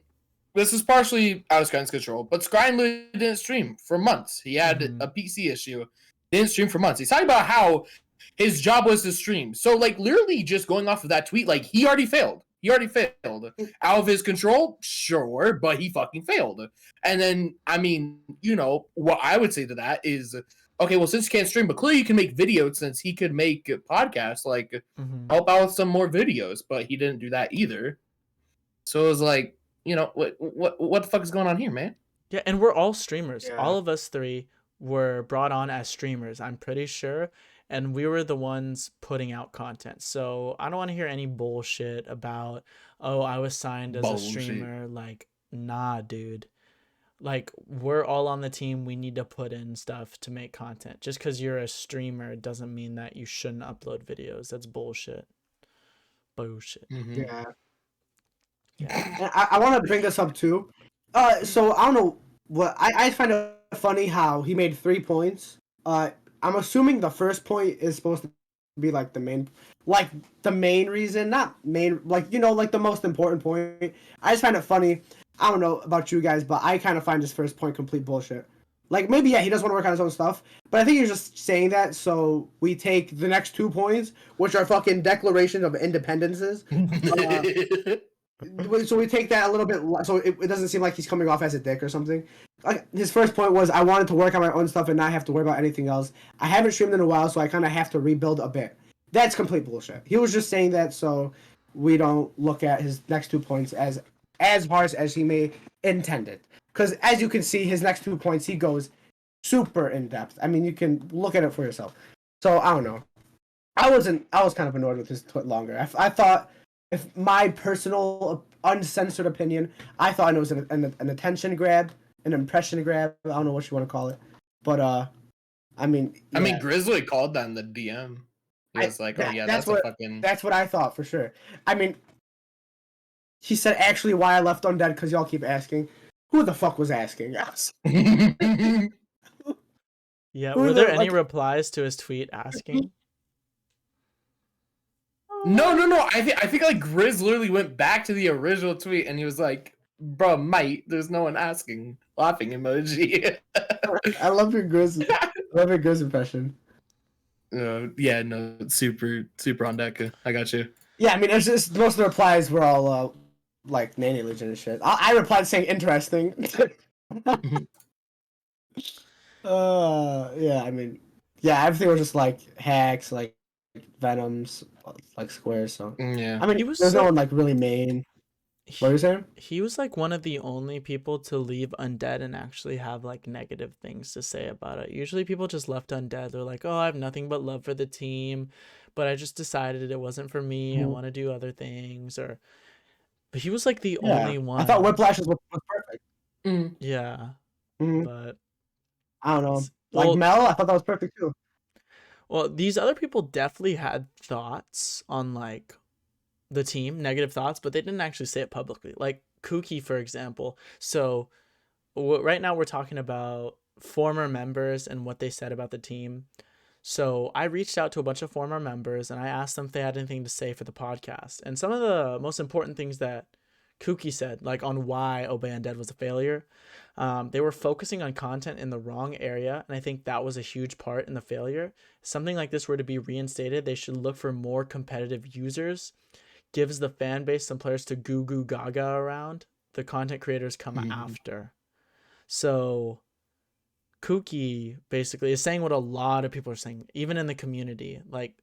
Speaker 3: this is partially out of Skyne's control, but Skyne didn't stream for months. He had a PC issue. Didn't stream for months. He's talking about how his job was to stream. So, like, literally just going off of that tweet, like, he already failed. Out of his control? Sure, but he fucking failed. And then, I mean, you know, what I would say to that is, okay, well, since you can't stream, but clearly you can make videos since he could make podcasts, like, help out with some more videos, but he didn't do that either. So it was like, you know, what the fuck is going on here, man?
Speaker 1: yeah, and we're all streamers.
Speaker 2: Yeah.
Speaker 1: All of us 3 were brought on as streamers, I'm pretty sure. And we were the ones putting out content. So I don't want to hear any bullshit about, oh, I was signed as a streamer. Like, nah, dude. like we're all on the team, we need to put in stuff to make content. Just because you're a streamer doesn't mean that you shouldn't upload videos. That's bullshit. Bullshit.
Speaker 3: Mhm.
Speaker 2: Yeah.
Speaker 1: Yeah.
Speaker 2: And I want to bring this up too. So I don't know what I find it funny how he made 3 points. I'm assuming the first point is supposed to be like the main reason, not main, like like the most important point. I just find it funny. I don't know about you guys, but I kind of find his first point complete bullshit. Like maybe he doesn't want to work on his own stuff, but I think he's just saying that so we take the next 2 points, which are fucking declarations of independences. So we take that a little bit, so it doesn't seem like he's coming off as a dick or something. Like his first point was, I wanted to work on my own stuff and not have to worry about anything else. I haven't streamed in a while, so I kind of have to rebuild a bit. That's complete bullshit. He was just saying that so we don't look at his next 2 points as harsh as he may intended. Because as you can see, his next 2 points, he goes super in depth. I mean, you can look at it for yourself. So I don't know. I was kind of annoyed with his tweet longer. I thought, if my personal uncensored opinion, I thought it was an attention grab, an impression grab. I don't know what you want to call it, but I mean,
Speaker 3: I mean, Grizzly called that in the DM. He was like, "Oh yeah, that's a fucking."
Speaker 2: That's what I thought for sure. I mean, he said actually why I left Undead because y'all keep asking. Who the fuck was asking? Yes.
Speaker 1: Yeah. Were there any replies to his tweet asking?
Speaker 3: No. I think like Grizz literally went back to the original tweet and he was like, "Bro, mate, there's no one asking." Laughing emoji.
Speaker 2: I love your Grizz. I love your Grizz impression.
Speaker 3: Yeah, no, super on deck. I got you.
Speaker 2: Yeah, I mean, it's just most of the replies were all like Nanny Legion and shit. I replied saying interesting. Yeah, I mean, yeah, everything was just like hacks, like Venoms, like squares. So
Speaker 3: yeah,
Speaker 2: I mean, there's no one like really main. What are you saying?
Speaker 1: He was like one of the only people to leave Undead and actually have like negative things to say about it. Usually people just left Undead. They're like, oh, I have nothing but love for the team, but I just decided it wasn't for me. I want to do other things. But he was like the only one.
Speaker 2: I thought Whiplash was perfect.
Speaker 1: Yeah.
Speaker 2: Mm-hmm.
Speaker 1: But
Speaker 2: I don't know. Like Mel, I thought that was perfect too.
Speaker 1: Well, these other people definitely had thoughts on like the team, negative thoughts, but they didn't actually say it publicly. Like Kooky, for example. So right now we're talking about former members and what they said about the team. So I reached out to a bunch of former members and I asked them if they had anything to say for the podcast. And some of the most important things that Kooky said, like on why Obey Undead was a failure, they were focusing on content in the wrong area, and I think that was a huge part in the failure. If something like this were to be reinstated, they should look for more competitive users. Gives the fan base some players to goo goo gaga around. The content creators come after. So Kooky basically is saying what a lot of people are saying, even in the community, like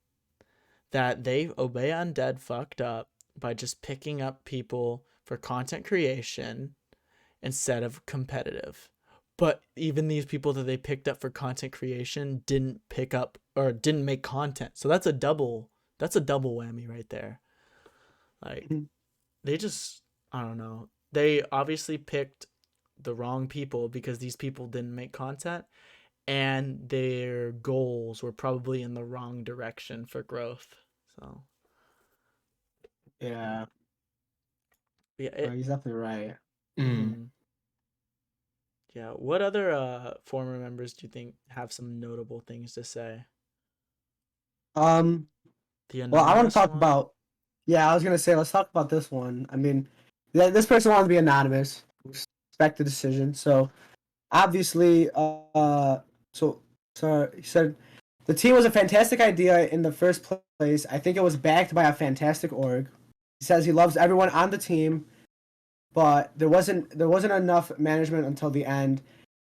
Speaker 1: that they Obey Undead fucked up by just picking up people for content creation instead of competitive. But even these people that they picked up for content creation didn't pick up or didn't make content. So that's a double whammy right there. Like they just, I don't know. They obviously picked the wrong people because these people didn't make content and their goals were probably in the wrong direction for growth. So
Speaker 2: yeah, he's definitely right.
Speaker 1: Yeah. What other former members do you think have some notable things to say?
Speaker 2: Well, I want to talk about. Yeah, I was gonna say let's talk about this one. I mean, this person wanted to be anonymous. Respect the decision. So, obviously, so he said the team was a fantastic idea in the first place. I think it was backed by a fantastic org. He says he loves everyone on the team, but there wasn't enough management until the end.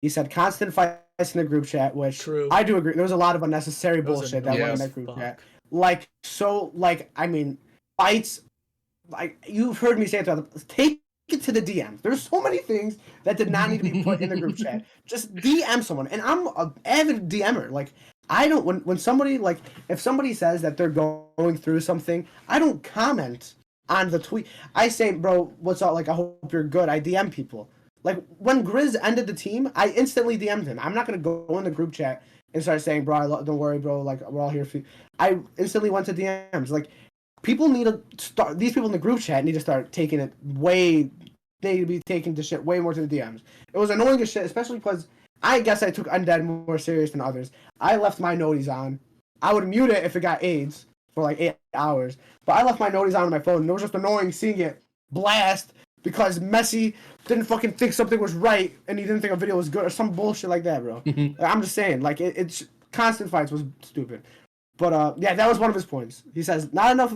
Speaker 2: He said constant fights in the group chat, which I do agree. There was a lot of unnecessary bullshit that went in that group chat. I mean, fights. Like you've heard me say it throughout. Take it to the DMs. There's so many things that did not need to be put in the group chat. Just DM someone, and I'm an avid DMer. Like I don't when somebody like if somebody says that they're going through something, I don't comment on the tweet. I say, bro, what's up? Like I hope you're good. I DM people. Like when Grizz ended the team, I instantly DM'd him. I'm not gonna go in the group chat and start saying, "Bro, don't worry, bro. Like we're all here for you." I instantly went to DMs. Like people need to start. These people in the group chat need to start taking it way. They need to be taking the shit way more to the DMs. It was annoying as shit, especially because I guess I took Undead more serious than others. I left my noties on. I would mute it if it got AIDS for like 8 hours, but I left my noties on my phone. And it was just annoying seeing it blast because Messi didn't fucking think something was right and he didn't think a video was good or some bullshit like that, bro. I'm just saying, like it's constant fights was stupid. But yeah, that was one of his points. He says not enough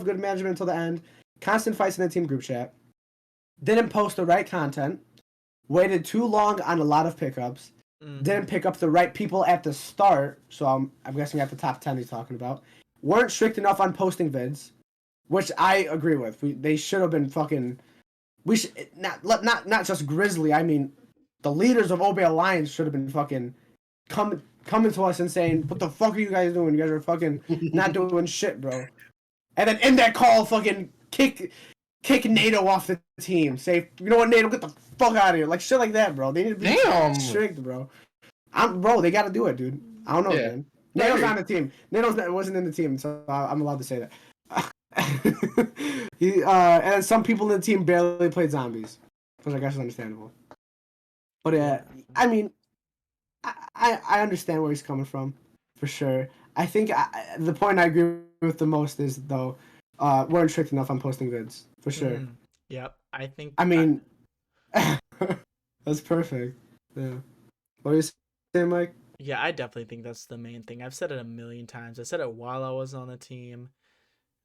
Speaker 2: good management until the end. Constant fights in the team group chat. Didn't post the right content. Waited too long on a lot of pickups. Didn't pick up the right people at the start. So I'm guessing at the top 10 he's talking about. Weren't strict enough on posting vids, which I agree with. They should have been fucking. We should not just Grizzly. I mean, the leaders of Obey Alliance should have been fucking coming to us and saying, "What the fuck are you guys doing? You guys are fucking not doing shit, bro." And then in that call, fucking kick NATO off the team. Say, "You know what, NATO, get the fuck out of here." Like shit like that, bro. They need to be strict, bro. Bro, they got to do it, dude. I don't know, man. NATO's on the team. Wasn't in the team, so I'm allowed to say that. And then some people in the team barely played zombies, which I guess is understandable. But I mean, I understand where he's coming from, for sure. I think the point I agree with the most is though, weren't strict enough on posting vids, for sure.
Speaker 1: Yep, I think.
Speaker 2: I mean, that's perfect. Yeah. What are you saying, Mike?
Speaker 1: Yeah, I definitely think that's the main thing. I've said it a million times. I said it while I was on the team.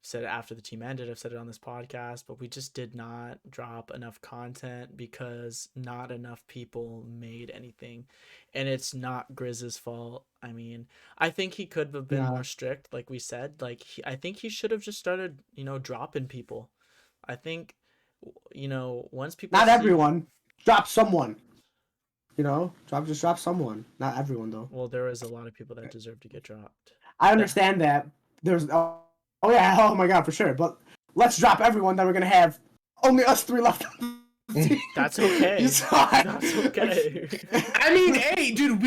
Speaker 1: Said it after the team ended. I've said it on this podcast, but we just did not drop enough content because not enough people made anything, and it's not Grizz's fault. I mean, I think he could have been more strict, like we said. Like I think he should have just started, dropping people. I think, once people
Speaker 2: not everyone drop someone. Just drop someone. Not everyone though.
Speaker 1: Well, there is a lot of people that deserve to get dropped.
Speaker 2: I understand that. There's oh yeah, oh my god, for sure. But let's drop everyone. Then we're gonna have only us 3 left.
Speaker 1: That's okay. That's okay.
Speaker 3: I mean, hey, dude,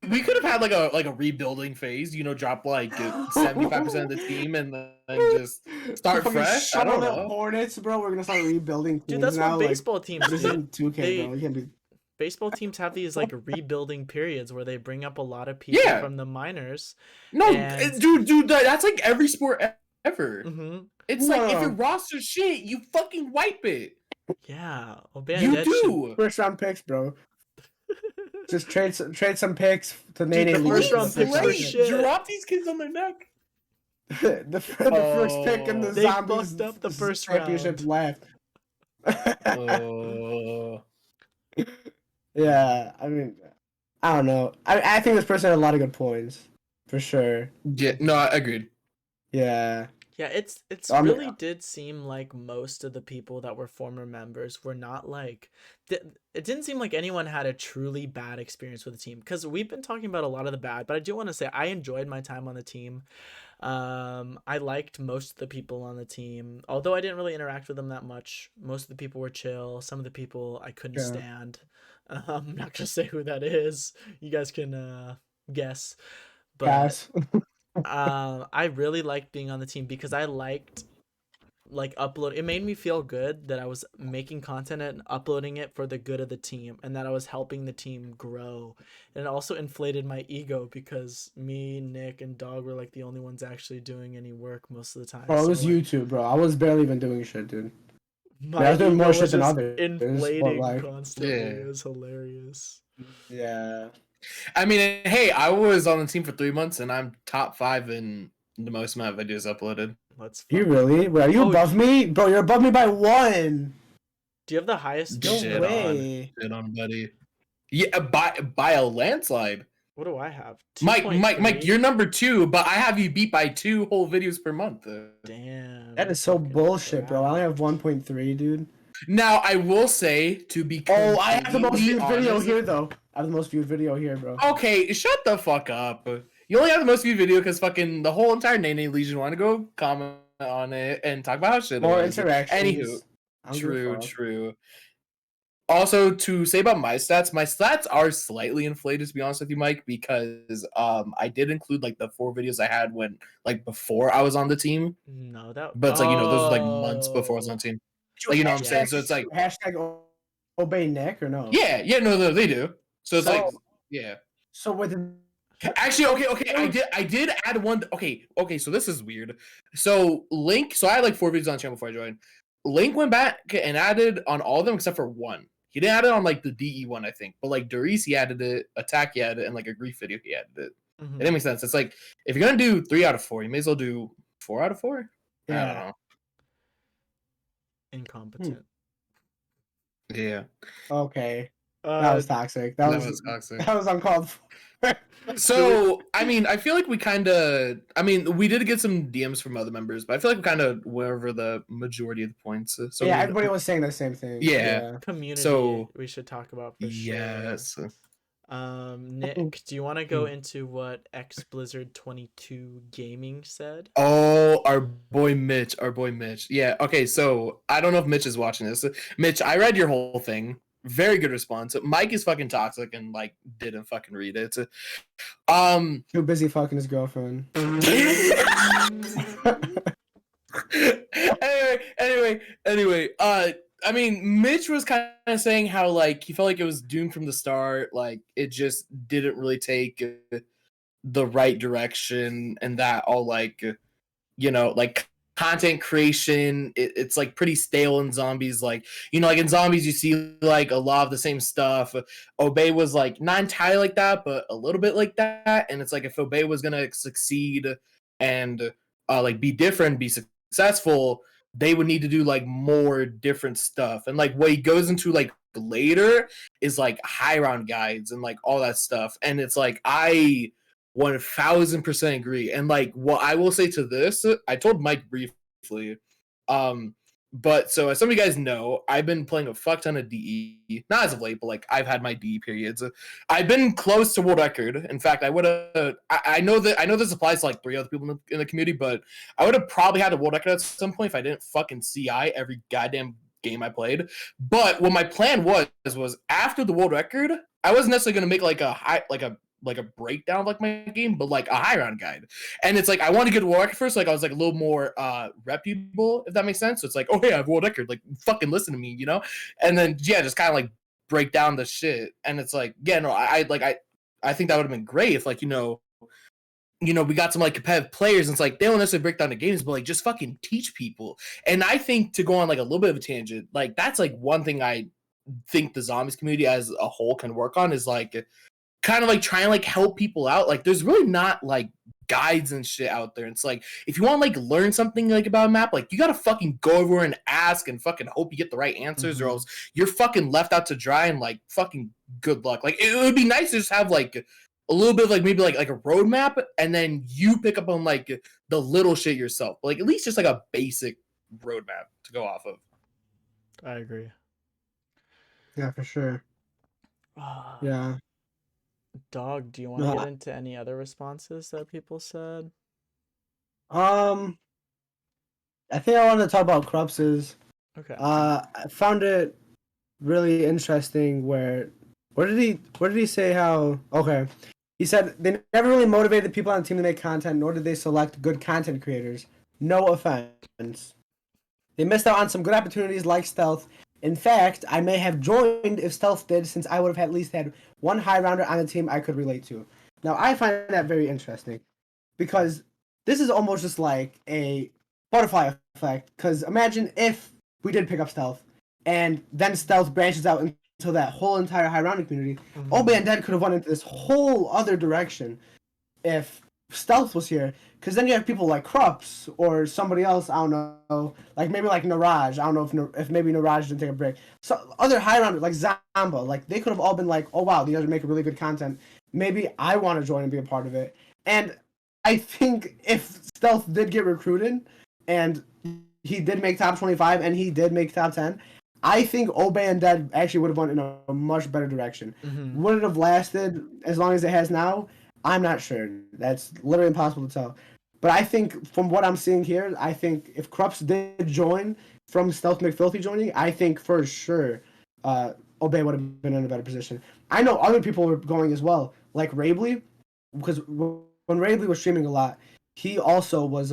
Speaker 3: we could have had like a rebuilding phase. Drop like 75% of the team and then just start fresh. I don't know.
Speaker 2: Hornets, bro. We're gonna start rebuilding.
Speaker 1: Dude, that's
Speaker 2: now,
Speaker 1: what baseball teams do.
Speaker 2: This isn't 2K, bro. We can't do.
Speaker 1: Baseball teams have these like rebuilding periods where they bring up a lot of people from the minors.
Speaker 3: No, dude, that's like every sport ever.
Speaker 1: Mm-hmm.
Speaker 3: It's like if your roster shit, you fucking wipe it.
Speaker 1: Yeah,
Speaker 3: you do.
Speaker 2: First round picks, bro. Just trade some picks to
Speaker 1: Nene. The first round picks are shit.
Speaker 3: Drop these kids on their neck.
Speaker 2: the first pick in the Zombies
Speaker 1: fucked up the first
Speaker 2: championship
Speaker 1: round.
Speaker 2: left. Yeah, I mean, I don't know. I think this person had a lot of good points, for sure.
Speaker 3: Yeah, no, I agreed.
Speaker 2: Yeah.
Speaker 1: Yeah, it's really did seem like most of the people that were former members were not like... It didn't seem like anyone had a truly bad experience with the team. Because we've been talking about a lot of the bad, but I do want to say I enjoyed my time on the team. I liked most of the people on the team. Although I didn't really interact with them that much. Most of the people were chill. Some of the people I couldn't stand. I'm not gonna say who that is. You guys can guess. But I really liked being on the team because I liked upload. It made me feel good that I was making content and uploading it for the good of the team, and that I was helping the team grow. And it also inflated my ego because me, Nick, and Dog were like the only ones actually doing any work most of the time.
Speaker 2: Bro, it was YouTube, bro. I was barely even doing shit, dude. I was doing more shit than others.
Speaker 1: Inflating constantly. It was hilarious.
Speaker 2: Yeah.
Speaker 3: I mean, hey, I was on the team for 3 months, and I'm top 5 in the most amount of videos uploaded.
Speaker 2: You really? Are you above me? Bro, you're above me by 1.
Speaker 1: Do you have the highest?
Speaker 2: No way.
Speaker 3: Shit on, buddy. Yeah, by a landslide.
Speaker 1: What do I have?
Speaker 3: Mike, you're number 2, but I have you beat by 2 whole videos per month.
Speaker 1: Damn.
Speaker 2: That is so bullshit, bro. I only have 1.3, dude.
Speaker 3: Now, I will say, to be
Speaker 2: I have the most viewed video here, though. I have the most viewed video here, bro.
Speaker 3: Okay, shut the fuck up. You only have the most viewed video because fucking the whole entire Nene Legion want to go comment on it and talk about how shit.
Speaker 2: More interactions.
Speaker 3: Anywho, true. Also, to say about my stats are slightly inflated, to be honest with you, Mike, because I did include like the 4 videos I had when like before I was on the team,
Speaker 1: No, that.
Speaker 3: but it's like those are like months before I was on
Speaker 1: Oh.
Speaker 3: the team.
Speaker 2: Did
Speaker 3: Like
Speaker 2: you
Speaker 3: what I'm saying. So it's like
Speaker 2: hashtag obey Nick or no?
Speaker 3: yeah, no, they do. So it's like
Speaker 2: So
Speaker 3: yeah.
Speaker 2: so with
Speaker 3: Actually, okay. I did add one. Okay. So this is weird. So Link. So I had like 4 videos on the channel before I joined. Link went back and added on all of them except for one. He didn't add it on like the DE one, I think. But like Doris, he added it. Attack, he added it, and like a grief video, he added it. It didn't make sense. It's like if you're gonna do 3 out of 4, you may as well do 4 out of 4. I don't know.
Speaker 1: Incompetent.
Speaker 3: Yeah.
Speaker 2: Okay. That was toxic. That was
Speaker 3: toxic.
Speaker 2: That was uncalled for.
Speaker 3: So, I mean, I feel like we we did get some DMs from other members, but I feel like we kind of went over the majority of the points. So
Speaker 2: yeah, everybody was saying the same thing.
Speaker 3: Yeah.
Speaker 1: Community.
Speaker 3: So
Speaker 1: we should talk about for
Speaker 3: yes.
Speaker 1: sure. Nick, do you want to go into what X Blizzard 22 Gaming said?
Speaker 3: Oh, our boy Mitch. Yeah. Okay. So I don't know if Mitch is watching this. Mitch, I read your whole thing. Very good response. Mike is fucking toxic and like didn't fucking read it.
Speaker 2: Too busy fucking his girlfriend.
Speaker 3: anyway. I mean, Mitch was kind of saying how like he felt like it was doomed from the start. Like it just didn't really take the right direction, and that all like like content creation, it's like pretty stale in zombies. Like like in zombies you see like a lot of the same stuff. Obey was like not entirely like that, but a little bit like that. And it's like if Obey was gonna succeed and like be different, be successful, they would need to do like more different stuff. And like what he goes into like later is like high round guides and like all that stuff. And it's like I 1000% agree. And like what I will say to this, I told Mike briefly, but so as some of you guys know, I've been playing a fuck ton of DE, not as of late, but like I've had my DE periods. I've been close to world record. In fact, I would have. I know this applies to like 3 other people in the community, but I would have probably had a world record at some point if I didn't fucking CI every goddamn game I played. But what my plan was after the world record, I wasn't necessarily gonna make like a breakdown of like my game, but like a high round guide. And it's like I want to get world record first. Like I was like a little more reputable, if that makes sense. So it's like, oh hey, I have world record. Like fucking listen to me, And then yeah, just kind of like break down the shit. And it's like, yeah, no, I think that would have been great if like we got some like competitive players, and it's like they don't necessarily break down the games, but like just fucking teach people. And I think to go on like a little bit of a tangent, like that's like one thing I think the zombies community as a whole can work on is like kind of like trying to like help people out. Like there's really not like guides and shit out there. It's like if you want to like learn something like about a map, like you gotta fucking go over and ask and fucking hope you get the right answers, or else you're fucking left out to dry and like fucking good luck. Like it would be nice to just have like a little bit of like maybe like a roadmap, and then you pick up on like the little shit yourself. Like at least just like a basic roadmap to go off of.
Speaker 1: I agree.
Speaker 2: Yeah, for sure. Yeah.
Speaker 1: Dog, do you want to get into any other responses that people said?
Speaker 2: I think I wanted to talk about Krups's.
Speaker 1: Okay.
Speaker 2: I found it really interesting where did he say how he said they never really motivated people on the team to make content, nor did they select good content creators. No offense. They missed out on some good opportunities like Stealth. In fact, I may have joined if Stealth did, since I would have at least had one high rounder on the team I could relate to. Now, I find that very interesting, because this is almost just like a butterfly effect. Because imagine if we did pick up Stealth, and then Stealth branches out into that whole entire high rounder community. Obey and Dead could have went into this whole other direction if Stealth was here. Because then you have people like Krups or somebody else, I don't know, like maybe like Niraj. I don't know if maybe Niraj didn't take a break. So other high rounders like Zamba, like they could have all been like, oh wow, these guys are making really good content. Maybe I want to join and be a part of it. And I think if Stealth did get recruited and he did make top 25 and he did make top 10, I think Obey and Dead actually would have went in a much better direction. Would it have lasted as long as it has now? I'm not sure. That's literally impossible to tell. But I think from what I'm seeing here, I think if Krups did join from Stealth McFilthy joining, I think for sure Obey would have been in a better position. I know other people were going as well, like Rabley, because when Rabley was streaming a lot, he also was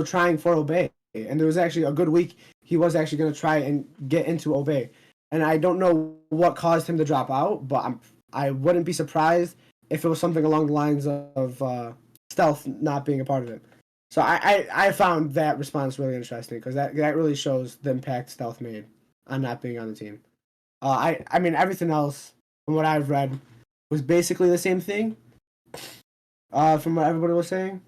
Speaker 2: trying for Obey, and there was actually a good week he was actually going to try and get into Obey, and I don't know what caused him to drop out, but I wouldn't be surprised if it was something along the lines of Stealth not being a part of it. So I found that response really interesting because that really shows the impact Stealth made on not being on the team. I mean everything else from what I've read was basically the same thing. From what everybody was saying.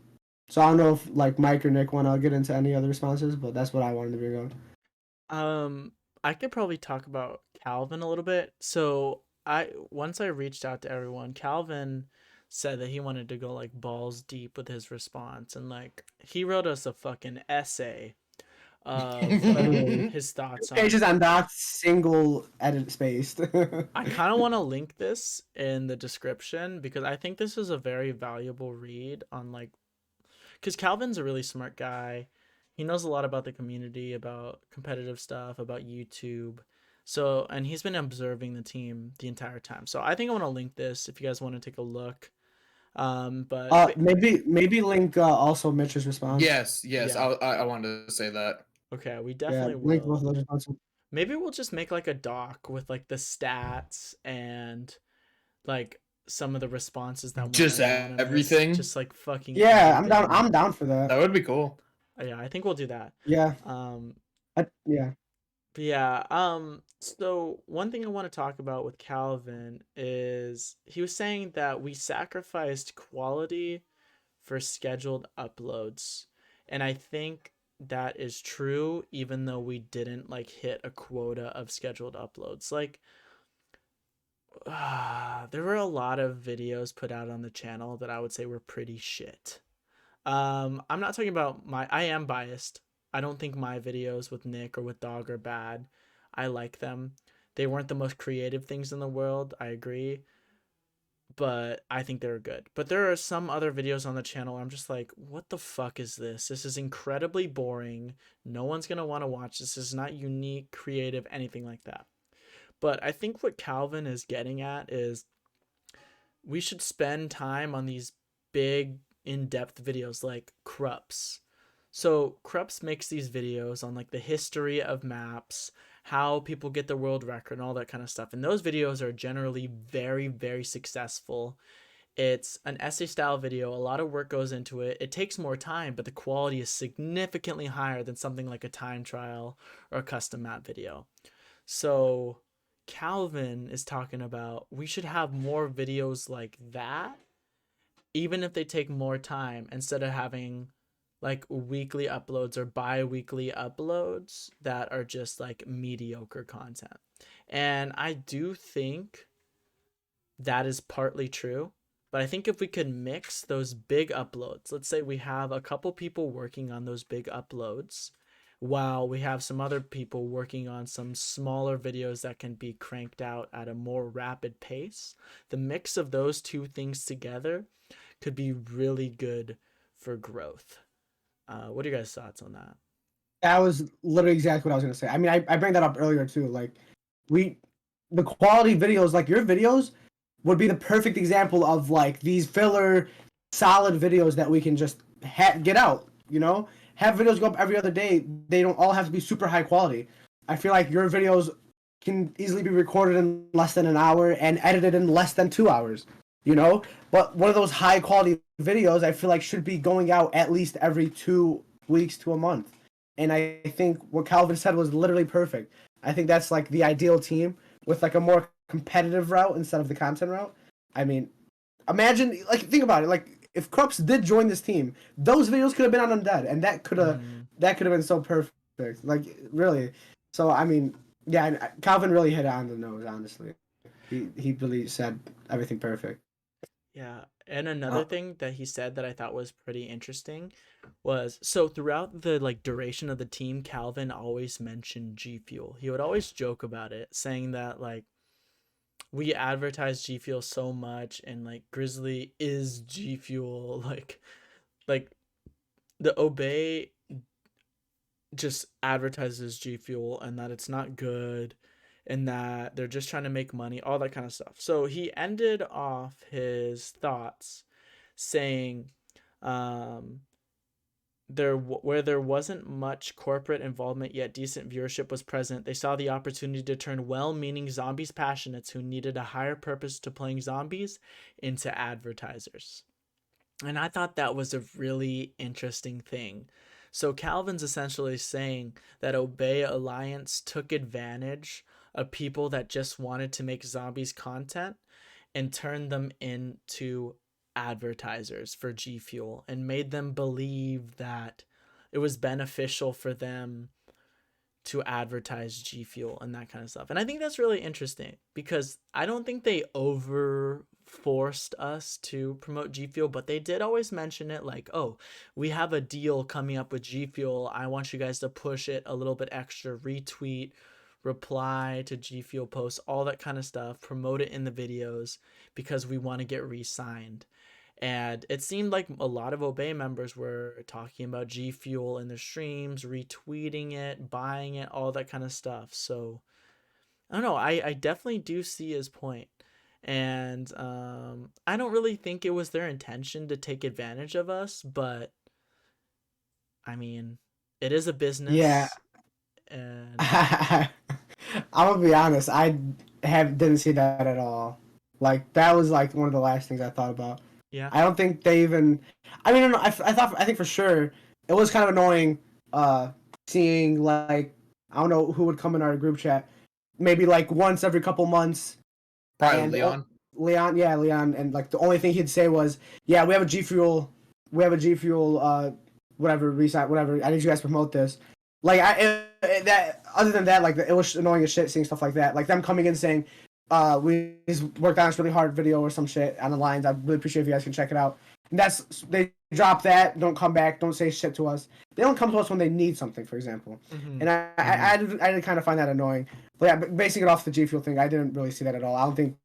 Speaker 2: So I don't know if like Mike or Nick want to get into any other responses, but that's what I wanted to bring up.
Speaker 1: I could probably talk about Calvin a little bit. So once I reached out to everyone, Calvin said that he wanted to go like balls deep with his response, and like he wrote us a fucking essay of
Speaker 2: Literally,
Speaker 1: his thoughts on
Speaker 2: pages on doc, single edit spaced.
Speaker 1: I kind of want to link this in the description because I think this is a very valuable read on like because Calvin's a really smart guy. He knows a lot about the community, about competitive stuff, about YouTube. So, and he's been observing the team the entire time. So, I think I want to link this if you guys want to take a look. But
Speaker 2: maybe link also Mitch's response.
Speaker 3: Yes, yes.
Speaker 1: yeah,
Speaker 3: I wanted to say that.
Speaker 1: okay, we
Speaker 2: Yeah,
Speaker 1: definitely
Speaker 2: link both
Speaker 1: will.
Speaker 2: of those responses.
Speaker 1: Maybe we'll just make like a doc with like the stats and like some of the responses that went
Speaker 3: Just
Speaker 1: anonymous,
Speaker 3: everything.
Speaker 1: just like fucking
Speaker 2: Yeah,
Speaker 1: everything.
Speaker 2: I'm down for that.
Speaker 3: That would be cool.
Speaker 1: Yeah, I think we'll do that.
Speaker 2: Yeah,
Speaker 1: Um,
Speaker 2: yeah.
Speaker 1: but yeah, so one thing I want to talk about with Calvin is he was saying that we sacrificed quality for scheduled uploads. And I think that is true, even though we didn't like hit a quota of scheduled uploads. Like, there were a lot of videos put out on the channel that I would say were pretty shit. I'm not talking about I am biased. I don't think my videos with Nick or with Dog are bad. I like them. They weren't the most creative things in the world, I agree, but I think they're good. But there are some other videos on the channel where I'm just like, what the fuck is this? This is incredibly boring. No one's going to want to watch this. This is not unique, creative, anything like that. But I think what Calvin is getting at is we should spend time on these big in-depth videos like Krups. So Krups makes these videos on like the history of maps, how people get the world record and all that kind of stuff. And those videos are generally very, very successful. It's an essay style video. A lot of work goes into it. It takes more time, but the quality is significantly higher than something like a time trial or a custom map video. So Calvin is talking about we should have more videos like that, even if they take more time, instead of having like weekly uploads or bi-weekly uploads that are just like mediocre content. And I do think that is partly true, but I think if we could mix those big uploads, let's say we have a couple people working on those big uploads while we have some other people working on some smaller videos that can be cranked out at a more rapid pace, the mix of those two things together could be really good for growth. What are your guys' thoughts on that?
Speaker 2: That was literally exactly what I was gonna say. I mean, I bring that up earlier too. Like, the quality videos, like your videos, would be the perfect example of like these filler, solid videos that we can just get out. You know, have videos go up every other day. They don't all have to be super high quality. I feel like your videos can easily be recorded in less than an hour and edited in less than 2 hours. You know, but one of those high quality videos I feel like should be going out at least every 2 weeks to a month. And I think what Calvin said was literally perfect. I think that's like the ideal team with like a more competitive route instead of the content route. I mean, imagine, like, think about it. Like, if Krups did join this team, those videos could have been on Undead, and that could have been so perfect. Like, really. So I mean, yeah, Calvin really hit it on the nose. Honestly, he really said everything perfect.
Speaker 1: Yeah, and another thing that he said that I thought was pretty interesting was, so throughout the like duration of the team, Calvin always mentioned G Fuel. He would always joke about it, saying that like we advertise G Fuel so much and like Grizzly is G Fuel, like the Obey just advertises G Fuel and that it's not good and that they're just trying to make money, all that kind of stuff. So he ended off his thoughts saying, um, where there wasn't much corporate involvement yet decent viewership was present, they saw the opportunity to turn well-meaning zombies passionates who needed a higher purpose to playing zombies into advertisers. And I thought that was a really interesting thing. So Calvin's essentially saying that Obey Alliance took advantage of people that just wanted to make zombies content and turned them into advertisers for G Fuel and made them believe that it was beneficial for them to advertise G Fuel and that kind of stuff. And I think that's really interesting because I don't think they over forced us to promote G Fuel, but they did always mention it like, oh, we have a deal coming up with G Fuel. I want you guys to push it a little bit extra, retweet, reply to G Fuel posts, all that kind of stuff, promote it in the videos because we want to get re-signed. And it seemed like a lot of Obey members were talking about G Fuel in their streams, retweeting it, buying it, all that kind of stuff. So I don't know. I definitely do see his point. And I don't really think it was their intention to take advantage of us, but I mean, it is a business.
Speaker 2: Yeah.
Speaker 1: And
Speaker 2: I'm gonna be honest. I didn't see that at all. Like that was like one of the last things I thought about.
Speaker 1: yeah.
Speaker 2: I don't think they even. I mean, I think for sure it was kind of annoying. Seeing like I don't know who would come in our group chat, maybe like once every couple months.
Speaker 3: Probably Leon.
Speaker 2: Leon, yeah, Leon, and like the only thing he'd say was, "Yeah, we have a G Fuel, whatever, reset, whatever. I need you guys to promote this." Like that. Other than that, like it was annoying as shit seeing stuff like that. Like them coming in saying, we just worked on this really hard video or some shit on the lines. I really appreciate if you guys can check it out. And they drop that, don't come back, don't say shit to us. They don't come to us when they need something, for example.
Speaker 1: Mm-hmm.
Speaker 2: And I did kind of find that annoying. But yeah, basing it off the G Fuel thing, I didn't really see that at all. I don't think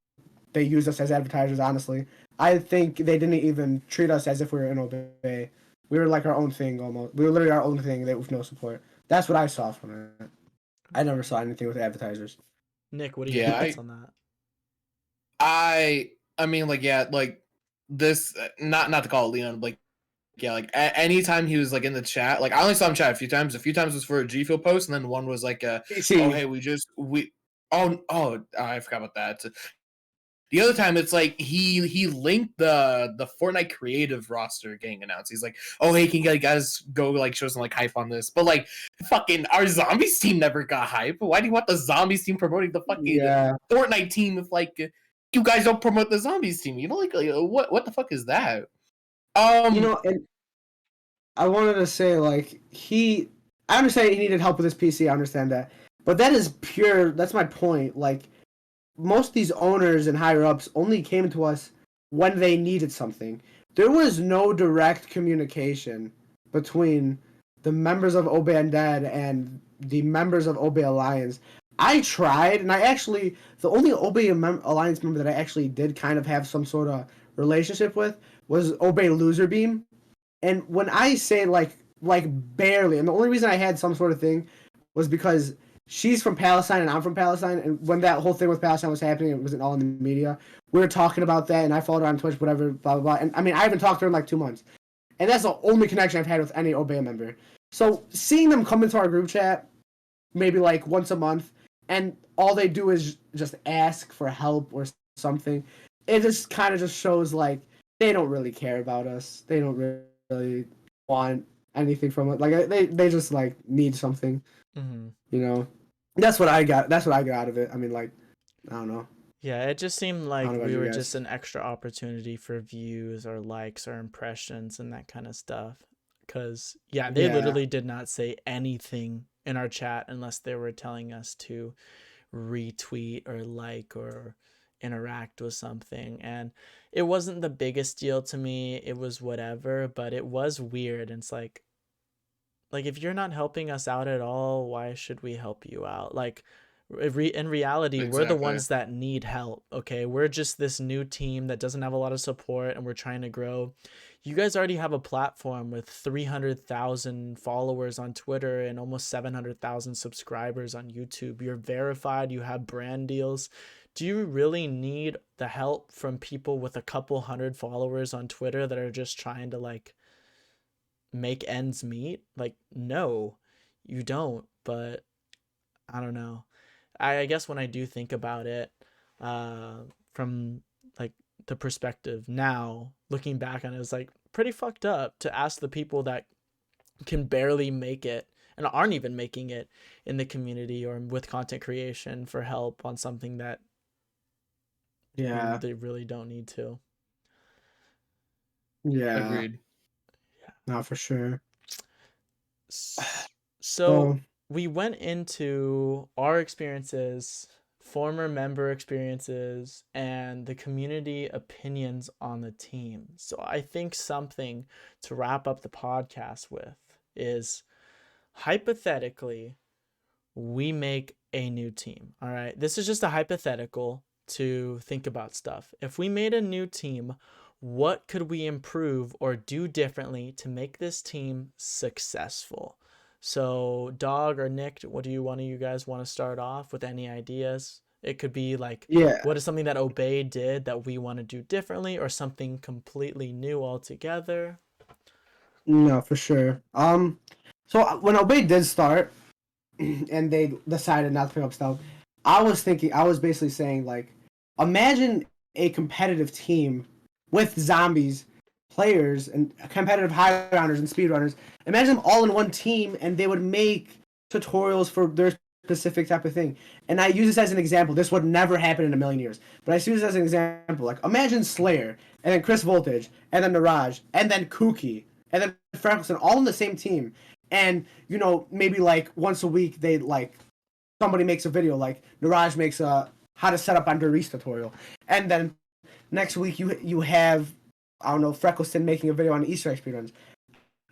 Speaker 2: they used us as advertisers, honestly. I think they didn't even treat us as if we were in Obey. We were like our own thing almost. We were literally our own thing with no support. That's what I saw from it. I never saw anything with advertisers.
Speaker 1: Nick, what do you thoughts on that?
Speaker 3: I mean, like, yeah, like this, not to call it Leon, like, yeah, like anytime he was like in the chat, like I only saw him chat a few times. A few times was for a G Fuel post, and then one was like, oh hey, I forgot about that. The other time it's like he linked the Fortnite creative roster getting announced. He's like, oh hey, can you guys go like show some like hype on this? But like fucking our zombies team never got hype. Why do you want the zombies team promoting the fucking Fortnite team if like you guys don't promote the zombies team? You know, like what the fuck is that?
Speaker 2: You know, and I wanted to say like I understand he needed help with his PC. I understand that, but that is pure. That's my point. Like most of these owners and higher ups only came to us when they needed something. There was no direct communication between the members of Obey Undead and the members of Obey Alliance. I tried, and the only Obey Alliance member that I actually did kind of have some sort of relationship with was Obey Loserbeam. And when I say like barely, and the only reason I had some sort of thing was because she's from Palestine and I'm from Palestine, and when that whole thing with Palestine was happening, it wasn't all in the media. We were talking about that, and I followed her on Twitch, whatever, blah blah blah. And I mean, I haven't talked to her in like 2 months, and that's the only connection I've had with any Obey member. So seeing them come into our group chat, maybe like once a month, and all they do is just ask for help or something, it just kind of just shows like they don't really care about us. They don't really want anything from it. Like they just like need something.
Speaker 1: Mm-hmm.
Speaker 2: You know, that's what I got. That's what I got out of it. I mean, like, I don't know.
Speaker 1: Yeah, it just seemed like we were just an extra opportunity for views or likes or impressions and that kind of stuff. Because, yeah, they literally did not say anything in our chat unless they were telling us to retweet or like or interact with something. And it wasn't the biggest deal to me. It was whatever, but it was weird. And it's like if you're not helping us out at all, why should we help you out? Like, In reality, we're the
Speaker 3: Exactly.
Speaker 1: ones that need help. Okay, we're just this new team that doesn't have a lot of support, and we're trying to grow. You guys already have a platform with 300,000 followers on Twitter and almost 700,000 subscribers on YouTube. You're verified, you have brand deals. Do you really need the help from people with a couple hundred followers on Twitter that are just trying to like make ends meet? Like, no, you don't. But I don't know. I guess when I do think about it, uh, from like the perspective now, looking back on it, it's like pretty fucked up to ask the people that can barely make it and aren't even making it in the community or with content creation for help on something that
Speaker 2: Yeah.
Speaker 1: they really don't need to.
Speaker 2: Yeah.
Speaker 3: Agreed.
Speaker 2: Not for sure.
Speaker 1: So
Speaker 2: So
Speaker 1: we went into our experiences, former member experiences, and the community opinions on the team. So I think something to wrap up the podcast with is, hypothetically, we make a new team. All right. This is just a hypothetical to think about stuff. If we made a new team, what could we improve or do differently to make this team successful? So, Dog or Nick, what do one of you guys want to start off with? Any ideas? It could be like,
Speaker 2: yeah,
Speaker 1: what is something that Obey did that we want to do differently, or something completely new altogether?
Speaker 2: no, for sure. So when Obey did start, and they decided not to pick up Stealth, I was basically saying like, imagine a competitive team with zombies players and competitive high rounders and speed runners. Imagine them all in one team, and they would make tutorials for their specific type of thing. And I use this as an example. This would never happen in a million years, but I use this as an example. Like, imagine Slayer, and then Chris Voltage, and then Niraj, and then Kooky, and then Freckleson, all on the same team. And maybe like once a week they like somebody makes a video, like Niraj makes a how to set up on Doris tutorial, and then next week you have, I don't know, Freckleson making a video on Easter egg speedruns.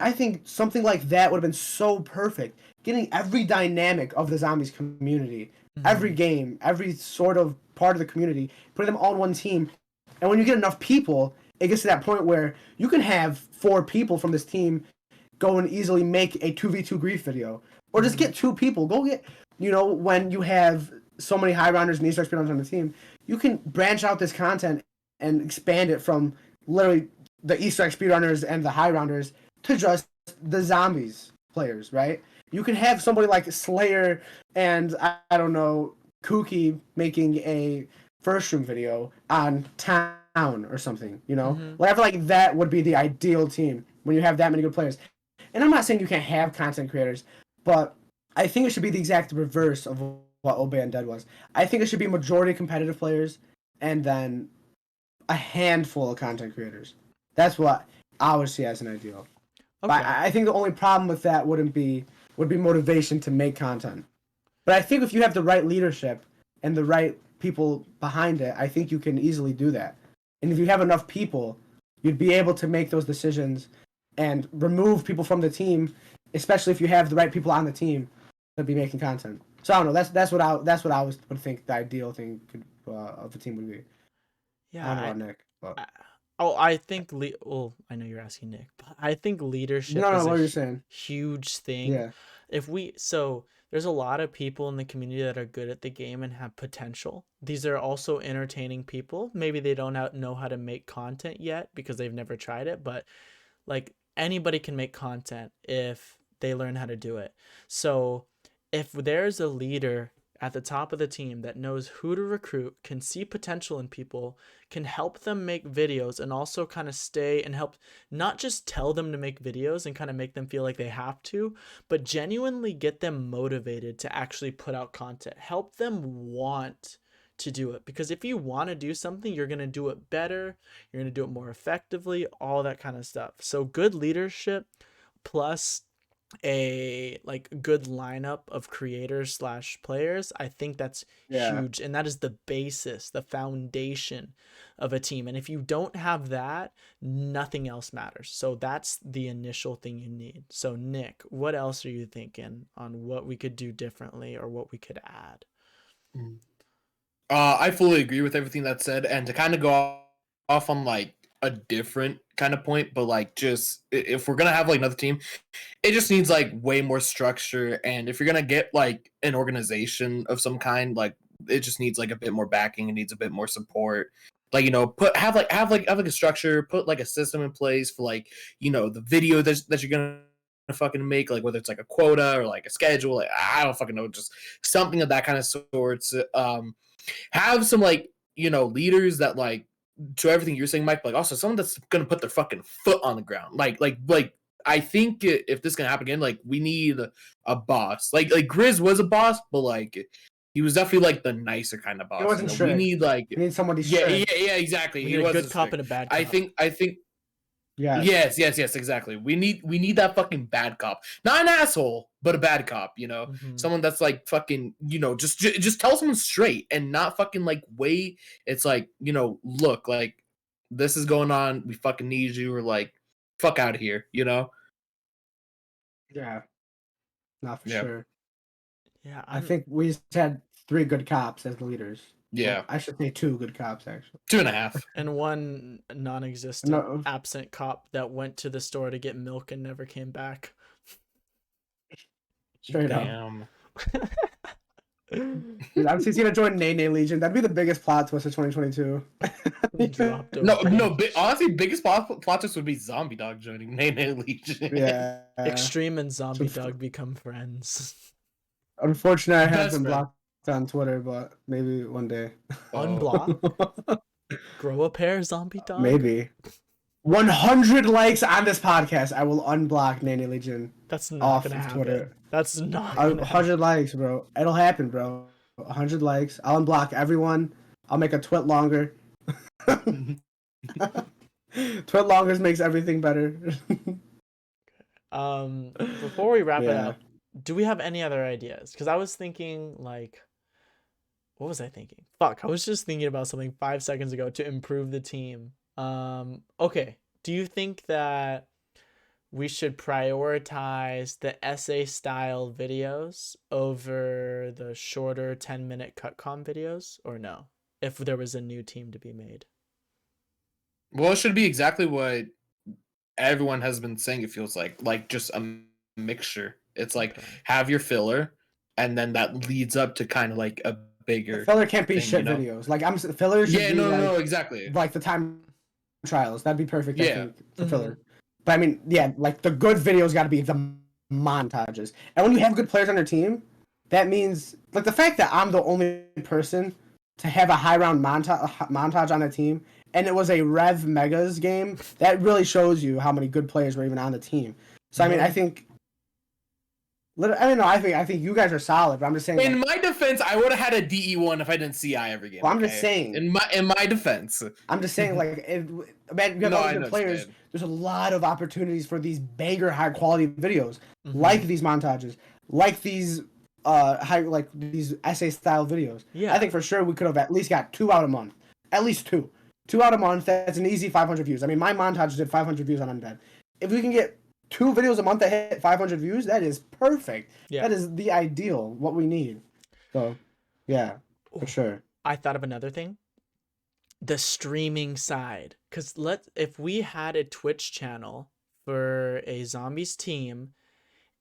Speaker 2: I think something like that would have been so perfect. Getting every dynamic of the zombies community, every game, every sort of part of the community, putting them all in one team. And when you get enough people, it gets to that point where you can have 4 people from this team go and easily make a 2v2 grief video. Or just get 2 people. Go get, when you have so many high rounders and Easter egg speedrunners on the team, you can branch out this content and expand it from literally the Easter egg speedrunners and the high rounders to just the zombies players, right? You can have somebody like Slayer and, I don't know, Kooky making a first room video on Town or something, Whatever, like that would be the ideal team when you have that many good players. And I'm not saying you can't have content creators, but I think it should be the exact reverse of what Obey Undead was. I think it should be majority competitive players and then a handful of content creators. That's what I would see as an ideal.
Speaker 1: Okay.
Speaker 2: But I think the only problem with that would be motivation to make content. But I think if you have the right leadership and the right people behind it, I think you can easily do that. And if you have enough people, you'd be able to make those decisions and remove people from the team, especially if you have the right people on the team to be making content. So I don't know. That's what I would think the ideal thing of the team would be.
Speaker 1: Yeah,
Speaker 2: I don't know about Nick, but
Speaker 1: I think well, I know you're asking Nick, but I think leadership
Speaker 2: no,
Speaker 1: is
Speaker 2: what
Speaker 1: a
Speaker 2: you're saying.
Speaker 1: huge thing.
Speaker 2: Yeah,
Speaker 1: So there's a lot of people in the community that are good at the game and have potential. These are also entertaining people. Maybe they don't know how to make content yet because they've never tried it, but like anybody can make content if they learn how to do it. So if there's a leader at the top of the team that knows who to recruit, can see potential in people, can help them make videos, and also kind of stay and help not just tell them to make videos and kind of make them feel like they have to, but genuinely get them motivated to actually put out content, help them want to do it. Because if you want to do something, you're going to do it better, you're going to do it more effectively, all that kind of stuff. So good leadership plus a like good lineup of creators slash players, I think that's
Speaker 2: yeah,
Speaker 1: huge, and that is the basis, the foundation of a team. And if you don't have that, nothing else matters. So that's the initial thing you need. So Nick, what else are you thinking on what we could do differently or what we could add?
Speaker 3: I fully agree with everything that's said, and to kind of go off on like a different kind of point, but like just if we're gonna have like another team, it just needs like way more structure, and if you're gonna get like an organization of some kind, like it just needs like a bit more backing, it needs a bit more support. Like, you know, have like a structure, put like a system in place for like, you know, the video that you're gonna fucking make, like whether it's like a quota or like a schedule, like, I don't fucking know, just something of that kind of sorts. Have some like, you know, leaders that like, to everything you're saying, Mike, like also someone that's gonna put their fucking foot on the ground. Like I think if this can happen again, like we need a boss. Like Grizz was a boss, but like he was definitely like the nicer kind of boss.
Speaker 2: He wasn't strict.
Speaker 3: We need like
Speaker 2: We need somebody
Speaker 3: yeah,
Speaker 2: strict.
Speaker 3: yeah, exactly.
Speaker 1: We
Speaker 3: He
Speaker 1: need a
Speaker 3: wasn't
Speaker 1: good cop
Speaker 3: strict.
Speaker 1: and a bad cop.
Speaker 3: I think
Speaker 2: Yes.
Speaker 3: yes, exactly. We need that fucking bad cop, not an asshole, but a bad cop. You know, someone that's like fucking, you know, just tell someone straight and not fucking like wait. It's like, you know, look, like this is going on. We fucking need you, or like fuck out of here. You know?
Speaker 2: Yeah. Not for
Speaker 3: Yeah.
Speaker 2: sure.
Speaker 1: Yeah,
Speaker 2: I think we just had 3 good cops as the leaders.
Speaker 3: Yeah,
Speaker 2: Well, I should say 2 good cops actually.
Speaker 3: 2.5.
Speaker 1: and one non-existent
Speaker 2: No.
Speaker 1: absent cop that went to the store to get milk and never came back.
Speaker 2: Straight up.
Speaker 3: Damn.
Speaker 2: Dude, I'm just gonna join Nene Legion. That'd be the biggest plot twist of 2022.
Speaker 1: Dropped
Speaker 3: No,
Speaker 1: over.
Speaker 3: no. Honestly, biggest plot twist would be ZombieDawg joining Nene Legion.
Speaker 2: Yeah.
Speaker 1: Extreme and ZombieDawg become friends.
Speaker 2: Unfortunately, I have
Speaker 3: Best
Speaker 2: been
Speaker 3: friend.
Speaker 2: blocked on Twitter, but maybe one day.
Speaker 1: Unblock? Grow a pair, ZombieDawg?
Speaker 2: Maybe. 100 likes on this podcast, I will unblock Nene Legion
Speaker 1: That's not
Speaker 2: off
Speaker 1: gonna
Speaker 2: of
Speaker 1: happen.
Speaker 2: Twitter.
Speaker 1: That's not gonna
Speaker 2: 100 likes, bro. It'll happen, bro. 100 likes. I'll unblock everyone. I'll make a twit longer. Twit longers makes everything better.
Speaker 1: Before we wrap it
Speaker 2: Yeah.
Speaker 1: up, do we have any other ideas? Because I was thinking, like, what was I thinking? Fuck, I was just thinking about something 5 seconds ago to improve the team. Okay. Do you think that we should prioritize the essay style videos over the shorter 10-minute cutcom videos, or no? If there was a new team to be made.
Speaker 3: Well, it should be exactly what everyone has been saying. It feels like just a mixture. It's like
Speaker 1: Okay.
Speaker 3: have your filler, and then that leads up to kind of like a bigger.
Speaker 2: Filler can't be
Speaker 3: thing,
Speaker 2: shit
Speaker 3: you know?
Speaker 2: videos. Like filler should
Speaker 3: Yeah,
Speaker 2: be
Speaker 3: no, exactly.
Speaker 2: like the time trials. That'd be perfect. I
Speaker 3: Yeah.
Speaker 2: think, for filler. But I mean, yeah, like the good videos got to be the montages. And when you have good players on your team, that means like the fact that I'm the only person to have a high round montage on a team, and it was a Rev Megas game. That really shows you how many good players were even on the team. So I mean, I think. I don't know. I think you guys are solid, but I'm just saying.
Speaker 3: In
Speaker 2: like,
Speaker 3: my defense, I would have had a DE1 if I didn't CI every game.
Speaker 2: Well, I'm just
Speaker 3: okay?
Speaker 2: saying.
Speaker 3: In my defense.
Speaker 2: I'm just saying, like, man, you have
Speaker 3: No,
Speaker 2: all
Speaker 3: I
Speaker 2: these good players.
Speaker 3: understand.
Speaker 2: There's a lot of opportunities for these banger, high quality videos,
Speaker 1: Mhm.
Speaker 2: like these montages, like these these essay style videos.
Speaker 1: Yeah.
Speaker 2: I think for sure we could have at least got 2 out a month, at least 2 out a month. That's an easy 500 views. I mean, my montage did 500 views on Undead. If we can get 2 videos a month that hit 500 views, that is perfect.
Speaker 1: Yeah.
Speaker 2: That is the ideal, what we need. So, yeah, for sure.
Speaker 1: I thought of another thing. The streaming side. Because if we had a Twitch channel for a zombies team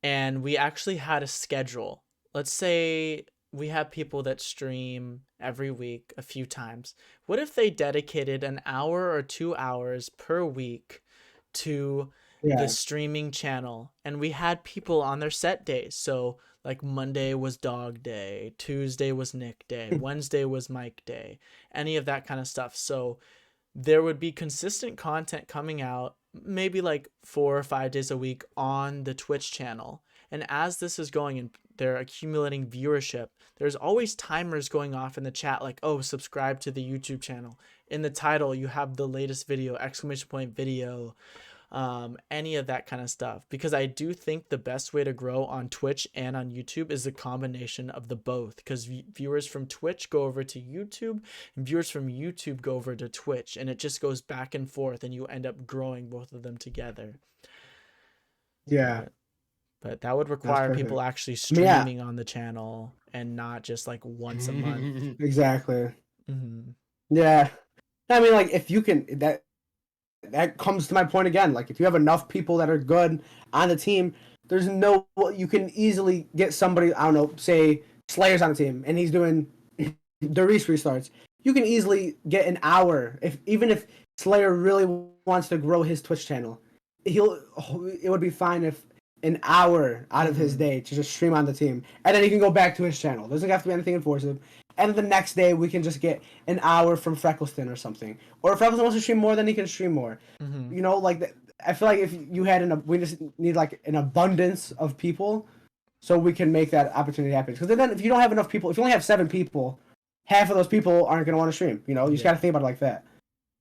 Speaker 1: and we actually had a schedule, let's say we have people that stream every week a few times. What if they dedicated an hour or 2 hours per week to the streaming channel, and we had people on their set days? So like Monday was Dog Day, Tuesday was Nick Day, Wednesday was Mike Day, any of that kind of stuff. So there would be consistent content coming out, maybe like 4 or 5 days a week on the Twitch channel. And as this is going and they're accumulating viewership, there's always timers going off in the chat, like, oh, subscribe to the YouTube channel. In the title, you have the latest video, exclamation point video, any of that kind of stuff. Because I do think the best way to grow on Twitch and on YouTube is a combination of the both. Because viewers from Twitch go over to YouTube, and viewers from YouTube go over to Twitch, and it just goes back and forth, and you end up growing both of them together.
Speaker 2: Yeah.
Speaker 1: But that would require people
Speaker 2: perfect.
Speaker 1: actually
Speaker 2: I mean, yeah,
Speaker 1: streaming on the channel and not just like once a month.
Speaker 2: exactly.
Speaker 1: Mm-hmm.
Speaker 2: Yeah. I mean, like, if you can, that comes to my point again. Like, if you have enough people that are good on the team, there's no, you can easily get somebody, I don't know, say Slayer's on the team and he's doing Darius restarts. You can easily get an hour, even if Slayer really wants to grow his Twitch channel. It would be fine if an hour out of his day to just stream on the team, and then he can go back to his channel. Doesn't have to be anything enforced. And the next day we can just get an hour from Freckleston or something. Or if Freckleston wants to stream more, then he can stream more.
Speaker 1: Mm-hmm.
Speaker 2: You know, like I feel like if you had we just need like an abundance of people, so we can make that opportunity happen. Because then if you don't have enough people, if you only have 7 people, half of those people aren't going to want to stream. You know, you just got to think about it like that.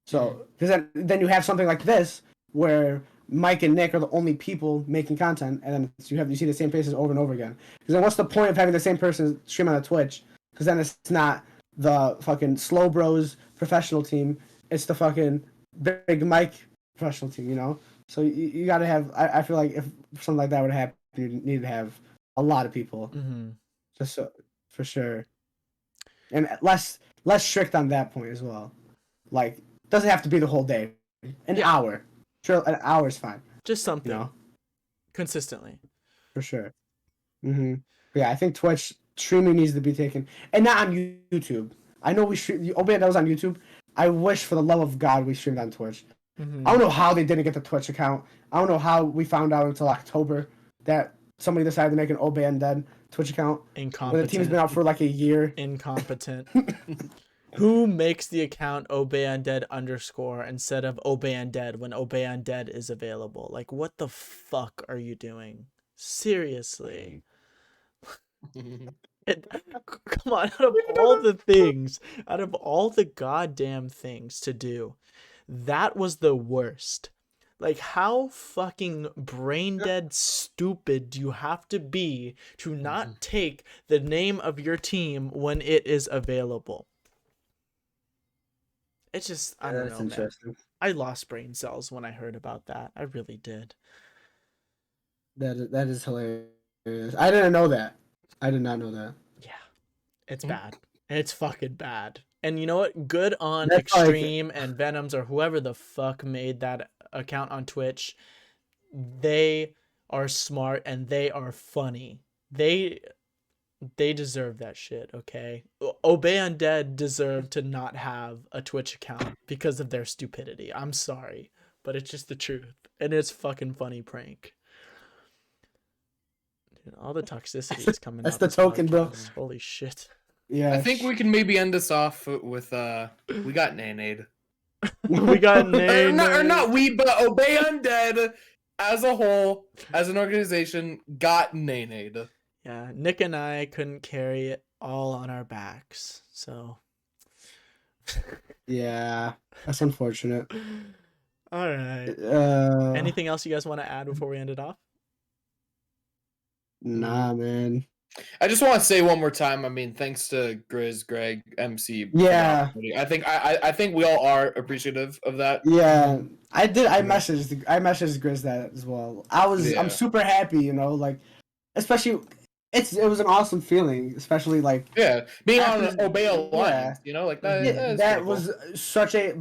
Speaker 2: So because then you have something like this where Mike and Nick are the only people making content, and then you see the same faces over and over again. Because then what's the point of having the same person stream on a Twitch? Because then it's not the fucking SlowBroz professional team. It's the fucking Big Mike professional team, you know? So you got to have, I feel like if something like that would happen, you need to have a lot of people.
Speaker 1: Mm-hmm.
Speaker 2: Just so, for sure. And less strict on that point as well. Like, doesn't have to be the whole day. An hour. Sure, an hour is fine.
Speaker 1: Just something.
Speaker 2: You know?
Speaker 1: Consistently.
Speaker 2: For sure. Yeah, I think Twitch streaming needs to be taken, and not on YouTube. I know we stream. Oh man, that was on YouTube. I wish for the love of God we streamed on Twitch.
Speaker 1: Mm-hmm.
Speaker 2: I don't know how they didn't get the Twitch account. I don't know how we found out until October that somebody decided to make an To Undead Twitch account.
Speaker 1: Incompetent.
Speaker 2: When the team's been out for like a year.
Speaker 1: Incompetent. Who makes the account OBEUndead _ instead of OBEUndead when OBEUndead is available? Like, what the fuck are you doing? Seriously. Come on, out of all the goddamn things to do, that was the worst. Like, how fucking brain dead stupid do you have to be to not take the name of your team when it is available? It's just, I don't know, man. I lost brain cells when I heard about that. I really did.
Speaker 2: That is hilarious. I didn't know that. I did not know that.
Speaker 1: Yeah. It's bad. It's fucking bad. And you know what? Good on
Speaker 2: That's
Speaker 1: Extreme and Venoms or whoever the fuck made that account on Twitch. They are smart and they are funny. They deserve that shit, okay? OBEUndead deserve to not have a Twitch account because of their stupidity. I'm sorry, but it's just the truth. And it's fucking funny prank. Dude, all the toxicity is coming
Speaker 2: That's
Speaker 1: out
Speaker 2: the
Speaker 1: this
Speaker 2: token, bro.
Speaker 1: podcast. Holy shit.
Speaker 2: Yeah.
Speaker 3: I think we can maybe end this off with we got Nanade.
Speaker 1: We got Nay.
Speaker 3: or not we, but OBEUndead as a whole, as an organization, got Nanade.
Speaker 1: Yeah, Nick and I couldn't carry it all on our backs, so.
Speaker 2: Yeah, that's unfortunate.
Speaker 1: All right. Anything else you guys want to add before we end it off?
Speaker 2: Nah, man.
Speaker 3: I just want to say one more time. I mean, thanks to Grizz, Greg, MC.
Speaker 2: Yeah.
Speaker 3: I think we all are appreciative of that.
Speaker 2: Yeah, I did. I messaged Grizz that as well. I'm super happy, you know, like, especially it was an awesome feeling, especially like
Speaker 3: being on an Obey Alliance, you know, like that.
Speaker 2: That was such a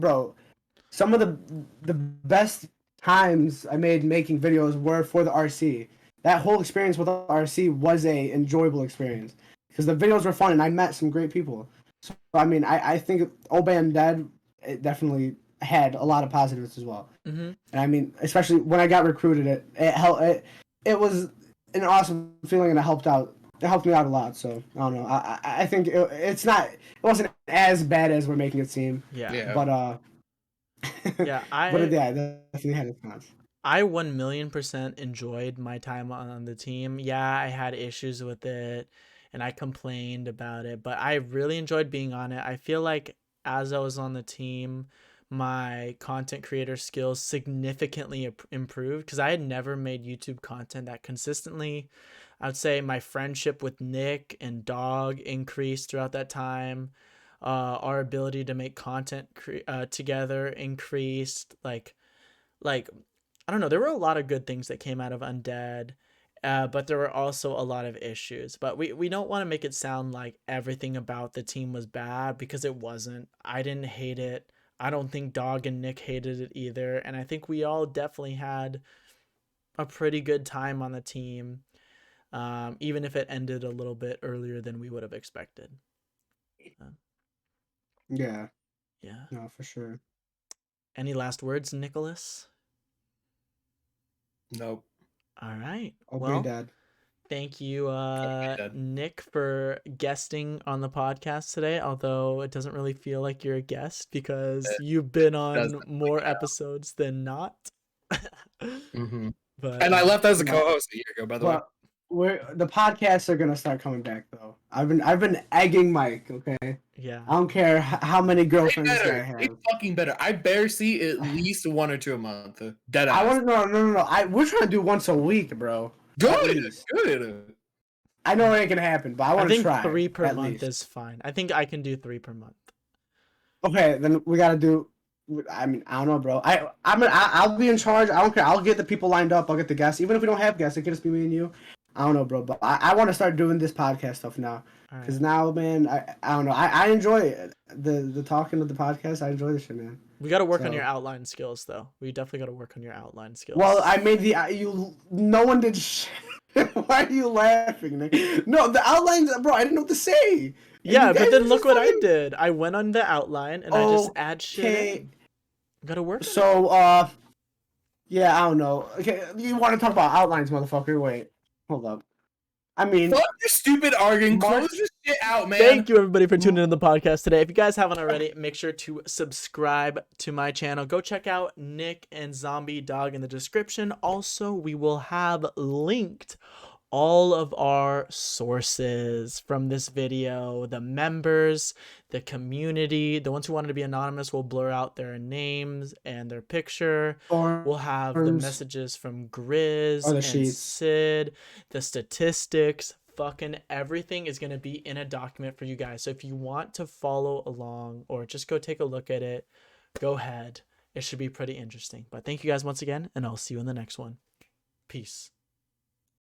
Speaker 2: some of the best times I made making videos were for the RC. That whole experience with RC was a enjoyable experience because the videos were fun and I met some great people. So I mean, I think OBEUndead it definitely had a lot of positives as well.
Speaker 1: Mm-hmm.
Speaker 2: And I mean, especially when I got recruited, it was an awesome feeling and it helped me out a lot. So I don't know. I think it wasn't as bad as we're making it seem.
Speaker 1: Yeah.
Speaker 2: But
Speaker 1: yeah,
Speaker 2: it definitely had its cons.
Speaker 1: I 1,000,000% enjoyed my time on the team. Yeah, I had issues with it and I complained about it, but I really enjoyed being on it. I feel like as I was on the team, my content creator skills significantly improved because I had never made YouTube content that consistently. I would say my friendship with Nick and Dog increased throughout that time. Our ability to make content together increased. Like I don't know, there were a lot of good things that came out of Undead, But there were also a lot of issues. But we don't want to make it sound like everything about the team was bad, because it wasn't. I didn't hate it. I don't think Dog and Nick hated it either. And I think we all definitely had a pretty good time on the team, even if it ended a little bit earlier than we would have expected.
Speaker 2: Yeah.
Speaker 1: Yeah.
Speaker 2: No, for sure.
Speaker 1: Any last words, Nicholas?
Speaker 3: Nope.
Speaker 1: All right.
Speaker 2: Obey
Speaker 1: Well,
Speaker 2: Dad.
Speaker 1: thank you,
Speaker 3: Dad.
Speaker 1: Nick, for guesting on the podcast today. Although it doesn't really feel like you're a guest because you've been on
Speaker 3: doesn't,
Speaker 1: more episodes than not. But
Speaker 3: And I left as a
Speaker 2: no.
Speaker 3: co-host a year ago, by the way.
Speaker 2: But the podcasts are gonna start coming back though. I've been egging Mike. Okay.
Speaker 1: yeah,
Speaker 2: I don't care how many
Speaker 3: Way
Speaker 2: girlfriends this guy
Speaker 3: better. Way
Speaker 2: has.
Speaker 3: fucking better. I better see at least 1 or 2 a month. Dead
Speaker 2: I
Speaker 3: ass.
Speaker 2: want no. We're trying to do once a week, bro. At
Speaker 3: Good.
Speaker 2: least.
Speaker 3: Good.
Speaker 2: I know it ain't gonna happen, but I
Speaker 1: I
Speaker 2: want to
Speaker 1: think
Speaker 2: try.
Speaker 1: 3 per
Speaker 2: at
Speaker 1: month
Speaker 2: least.
Speaker 1: is fine. I think I can do 3 per month.
Speaker 2: Okay, then we gotta do. I mean, I don't know, bro. I'll be in charge. I don't care. I'll get the people lined up. I'll get the guests. Even if we don't have guests, it can just be me and you. I don't know, bro. But I want to start doing this podcast stuff now. Because now, man, I don't know. I enjoy it. The talking of the podcast. I enjoy this shit, man.
Speaker 1: We got to work on your outline skills, though. We definitely got to work on your outline skills.
Speaker 2: Well, I made no one did shit. Why are you laughing, Nick? No, the outlines, bro. I didn't know what to say.
Speaker 1: Yeah, but then look what I did. I went on the outline and I just add shit in. Gotta work.
Speaker 2: So, yeah, I don't know. Okay, you want to talk about outlines, motherfucker? Wait, hold up. I mean,
Speaker 3: fuck your stupid arguing. Close this shit out, man.
Speaker 1: Thank you, everybody, for tuning in to the podcast today. If you guys haven't already, make sure to subscribe to my channel. Go check out Nick and ZombieDawg in the description. Also, we will have linked all of our sources from this video. The members, the community, the ones who wanted to be anonymous will blur out their names and their picture. We'll have the messages from Grizz and Sid, the statistics, fucking everything is going to be in a document for you guys. So if you want to follow along or just go take a look at it, go ahead. It should be pretty interesting. But thank you guys once again, and I'll see you in the next one. Peace.